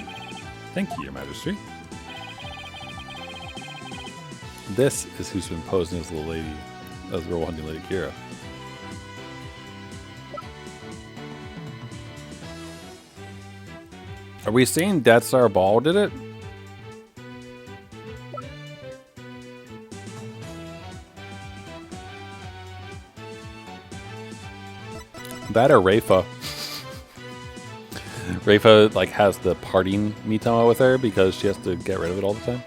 Thank you, Your Majesty. This is who's been posing as the rebel hunting Lady Kira. Are we saying Death Star Ball did it? That or Rafa. Rafa like has the parting Mitama with her because she has to get rid of it all the time.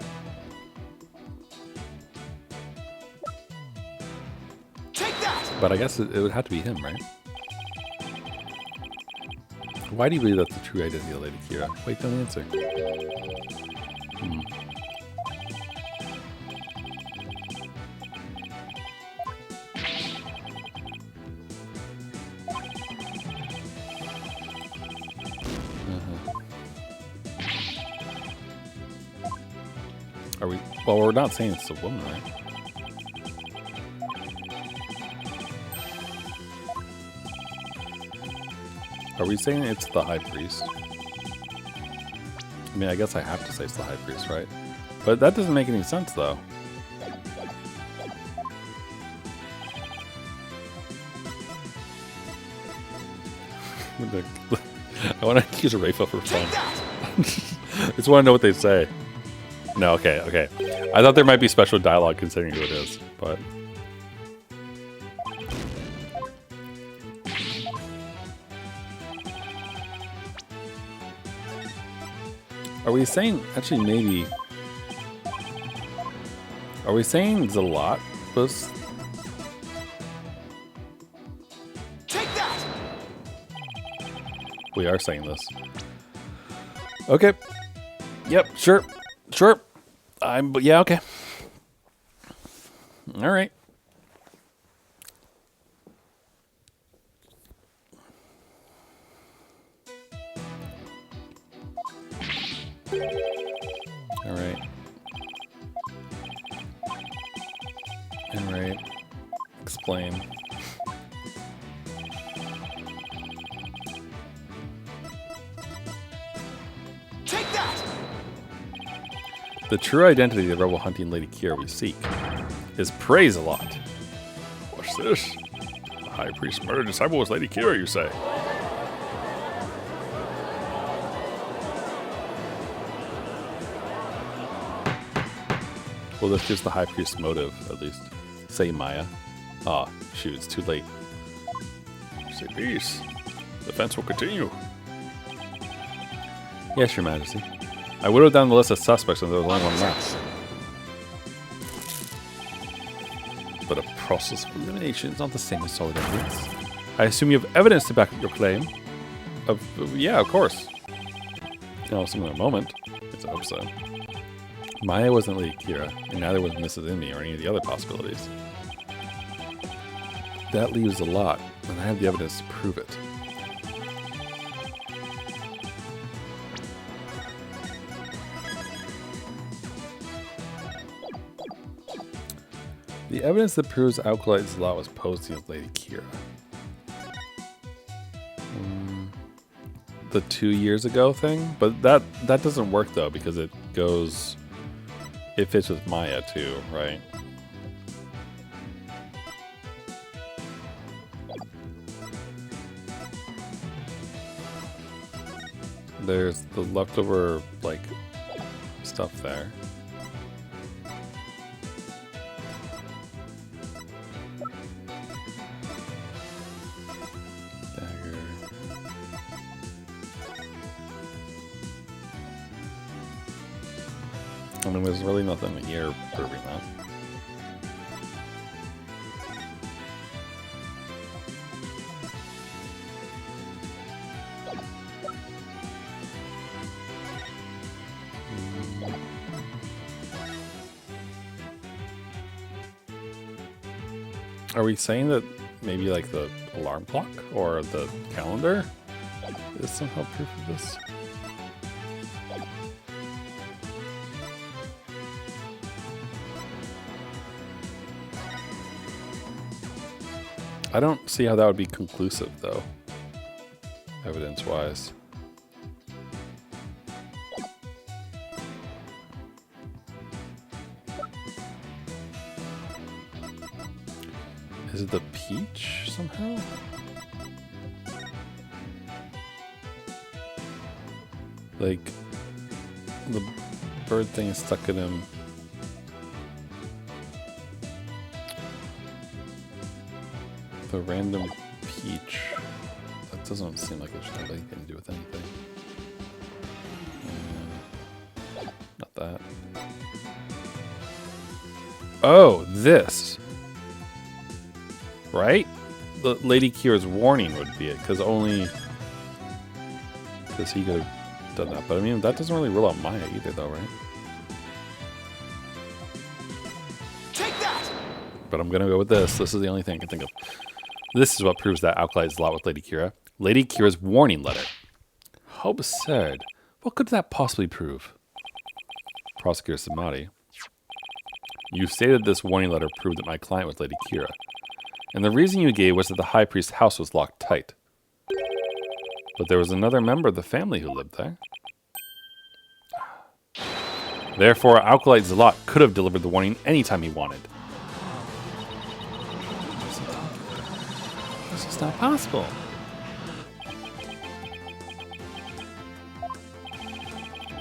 Take that! But I guess it would have to be him, right? Why do you believe that's the true identity of Lady Kira? Wait, don't answer. Are we? Well, we're not saying it's a woman, right? Are we saying it's the High Priest? I mean, I guess I have to say it's the High Priest, right? But that doesn't make any sense, though. I want to accuse Rafa for fun. I just want to know what they say. No, okay. I thought there might be special dialogue considering who it is, but... Are we saying... Actually, maybe... Are we saying Zalat was... Take that! We are saying this. Okay. Yep, sure. Yeah, okay. All right. All right. Explain. Take that! The true identity of the rebel hunting Lady Kira we seek is praise a lot. What's this? The High Priest's murdered disciple was Lady Kira, you say? Well, that's just the High Priest's motive, at least. Say Maya. Ah, shoot, it's too late. Say peace. The fence will continue. Yes, Your Majesty. I whittled down the list of suspects and there was only one left. But a process of elimination is not the same as solid evidence. I assume you have evidence to back up your claim. Yeah, of course. In a similar moment. Yes, I hope so. Maya wasn't Lady Kira, and neither was Mrs. Indy or any of the other possibilities. That leaves a lot, and I have the evidence to prove it. The evidence that proves Alkalite Zalat was posing as Lady Kira. The 2 years ago thing? But that doesn't work though, because it fits with Maya too, right? There's the leftover, like, stuff there. Dagger. I mean, there's really nothing here proving that. Are we saying that maybe like the alarm clock or the calendar is somehow proof of this? I don't see how that would be conclusive, though, evidence-wise. Is it the peach somehow? Like, the bird thing is stuck in him. The random peach. That doesn't seem like it should have anything to do with anything. Not that. Oh, this. Right? The Lady Kira's warning would be it, because he could have done that. But I mean, that doesn't really rule out Maya either, though, right? Take that! But I'm gonna go with this. This is the only thing I can think of. This is what proves that Alkali is a lot with Lady Kira. Lady Kira's warning letter. How absurd. What could that possibly prove? Prosecutor Samadhi. You stated this warning letter proved that my client was Lady Kira. And the reason you gave was that the High Priest's house was locked tight. But there was another member of the family who lived there. Therefore, Alkalite Zealot could have delivered the warning anytime he wanted. This is not possible.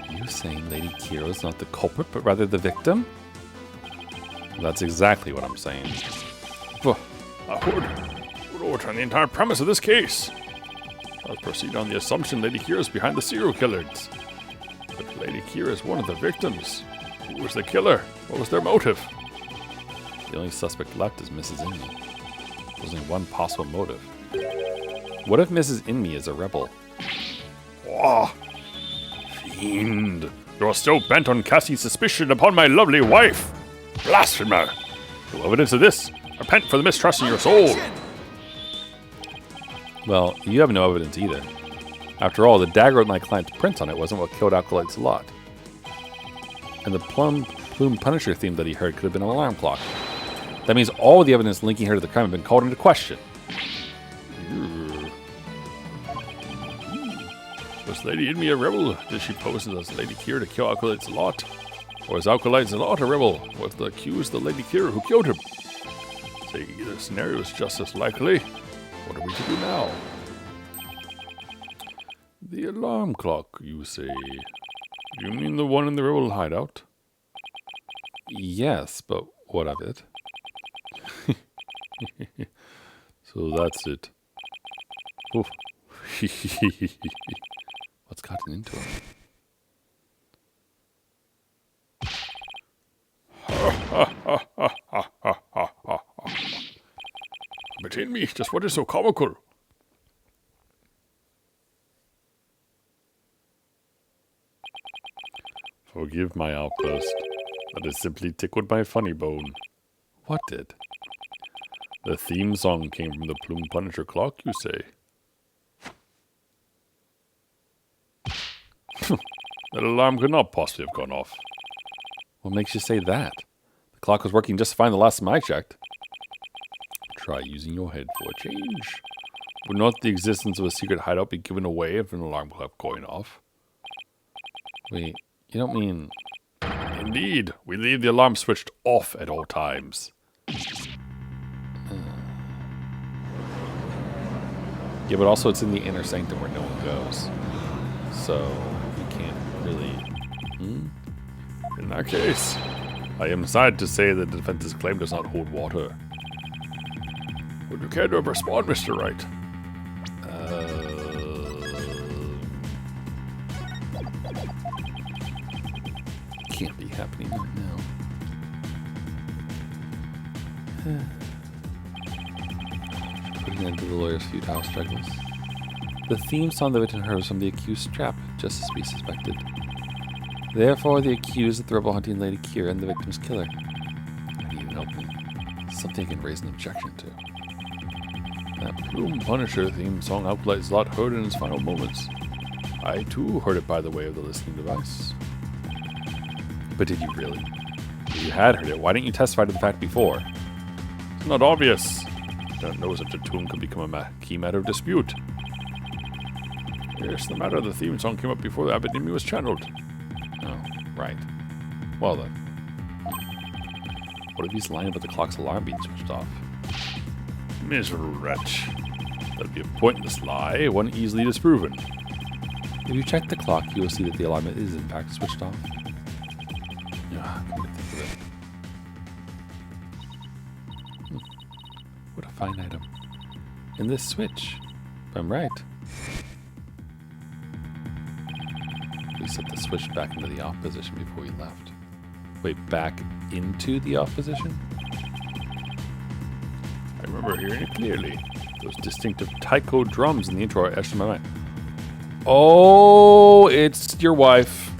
You're saying Lady Kira is not the culprit, but rather the victim? That's exactly what I'm saying. I would overturn the entire premise of this case. I'll proceed on the assumption Lady Kira is behind the serial killers. But Lady Kira is one of the victims. Who was the killer? What was their motive? The only suspect left is Mrs. Inmee. There's only one possible motive. What if Mrs. Inmee is a rebel? Ah, fiend. You're still bent on casting suspicion upon my lovely wife. Blasphemer. No evidence of this. Repent for the mistrust in your soul. Well, you have no evidence either. After all, the dagger with my client's print on it wasn't what killed Alkalite Zealot. And the Plume Punisher theme that he heard could have been an alarm clock. That means all the evidence linking her to the crime have been called into question. Was Lady Inmee a rebel? Did she pose as Lady Kira to kill Alkalite Zealot? Or is Alkalite Zealot a rebel? Was the accused the Lady Kira who killed him? Say either scenario is just as likely. What are we to do now? The alarm clock, you say? Do you mean the one in the rebel hideout? Yes, but what of it? So that's it. Oof. What's gotten into him? But Inmee, just what is so comical? Forgive my outburst. That has simply tickled my funny bone. What did? The theme song came from the Plume Punisher clock, you say? That alarm could not possibly have gone off. What makes you say that? The clock was working just fine the last time I checked. Try using your head for a change. Would not the existence of a secret hideout be given away if an alarm clock going off? Wait, you don't mean... Indeed, we leave the alarm switched off at all times. Yeah, but also it's in the inner sanctum where no one goes. So, you can't really... In that case, I am sad to say that the defense's claim does not hold water. Would you care to respond, Mr. Wright? Can't be happening right now. Putting an end to the lawyer's futile struggles. The theme song the victim heard was from the accused's trap, just as we suspected. Therefore, the accused of the rebel hunting Lady Kira and the victim's killer. I need an opening. Something you can raise an objection to. That Plume Punisher theme song Acolyte Zlot heard in his final moments. I too heard it by the way of the listening device. But did you really? If you had heard it, why didn't you testify to the fact before? It's not obvious. I don't know such a tune could become a key matter of dispute. Yes, the matter of the theme song came up before the Abbot Nimue was channeled. Oh, right. Well then. What if he's lying about the clock's alarm being switched off? Miserable wretch. That'd be a pointless lie, one easily disproven. If you check the clock, you will see that the alarm is in fact switched off. Yeah, come to think of it. What a fine item. And this switch, if I'm right. We set the switch back into the off position before we left. Wait, back into the off position? I remember hearing it clearly. Those distinctive taiko drums in the intro are etched in my mind. Oh, it's your wife.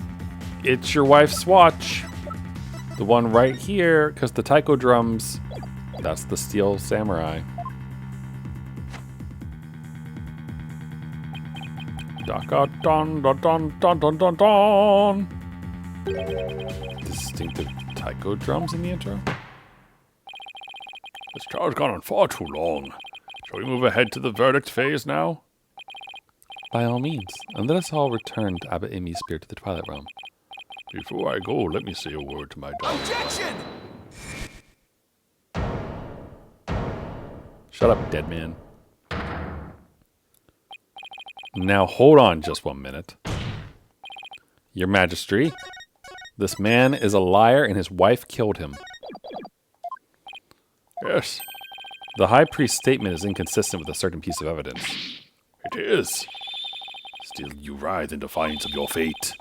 It's your wife's watch. The one right here, because the taiko drums, that's the Steel Samurai. Don don don don don don don. Distinctive taiko drums in the intro? This trial's gone on far too long. Shall we move ahead to the verdict phase now? By all means, and let us all return to Abbot Imi's spirit to the Twilight Realm. Before I go, let me say a word to my daughter. Objection! Shut up, dead man. Now hold on just 1 minute. Your Majesty, this man is a liar and his wife killed him. Yes, The High Priest's statement is inconsistent with a certain piece of evidence. it is. Still you writhe in defiance of your fate.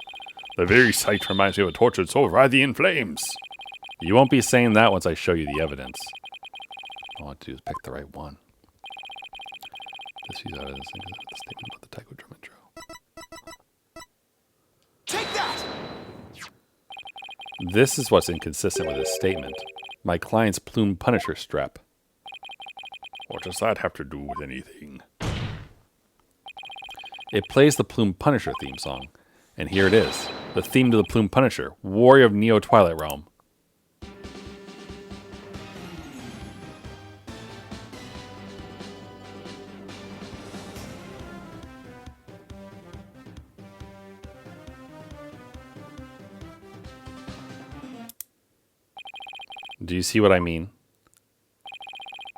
The very sight reminds me of a tortured soul writhing in flames. You won't be saying that once I show you the evidence. All I want to do is pick the right one. This piece of evidence is inconsistent with the statement about the taiko drum intro. Take that! This is what's inconsistent with his statement. My client's Plume Punisher strap. What does that have to do with anything? It plays the Plume Punisher theme song. And here it is. The theme to the Plume Punisher, Warrior of Neo Twilight Realm. Do you see what I mean?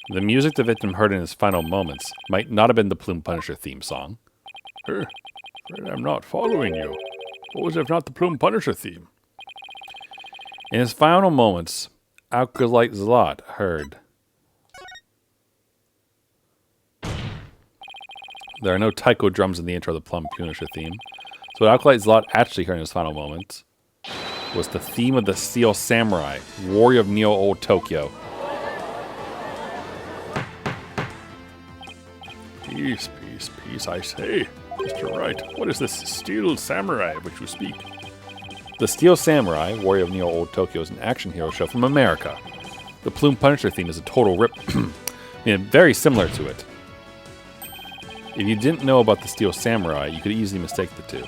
The music the victim heard in his final moments might not have been the Plume Punisher theme song. Afraid I'm not following you. What was if not the Plume Punisher theme? In his final moments, Acolyte Zlot heard. There are no taiko drums in the intro of the Plume Punisher theme. So what Acolyte Zlot actually heard in his final moments was the theme of the Steel Samurai, Warrior of Neo Old Tokyo. Peace, peace, peace, I say. Mr. Wright, what is this Steel Samurai of which you speak? The Steel Samurai, Warrior of Neo Old Tokyo, is an action hero show from America. The Plume Punisher theme is a total rip. Very similar to it. If you didn't know about the Steel Samurai, you could easily mistake the two.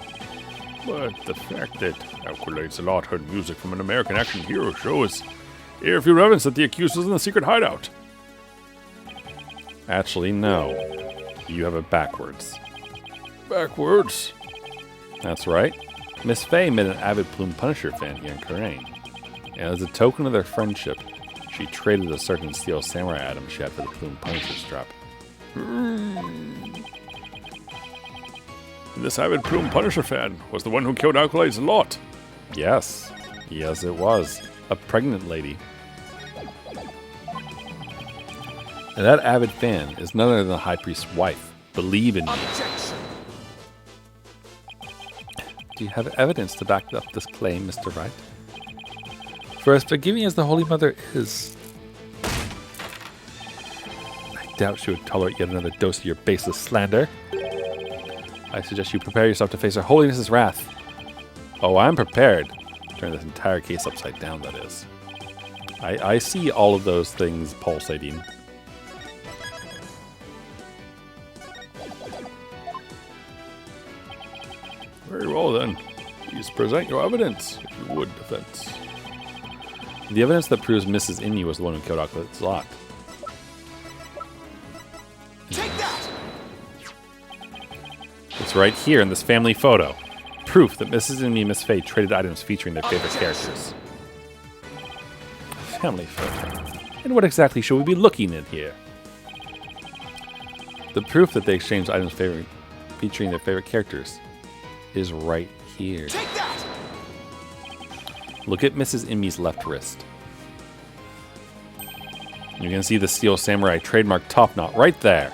But the fact that Acolyte Zlot heard music from an American action hero show is airfield evidence that the accused was in the secret hideout. Actually, no. You have it backwards. Backwards? That's right. Miss Faye met an avid Plume Punisher fan here in Karain. And as a token of their friendship, she traded a certain Steel Samurai item she had for the Plume Punisher strap. This avid Plume Punisher fan was the one who killed Acolyte Zlot. Yes. Yes, it was. A pregnant lady. And that avid fan is none other than the High Priest's wife. Believe in me. Objection! Do you have evidence to back up this claim, Mr. Wright? For as forgiving as the Holy Mother is, I doubt she would tolerate yet another dose of your baseless slander. I suggest you prepare yourself to face Her Holiness's wrath. Oh, I'm prepared. Turn this entire case upside down, that is. I see all of those things pulsating. Very well then. Please present your evidence, if you would, defense. The evidence that proves Mrs. Inmy was the one who killed Acolyte Zlot. Take that! It's right here in this family photo. Proof that Mrs. Inmy and Miss Faye traded items featuring their favorite characters. Family photo. And what exactly should we be looking at here? The proof that they exchanged items featuring their favorite characters is right here. Take that! Look at Mrs. Inmy's left wrist. You can see the Steel Samurai trademark top knot right there.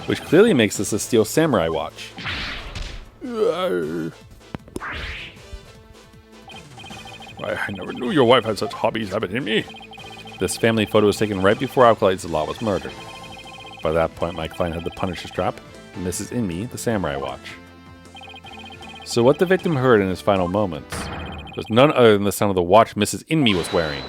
Which clearly makes this a Steel Samurai watch. I never knew your wife had such hobbies, Abbot Inmy. This family photo was taken right before Acolyte Zlot was murdered. By that point, my client had the Punisher strap, and Mrs. Inmy the Samurai watch. So what the victim heard in his final moments was none other than the sound of the watch Mrs. Inmy was wearing.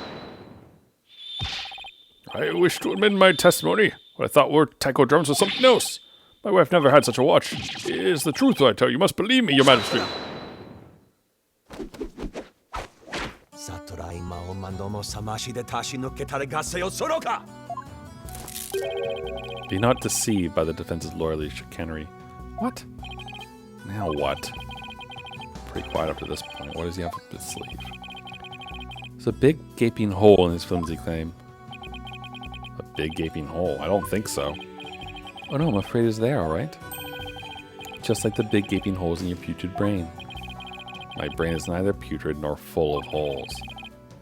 I wish to amend my testimony. What I thought were taiko drums was something else. My wife never had such a watch. It is the truth I tell you. You must believe me, your majesty. Be not deceived by the defense's lawyerly chicanery. What? Now what? Pretty quiet up to this point. What does he have up his sleeve? There's a big gaping hole in his flimsy claim. A big gaping hole? I don't think so. Oh no, I'm afraid it's there, alright? Just like the big gaping holes in your putrid brain. My brain is neither putrid nor full of holes.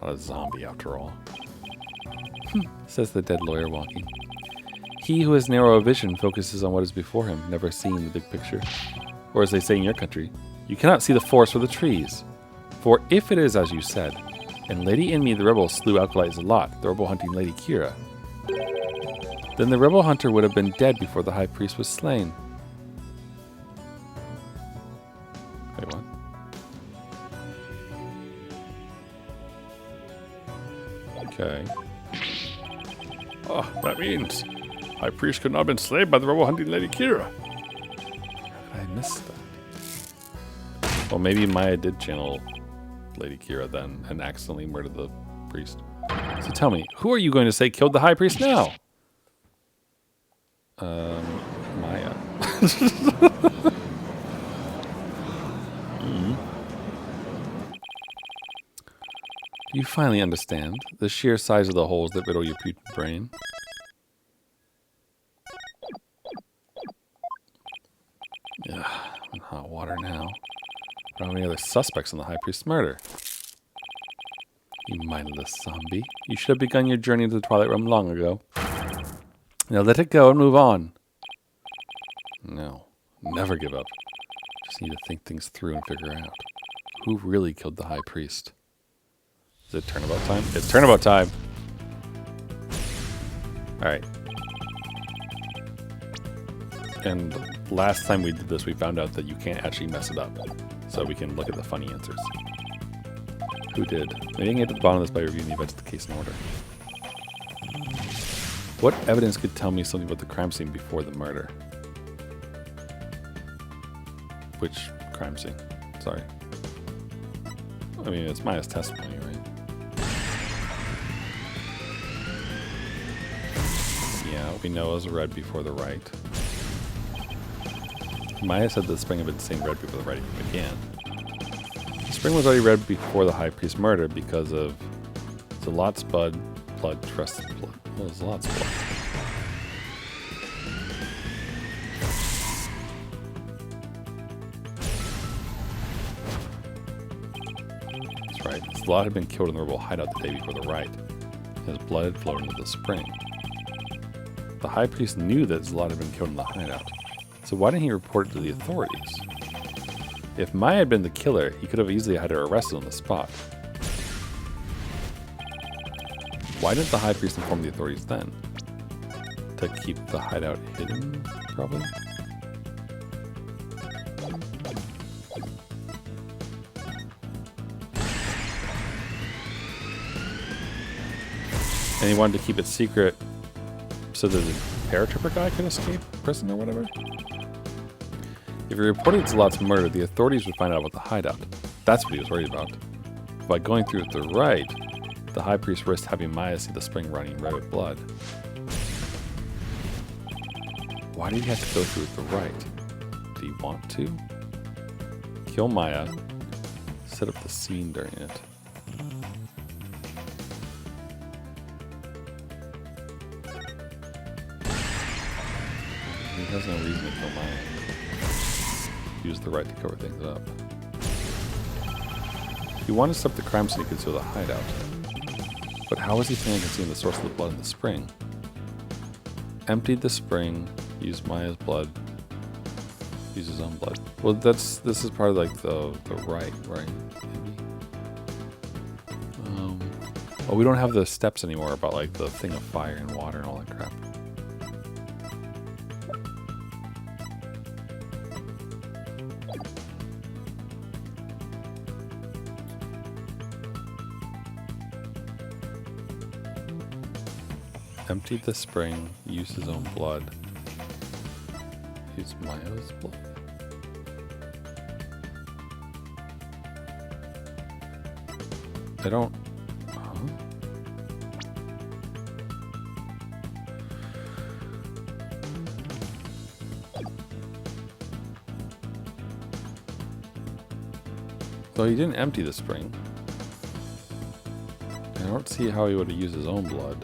Not a zombie, after all. Says the dead lawyer walking. He who has narrow vision focuses on what is before him, never seeing the big picture. Or as they say in your country, you cannot see the forest for the trees. For if it is as you said, and Lady Inmy the rebel slew Acolyte Zlot, the rebel hunting Lady Kira, then the rebel hunter would have been dead before the high priest was slain. Wait, what? Okay. Oh, that means High Priest could not have been slain by the rebel hunting Lady Kira. I missed that. Well, maybe Maya did channel Lady Kira then and accidentally murdered the priest. So tell me, who are you going to say killed the high priest now? Maya. Do you finally understand the sheer size of the holes that riddle your putrid brain? Ugh, I'm in hot water now. I don't have any other suspects in the high priest's murder. You mindless zombie. You should have begun your journey to the Twilight Realm long ago. Now let it go and move on. No, never give up. Just need to think things through and figure out who really killed the high priest. Is it turnabout time? It's turnabout time! Alright. And last time we did this, we found out that you can't actually mess it up. So we can look at the funny answers. Who did? Maybe I can get to the bottom of this by reviewing the events of the case in order. What evidence could tell me something about the crime scene before the murder? Which crime scene? Sorry. I mean, it's Maya's testimony, right? Yeah, we know it was red before the right. Maya said the spring had been seen red before the writing began. The spring was already red before the high priest's murder because of Zlot's blood, trusted blood. What was Zlot's blood? That's right. Zlot had been killed in the rebel hideout the day before the rite. His blood had flowed into the spring. The high priest knew that Zlot had been killed in the hideout. So why didn't he report it to the authorities? If Maya had been the killer, he could have easily had her arrested on the spot. Why didn't the high priest inform the authorities then? To keep the hideout hidden, probably? And he wanted to keep it secret so that the paratrooper guy could escape prison or whatever. If he reported Zalot's murder, the authorities would find out about the hideout. That's what he was worried about. By going through the right, the High Priest risked having Maya see the spring running red with blood. Why did he have to go through the right? Did he want to? Kill Maya, set up the scene during it. He has no reason to kill Maya. Use the right to cover things up. He wanted to stop the crime scene to conceal the hideout. But how was he planning on concealing the source of the blood in the spring? Emptied the spring, used Maya's blood, used his own blood. Well, this is part of like the right? Maybe. Oh, we don't have the steps anymore about like the thing of fire and water and all that crap. Emptied the spring, used his own blood. Used Maya's blood. I don't... Huh? Though he didn't empty the spring. I don't see how he would have used his own blood.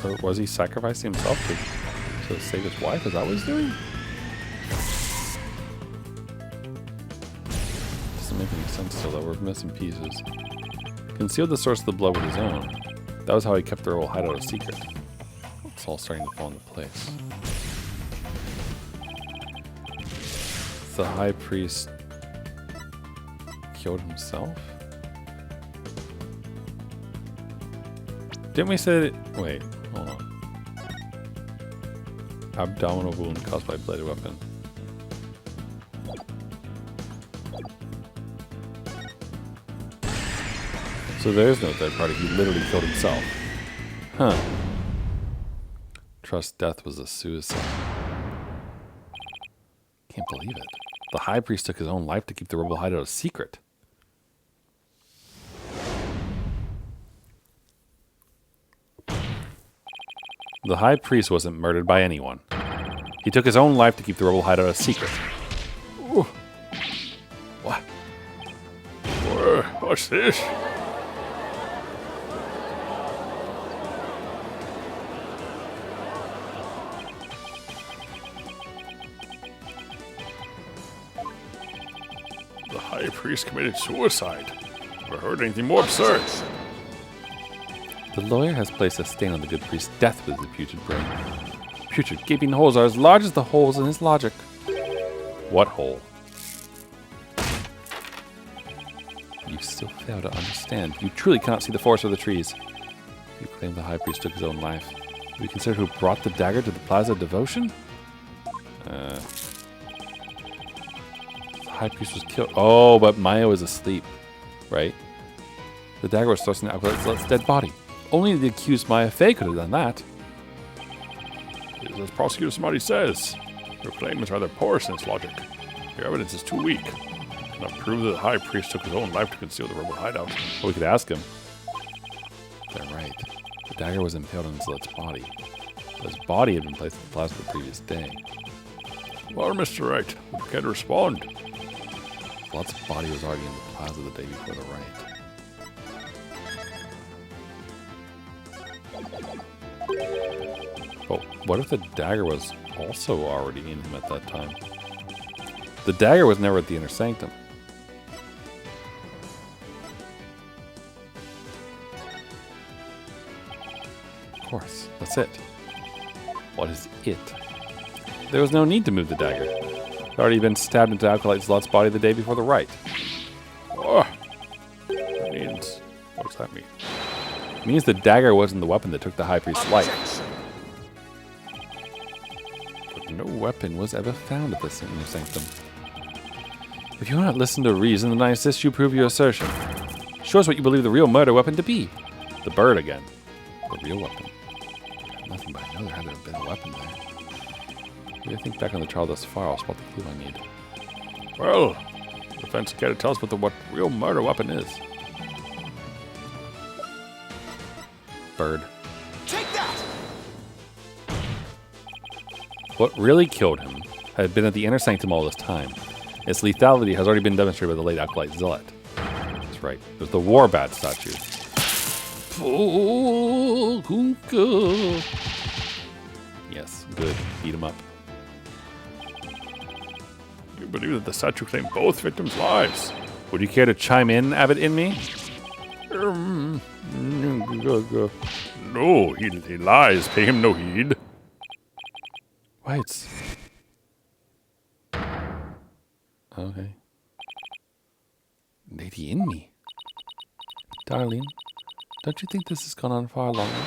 Or was he sacrificing himself to save his wife? Is that what he's doing? Doesn't make any sense still, though. We're missing pieces. Concealed the source of the blood with his own. That was how he kept the rebel hideout a secret. It's all starting to fall into place. The High Priest killed himself? Didn't we say that? Wait, hold on. Abdominal wound caused by bladed weapon. So there's no third party. He literally killed himself. Huh. Trust death was a suicide. Can't believe it. The High Priest took his own life to keep the rebel hideout a secret. The High Priest wasn't murdered by anyone. He took his own life to keep the rebel hideout a secret. Ooh. What? What's this? The High Priest committed suicide. Never heard anything more absurd. The lawyer has placed a stain on the good priest's death with his putrid brain. Putrid, gaping holes are as large as the holes in his logic. What hole? You still fail to understand. You truly cannot see the forest of the trees. You claim the High Priest took his own life. Do you consider who brought the dagger to the Plaza of Devotion? The High Priest was killed. Oh, but Maya was asleep, right? The dagger was thrust in Acolyte's dead body. Only the accused Maya Fey could have done that. It's as Prosecutor Smarty says. Your claim is rather porous in its logic. Your evidence is too weak. Cannot prove that the High Priest took his own life to conceal the rebel hideout. Well, we could ask him. They're right. The dagger was impaled on Zillet's body. But his body had been placed in the plaza the previous day. Well, Mr. Wright, you can't respond. Zillet's body was already in the plaza the day before the right. But what if the dagger was also already in him at that time? The dagger was never at the inner sanctum. Of course, that's it. What is it? There was no need to move the dagger. It had already been stabbed into Acolyte Zlot's body the day before the rite. Oh, that means... What does that mean? It means the dagger wasn't the weapon that took the High Priest's life. But no weapon was ever found at the inner sanctum. If you will not listen to reason, then I insist you prove your assertion. Show us what you believe the real murder weapon to be. The bird again. The real weapon. Nothing but I know there had to have been a weapon there. If I think back on the trial thus far, I'll spot the clue I need. Well, the defense care to tell us what the real murder weapon is. Bird. Take that! What really killed him had been at the inner sanctum all this time. Its lethality has already been demonstrated by the late Acolyte Zealot. That's right. It was the war bat statue. Yes, good. Beat him up. You believe that the statue claimed both victims' lives? Would you care to chime in, Abbot in me? No, he lies. Pay him no heed. Right. Okay. Lady in me. Darling, don't you think this has gone on far longer?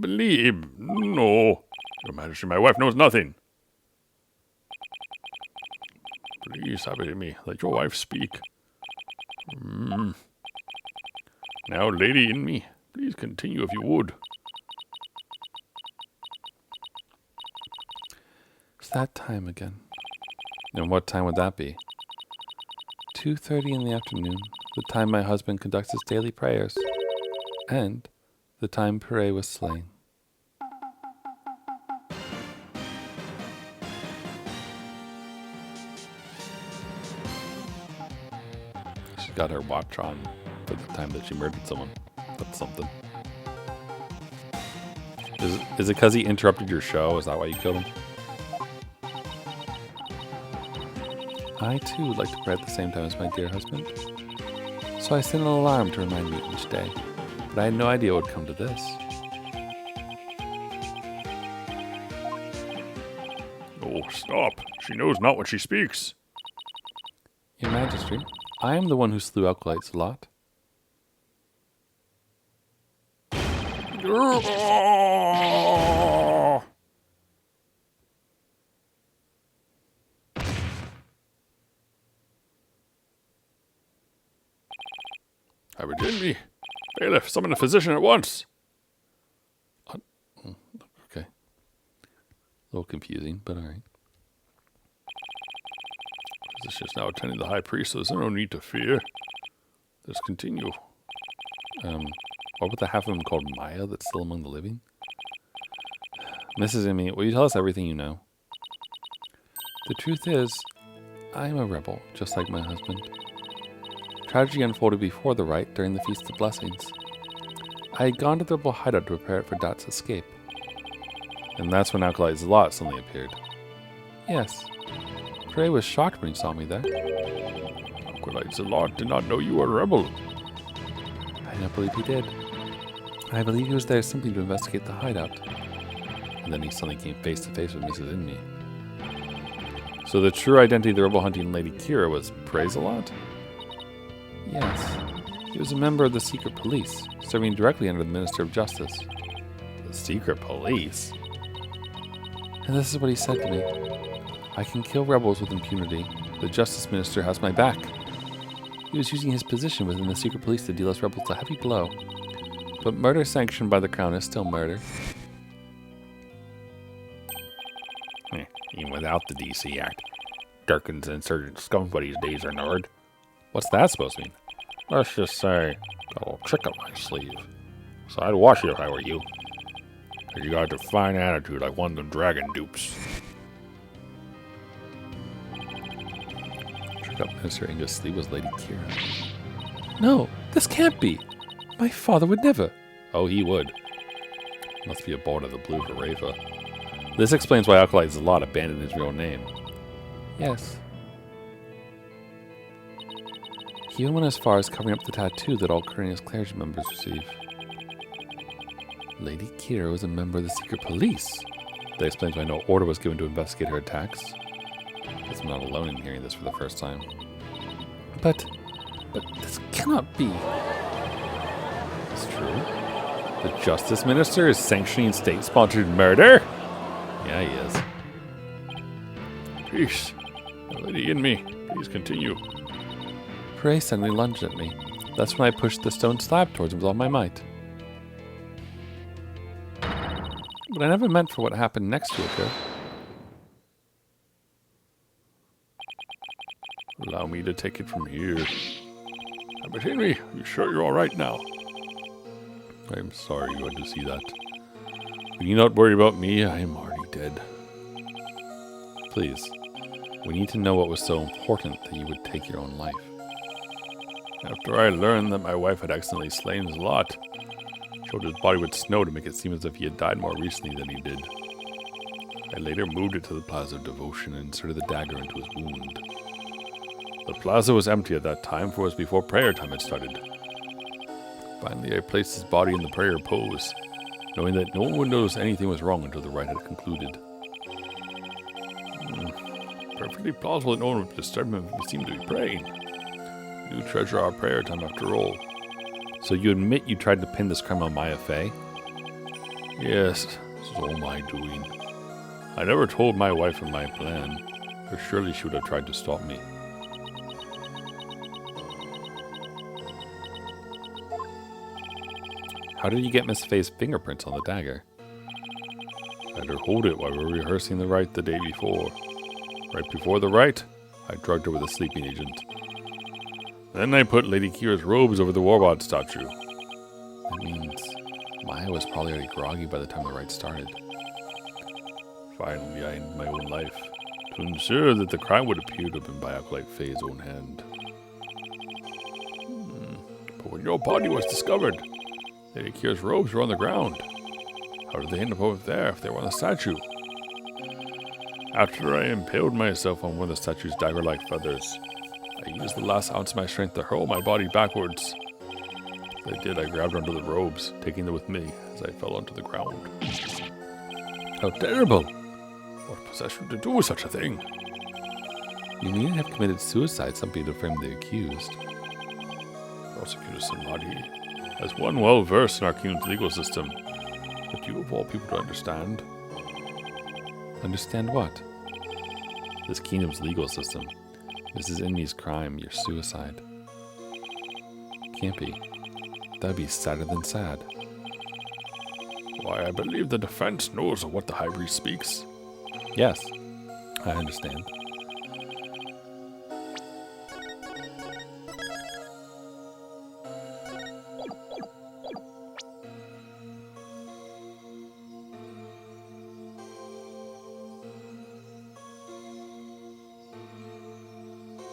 Believe? No. Your Majesty, my wife knows nothing. Please, Abbot in me, let your wife speak. Now, lady in me, please continue if you would. It's that time again. And what time would that be? 2:30 in the afternoon, the time my husband conducts his daily prayers, and the time Pere was slain. She got her watch on for the time that she murdered someone. That's something. Is it because he interrupted your show? Is that why you killed him? I too would like to pray at the same time as my dear husband. So I set an alarm to remind me each day. But I had no idea it would come to this. Oh, stop. She knows not what she speaks. Your Majesty, I am the one who slew Acolyte Zealot. Abbot in me. Bailiff, summon a physician at once. Okay. A little confusing, but alright. Physician is now attending the high priest, so there's no need to fear. Let's continue. What about the half of him called Maya that's still among the living? Mrs. Emmy, will you tell us everything you know? The truth is, I am a rebel, just like my husband. Tragedy unfolded before the rite during the Feast of Blessings. I had gone to the rebel hideout to prepare it for Dat's escape. And that's when Acolyte Zealot suddenly appeared. Yes. Pere was shocked when he saw me there. Acolyte Zealot did not know you were a rebel. I don't believe he did. I believe he was there simply to investigate the hideout. And then he suddenly came face to face with Mrs. Inme. So the true identity of the rebel hunting Lady Kira was Pere Zealot? Yes. He was a member of the secret police, serving directly under the Minister of Justice. The secret police? And this is what he said to me. I can kill rebels with impunity. The Justice Minister has my back. He was using his position within the secret police to deal us rebels a heavy blow. But murder sanctioned by the crown is still murder. Even without the DC Act, Durkin's insurgent scum buddies' days are numbered. What's that supposed to mean? Let's just say, got a little trick up my sleeve. So I'd watch you if I were you. 'Cause you got a fine attitude like one of them dragon dupes. Trick up Minister Angus' sleeve was Lady Kira. No, this can't be. My father would never. Oh, he would. Must be a bolt of the blue for Rafa. This explains why Acolyte Zealot abandoned his real name. Yes. He even went as far as covering up the tattoo that all Cornelius clergy members receive. Lady Kira was a member of the secret police. That explains why no order was given to investigate her attacks. Guess I'm not alone in hearing this for the first time. But this cannot be. It's true. The Justice Minister is sanctioning state-sponsored murder? Yeah, he is. Peace. Lady Inmi, please continue. Frey suddenly lunged at me. That's when I pushed the stone slab towards him with all my might. But I never meant for what happened next to occur. Allow me to take it from here. But Henry, you sure you're all right now? I'm sorry you had to see that. But you not worry about me, I am already dead. Please, we need to know what was so important that you would take your own life. After I learned that my wife had accidentally slain Zlot, showed his body with snow to make it seem as if he had died more recently than he did. I later moved it to the Plaza of Devotion and inserted the dagger into his wound. The plaza was empty at that time, for it was before prayer time had started. Finally, I placed his body in the prayer pose, knowing that no one would notice anything was wrong until the rite had concluded. Perfectly plausible that no one would disturb him if he seemed to be praying. We do treasure our prayer time after all. So you admit you tried to pin this crime on Maya Fey? Yes, this is all my doing. I never told my wife of my plan, or surely she would have tried to stop me. How did you get Miss Fey's fingerprints on the dagger? I had her hold it while we were rehearsing the rite the day before. Right before the rite, I drugged her with a sleeping agent. Then I put Lady Kira's robes over the Warbot statue. That means Maya was probably already groggy by the time the rite started. Finally, I ended my own life, to ensure that the crime would appear to have been by Acolyte Faye's own hand. But when your body was discovered, Lady Kira's robes were on the ground. How did they end up over there if they were on the statue? After I impaled myself on one of the statue's dagger-like feathers, I used the last ounce of my strength to hurl my body backwards. As I did, I grabbed onto the robes, taking them with me as I fell onto the ground. How terrible! What possessed you to do such a thing? You needn't have committed suicide simply to frame the accused. Prosecutor Samadhi, as one well versed in our kingdom's legal system, but you of all people to understand. Understand what? This kingdom's legal system. Mrs. Inmi's crime, your suicide. Can't be. That'd be sadder than sad. Why, I believe the defense knows of what the High Priest speaks. Yes, I understand.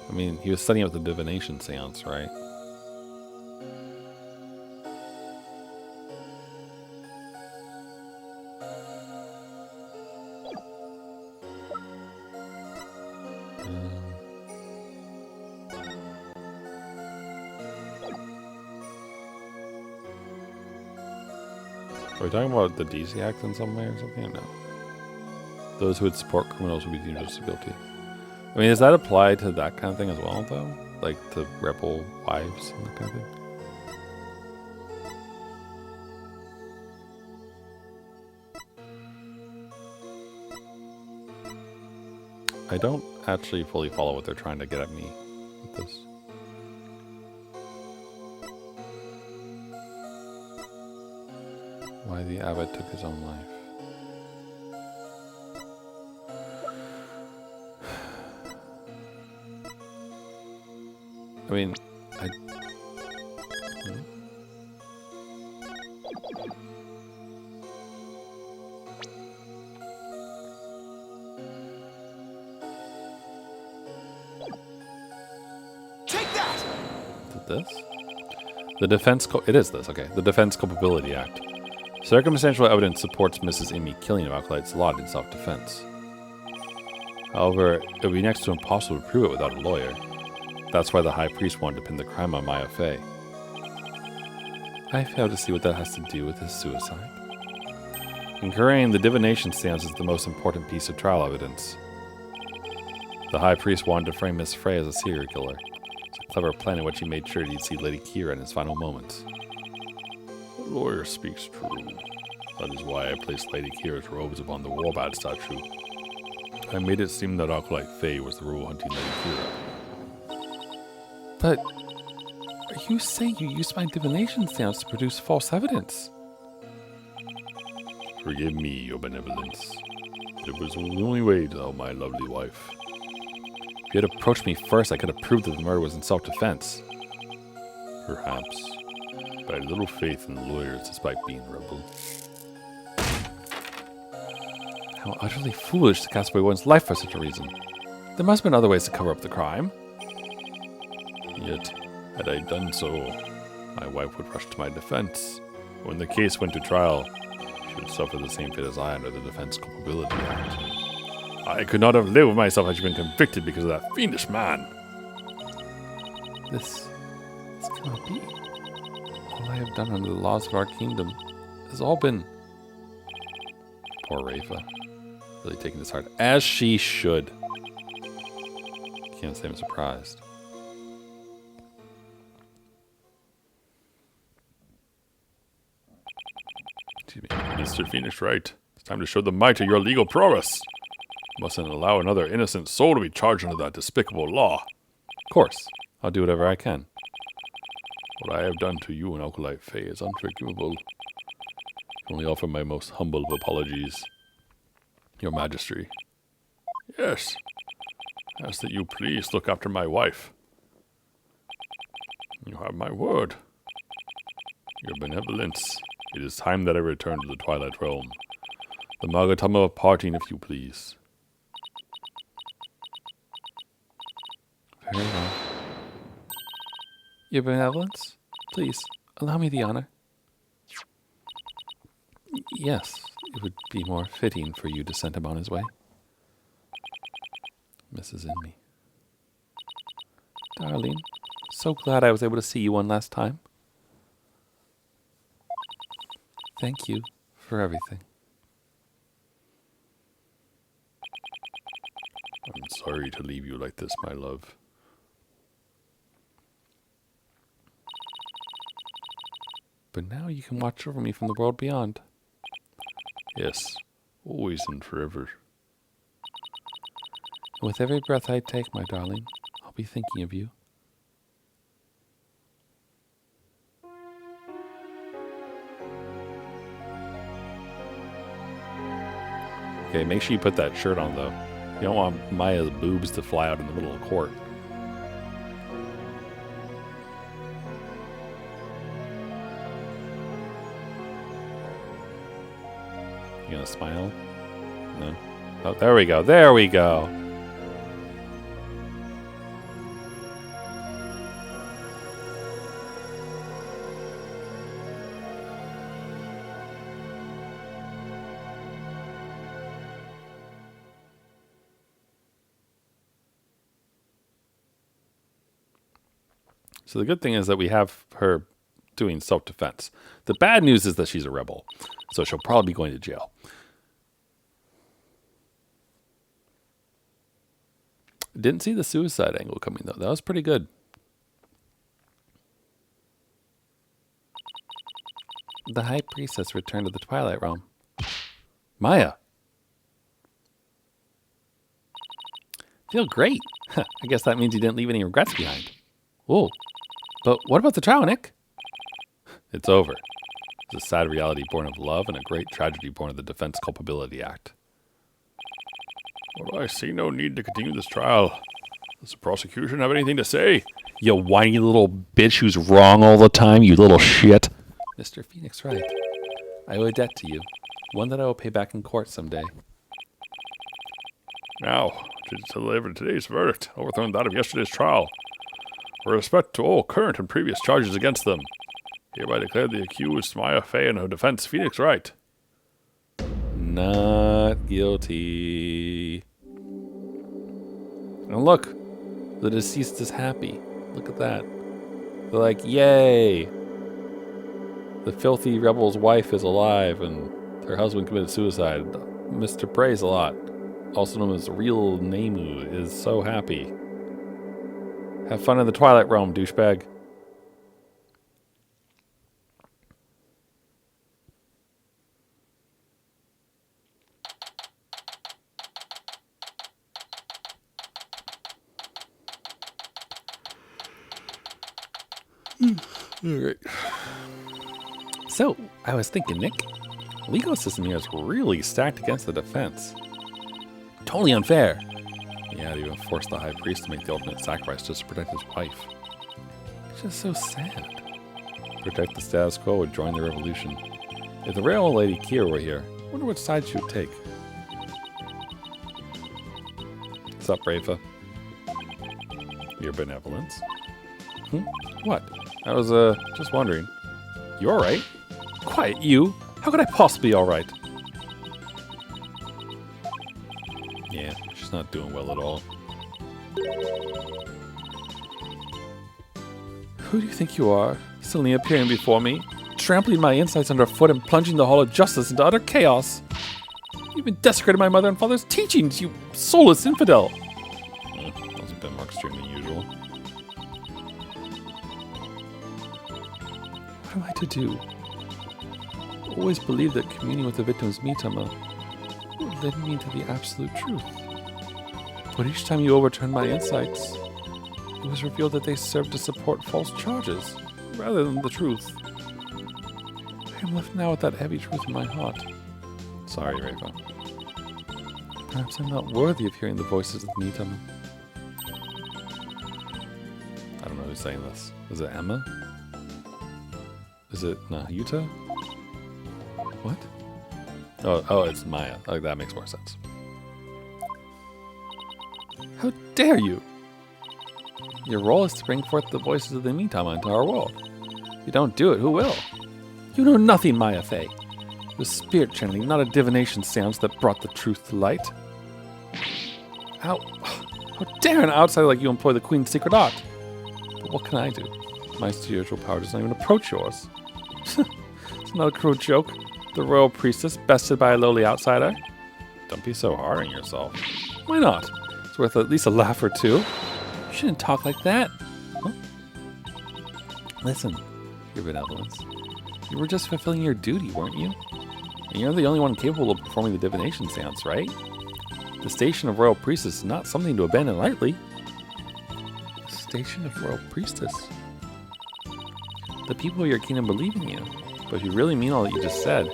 I mean, he was setting up the divination seance, right? Are we talking about the DC Act in some way or something? Or no. Those who would support criminals would be deemed as guilty. I mean, does that apply to that kind of thing as well, though? Like to rebel wives and that kind of thing? I don't actually fully follow what they're trying to get at me with this. Why the abbot took his own life. I mean, Take that! Is it this? The defense, it is this, okay. The Defense Culpability Act. Circumstantial evidence supports Mrs. Inmi killing of Acolyte Zlot in self-defense. However, it would be next to impossible to prove it without a lawyer. That's why the High Priest wanted to pin the crime on Maya Fey. I fail to see what that has to do with his suicide. Concurring, the divination seance is the most important piece of trial evidence. The High Priest wanted to frame Miss Frey as a serial killer. It's a clever plan in which he made sure he'd see Lady Kira in his final moments. The lawyer speaks true. That is why I placed Lady Kira's robes upon the Warbad statue. I made it seem that Acolyte Faye was the rule hunting Lady Kira. But are you saying you used my divination seance to produce false evidence? Forgive me, your benevolence. It was the only way to help my lovely wife. If you had approached me first, I could have proved that the murder was in self-defense. Perhaps. But I had little faith in lawyers despite being a rebel. How utterly foolish to cast away one's life for such a reason. There must have been other ways to cover up the crime. Yet, had I done so, my wife would rush to my defense. When the case went to trial, she would suffer the same fate as I under the Defense Culpability Act. I could not have lived with myself had she been convicted because of that fiendish man. This cannot be. All I have done under the laws of our kingdom has all been... Poor Rafa. Really taking this hard. As she should. Can't say I'm surprised. Excuse me. Mr. Phoenix Wright, it's time to show the might of your legal prowess. You mustn't allow another innocent soul to be charged under that despicable law. Of course. I'll do whatever I can. What I have done to you and Acolyte Faye is unforgivable. I only offer my most humble of apologies. Your Majesty. Yes. Ask that you please look after my wife. You have my word. Your benevolence. It is time that I return to the Twilight Realm. The Magatama of parting, if you please. Very well. Your benevolence? Please, allow me the honor. Yes, it would be more fitting for you to send him on his way. Mrs. Inme. Darling, so glad I was able to see you one last time. Thank you for everything. I'm sorry to leave you like this, my love. But now you can watch over me from the world beyond. Yes, always and forever. And with every breath I take, my darling, I'll be thinking of you. Okay, make sure you put that shirt on, though. You don't want Maya's boobs to fly out in the middle of court. You gonna smile? No? Oh, there we go. There we go. So the good thing is that we have her doing self-defense. The bad news is that she's a rebel, so she'll probably be going to jail. Didn't see the suicide angle coming, though. That was pretty good. The High Priestess returned to the Twilight Realm. Maya. Feel great. I guess that means you didn't leave any regrets behind. Whoa. But what about the trial, Nick? It's over. It's a sad reality born of love and a great tragedy born of the Defense Culpability Act. Well, I see no need to continue this trial. Does the prosecution have anything to say? You whiny little bitch who's wrong all the time, you little shit. Mr. Phoenix Wright, I owe a debt to you. One that I will pay back in court someday. Now, to deliver today's verdict, overthrowing that of yesterday's trial. With respect to all current and previous charges against them, hereby declare the accused Maya Faye and her defense Phoenix Wright Not guilty. And look, the deceased is happy. Look at that. They're like, yay! The filthy rebel's wife is alive and her husband committed suicide. Mr. Praise a lot, also known as Real Nemu, is so happy. Have fun in the Twilight Realm, douchebag. Alright. So, I was thinking, Nick, the legal system here is really stacked against the defense. Totally unfair. Yeah, to even force the high priest to make the ultimate sacrifice just to protect his wife. It's just so sad. Protect the status quo or join the revolution. If the real Lady Kira were here, I wonder which side she would take. What's up, Rafa? Your benevolence? What? I was, just wondering. You alright? Quiet, you! How could I possibly be alright? Yeah, she's not doing well at all. Who do you think you are? Suddenly appearing before me, trampling my insides underfoot and plunging the Hall of Justice into utter chaos. You even desecrated my mother and father's teachings, you soulless infidel! That was a bit more extreme than usual. What am I to do? I always believed that communing with the victim's mitama would lead me to the absolute truth. But each time you overturned my insights, it was revealed that they served to support false charges, rather than the truth. I am left now with that heavy truth in my heart. Sorry, Rafa. Perhaps I'm not worthy of hearing the voices of the mitama. I don't know who's saying this. Is it Emma? Is it Nahyuta? What? Oh, it's Maya. Like, that makes more sense. How dare you! Your role is to bring forth the voices of the mitama into our world. If you don't do it, who will? You know nothing, Maya Fey. It was spirit channeling, not a divination seance that brought the truth to light. How dare an outsider like you employ the Queen's secret art? But what can I do? My spiritual power does not even approach yours. It's not a cruel joke. The royal priestess bested by a lowly outsider? Don't be so hard on yourself. Why not? It's worth at least a laugh or two. You shouldn't talk like that. Huh? Listen, your benevolence. You were just fulfilling your duty, weren't you? And you're the only one capable of performing the divination seance, right? The station of royal priestess is not something to abandon lightly. The station of royal priestess? The people of your kingdom believe in you. But if you really mean all that you just said,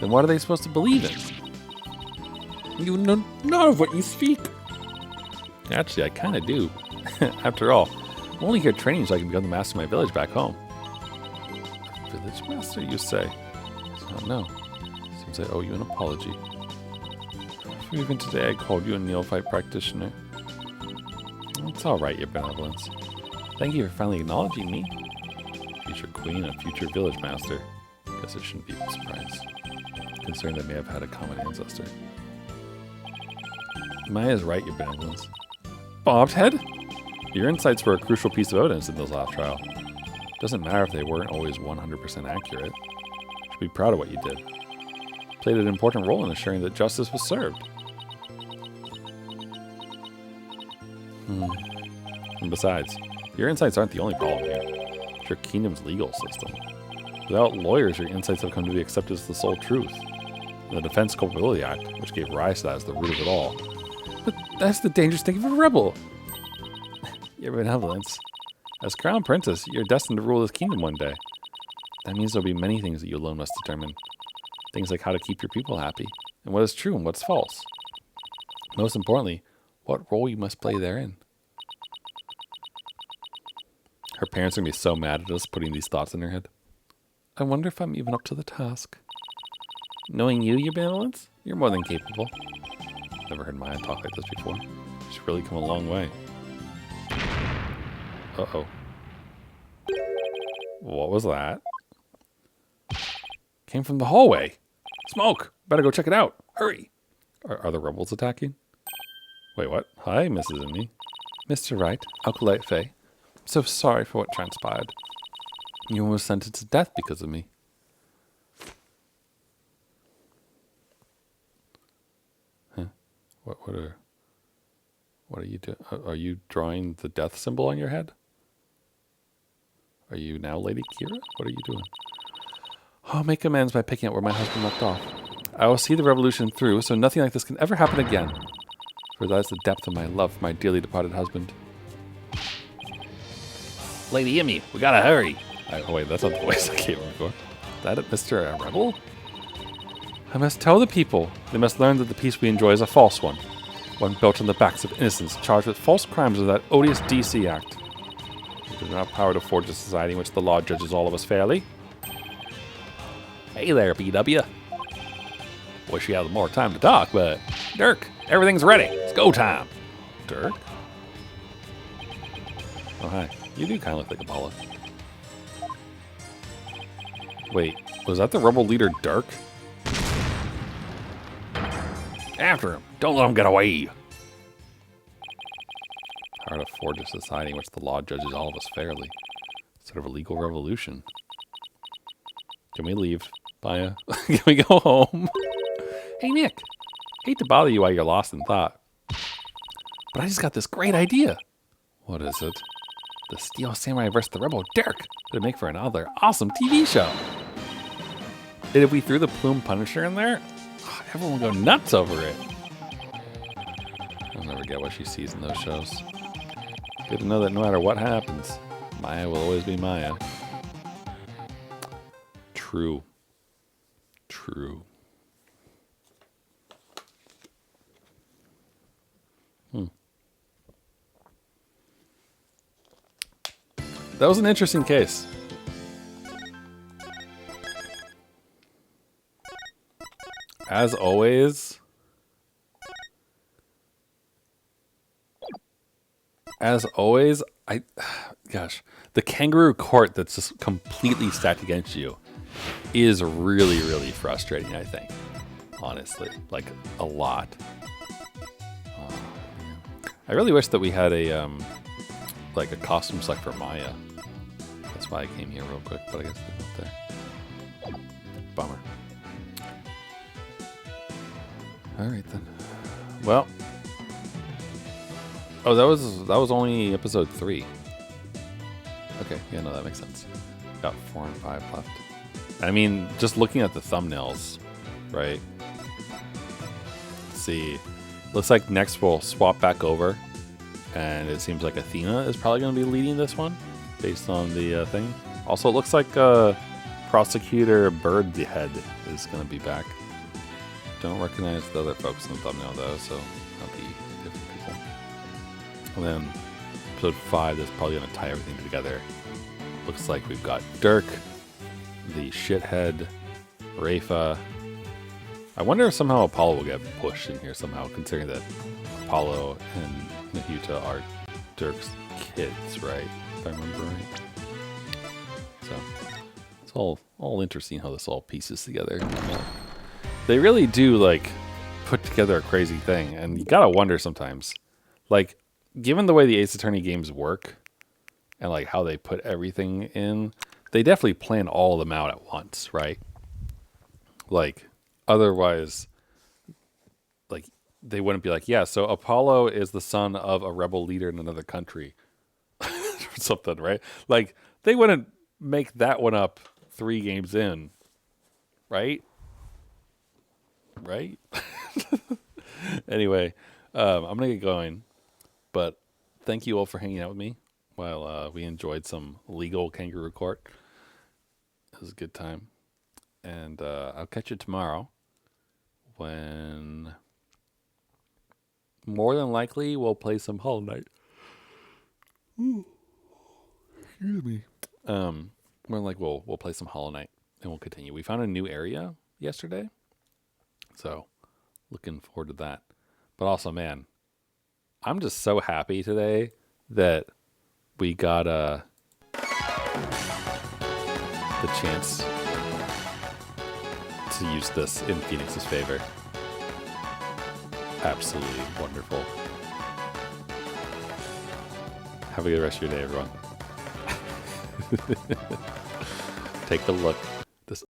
then what are they supposed to believe in? You know none of what you speak. Actually, I kind of do. After all, I'm only here training so I can become the master of my village back home. Village master, you say? Oh, no. Seems I owe you an apology. For even today I called you a neophyte practitioner. It's alright, your benevolence. Thank you for finally acknowledging me. Future queen and future village master. Guess it shouldn't be a surprise, considering they may have had a common ancestor. Maya's right, your benevolence. Bobbed head? Your insights were a crucial piece of evidence in this last trial. Doesn't matter if they weren't always 100% accurate. You should be proud of what you did. Played an important role in ensuring that justice was served. And besides, your insights aren't the only problem here. It's your kingdom's legal system. Without lawyers, your insights have come to be accepted as the sole truth. And the Defense Culpability Act, which gave rise to that, is the root of it all. But that's the dangerous thing of a rebel. Your benevolence. As Crown Princess, you're destined to rule this kingdom one day. That means there'll be many things that you alone must determine. Things like how to keep your people happy, and what is true and what's false. Most importantly, what role you must play therein. Her parents are going to be so mad at us putting these thoughts in her head. I wonder if I'm even up to the task. Knowing you, your benevolence, you're more than capable. Never heard Maya talk like this before. She's really come a long way. Uh-oh. What was that? Came from the hallway. Smoke! Better go check it out. Hurry! Are the rebels attacking? Wait, what? Hi, Mrs. Indy. Mr. Wright, Alkalite Faye. I'm so sorry for what transpired. You were sentenced to death because of me. Huh? What are you doing? Are you drawing the death symbol on your head? Are you now Lady Kira? What are you doing? I'll make amends by picking up where my husband left off. I will see the revolution through, so nothing like this can ever happen again. For that is the depth of my love for my dearly departed husband. Lady Emmy, we gotta hurry. Oh wait, that's not the voice I came up for. Is that it, Mr. Rebel? I must tell the people. They must learn that the peace we enjoy is a false one. One built on the backs of innocents charged with false crimes of that odious DC Act. We do not have power to forge a society in which the law judges all of us fairly. Hey there, BW. Wish you had more time to talk, but Dirk, everything's ready. It's go time. Dirk? Oh, hi. You do kind of look like Apollo. Wait, was that the rebel leader Dirk? After him. Don't let him get away. Power to forge a society in which the law judges all of us fairly. Sort of a legal revolution. Can we leave, Baya? Can we go home? Hey, Nick. Hate to bother you while you're lost in thought. But I just got this great idea. What is it? The Steel Samurai vs. the Rebel Dirk would make for another awesome TV show. And if we threw the Plume Punisher in there, everyone would go nuts over it. I'll never get what she sees in those shows. Good to know that no matter what happens, Maya will always be Maya. True. True. That was an interesting case. As always, gosh, the kangaroo court that's just completely stacked against you is really, really frustrating, I think. Honestly, like a lot. I really wish that we had a costume select for Maya. That's why I came here real quick, but I guess they're not there. Bummer. Alright then. Well. Oh, that was only episode 3. Okay, yeah, no, that makes sense. Got 4 and 5 left. I mean, just looking at the thumbnails, right? Let's see. Looks like next we'll swap back over. And it seems like Athena is probably going to be leading this one, based on the thing. Also, it looks like Prosecutor Birdhead is going to be back. Don't recognize the other folks in the thumbnail, though, so that'll be different people. And then episode 5 is probably going to tie everything together. Looks like we've got Dirk, the shithead, Rafa. I wonder if somehow Apollo will get pushed in here somehow, considering that Apollo and Nahuta are Dirk's kids, right? If I remember right. So it's all interesting how this all pieces together. They really do put together a crazy thing, and you gotta wonder sometimes, given the way the Ace Attorney games work, and how they put everything in, they definitely plan all of them out at once, right? Otherwise, they wouldn't be yeah, so Apollo is the son of a rebel leader in another country. Or something, right? They wouldn't make that one up 3 games in. Right? Right? Anyway, I'm going to get going. But thank you all for hanging out with me while we enjoyed some legal kangaroo court. It was a good time. And I'll catch you tomorrow when... more than likely, we'll play some Hollow Knight. Ooh. Excuse me. More than likely, we'll play some Hollow Knight, and we'll continue. We found a new area yesterday, so looking forward to that. But also, man, I'm just so happy today that we got the chance to use this in Phoenix's favor. Absolutely wonderful. Have a good rest of your day, everyone. Take a look.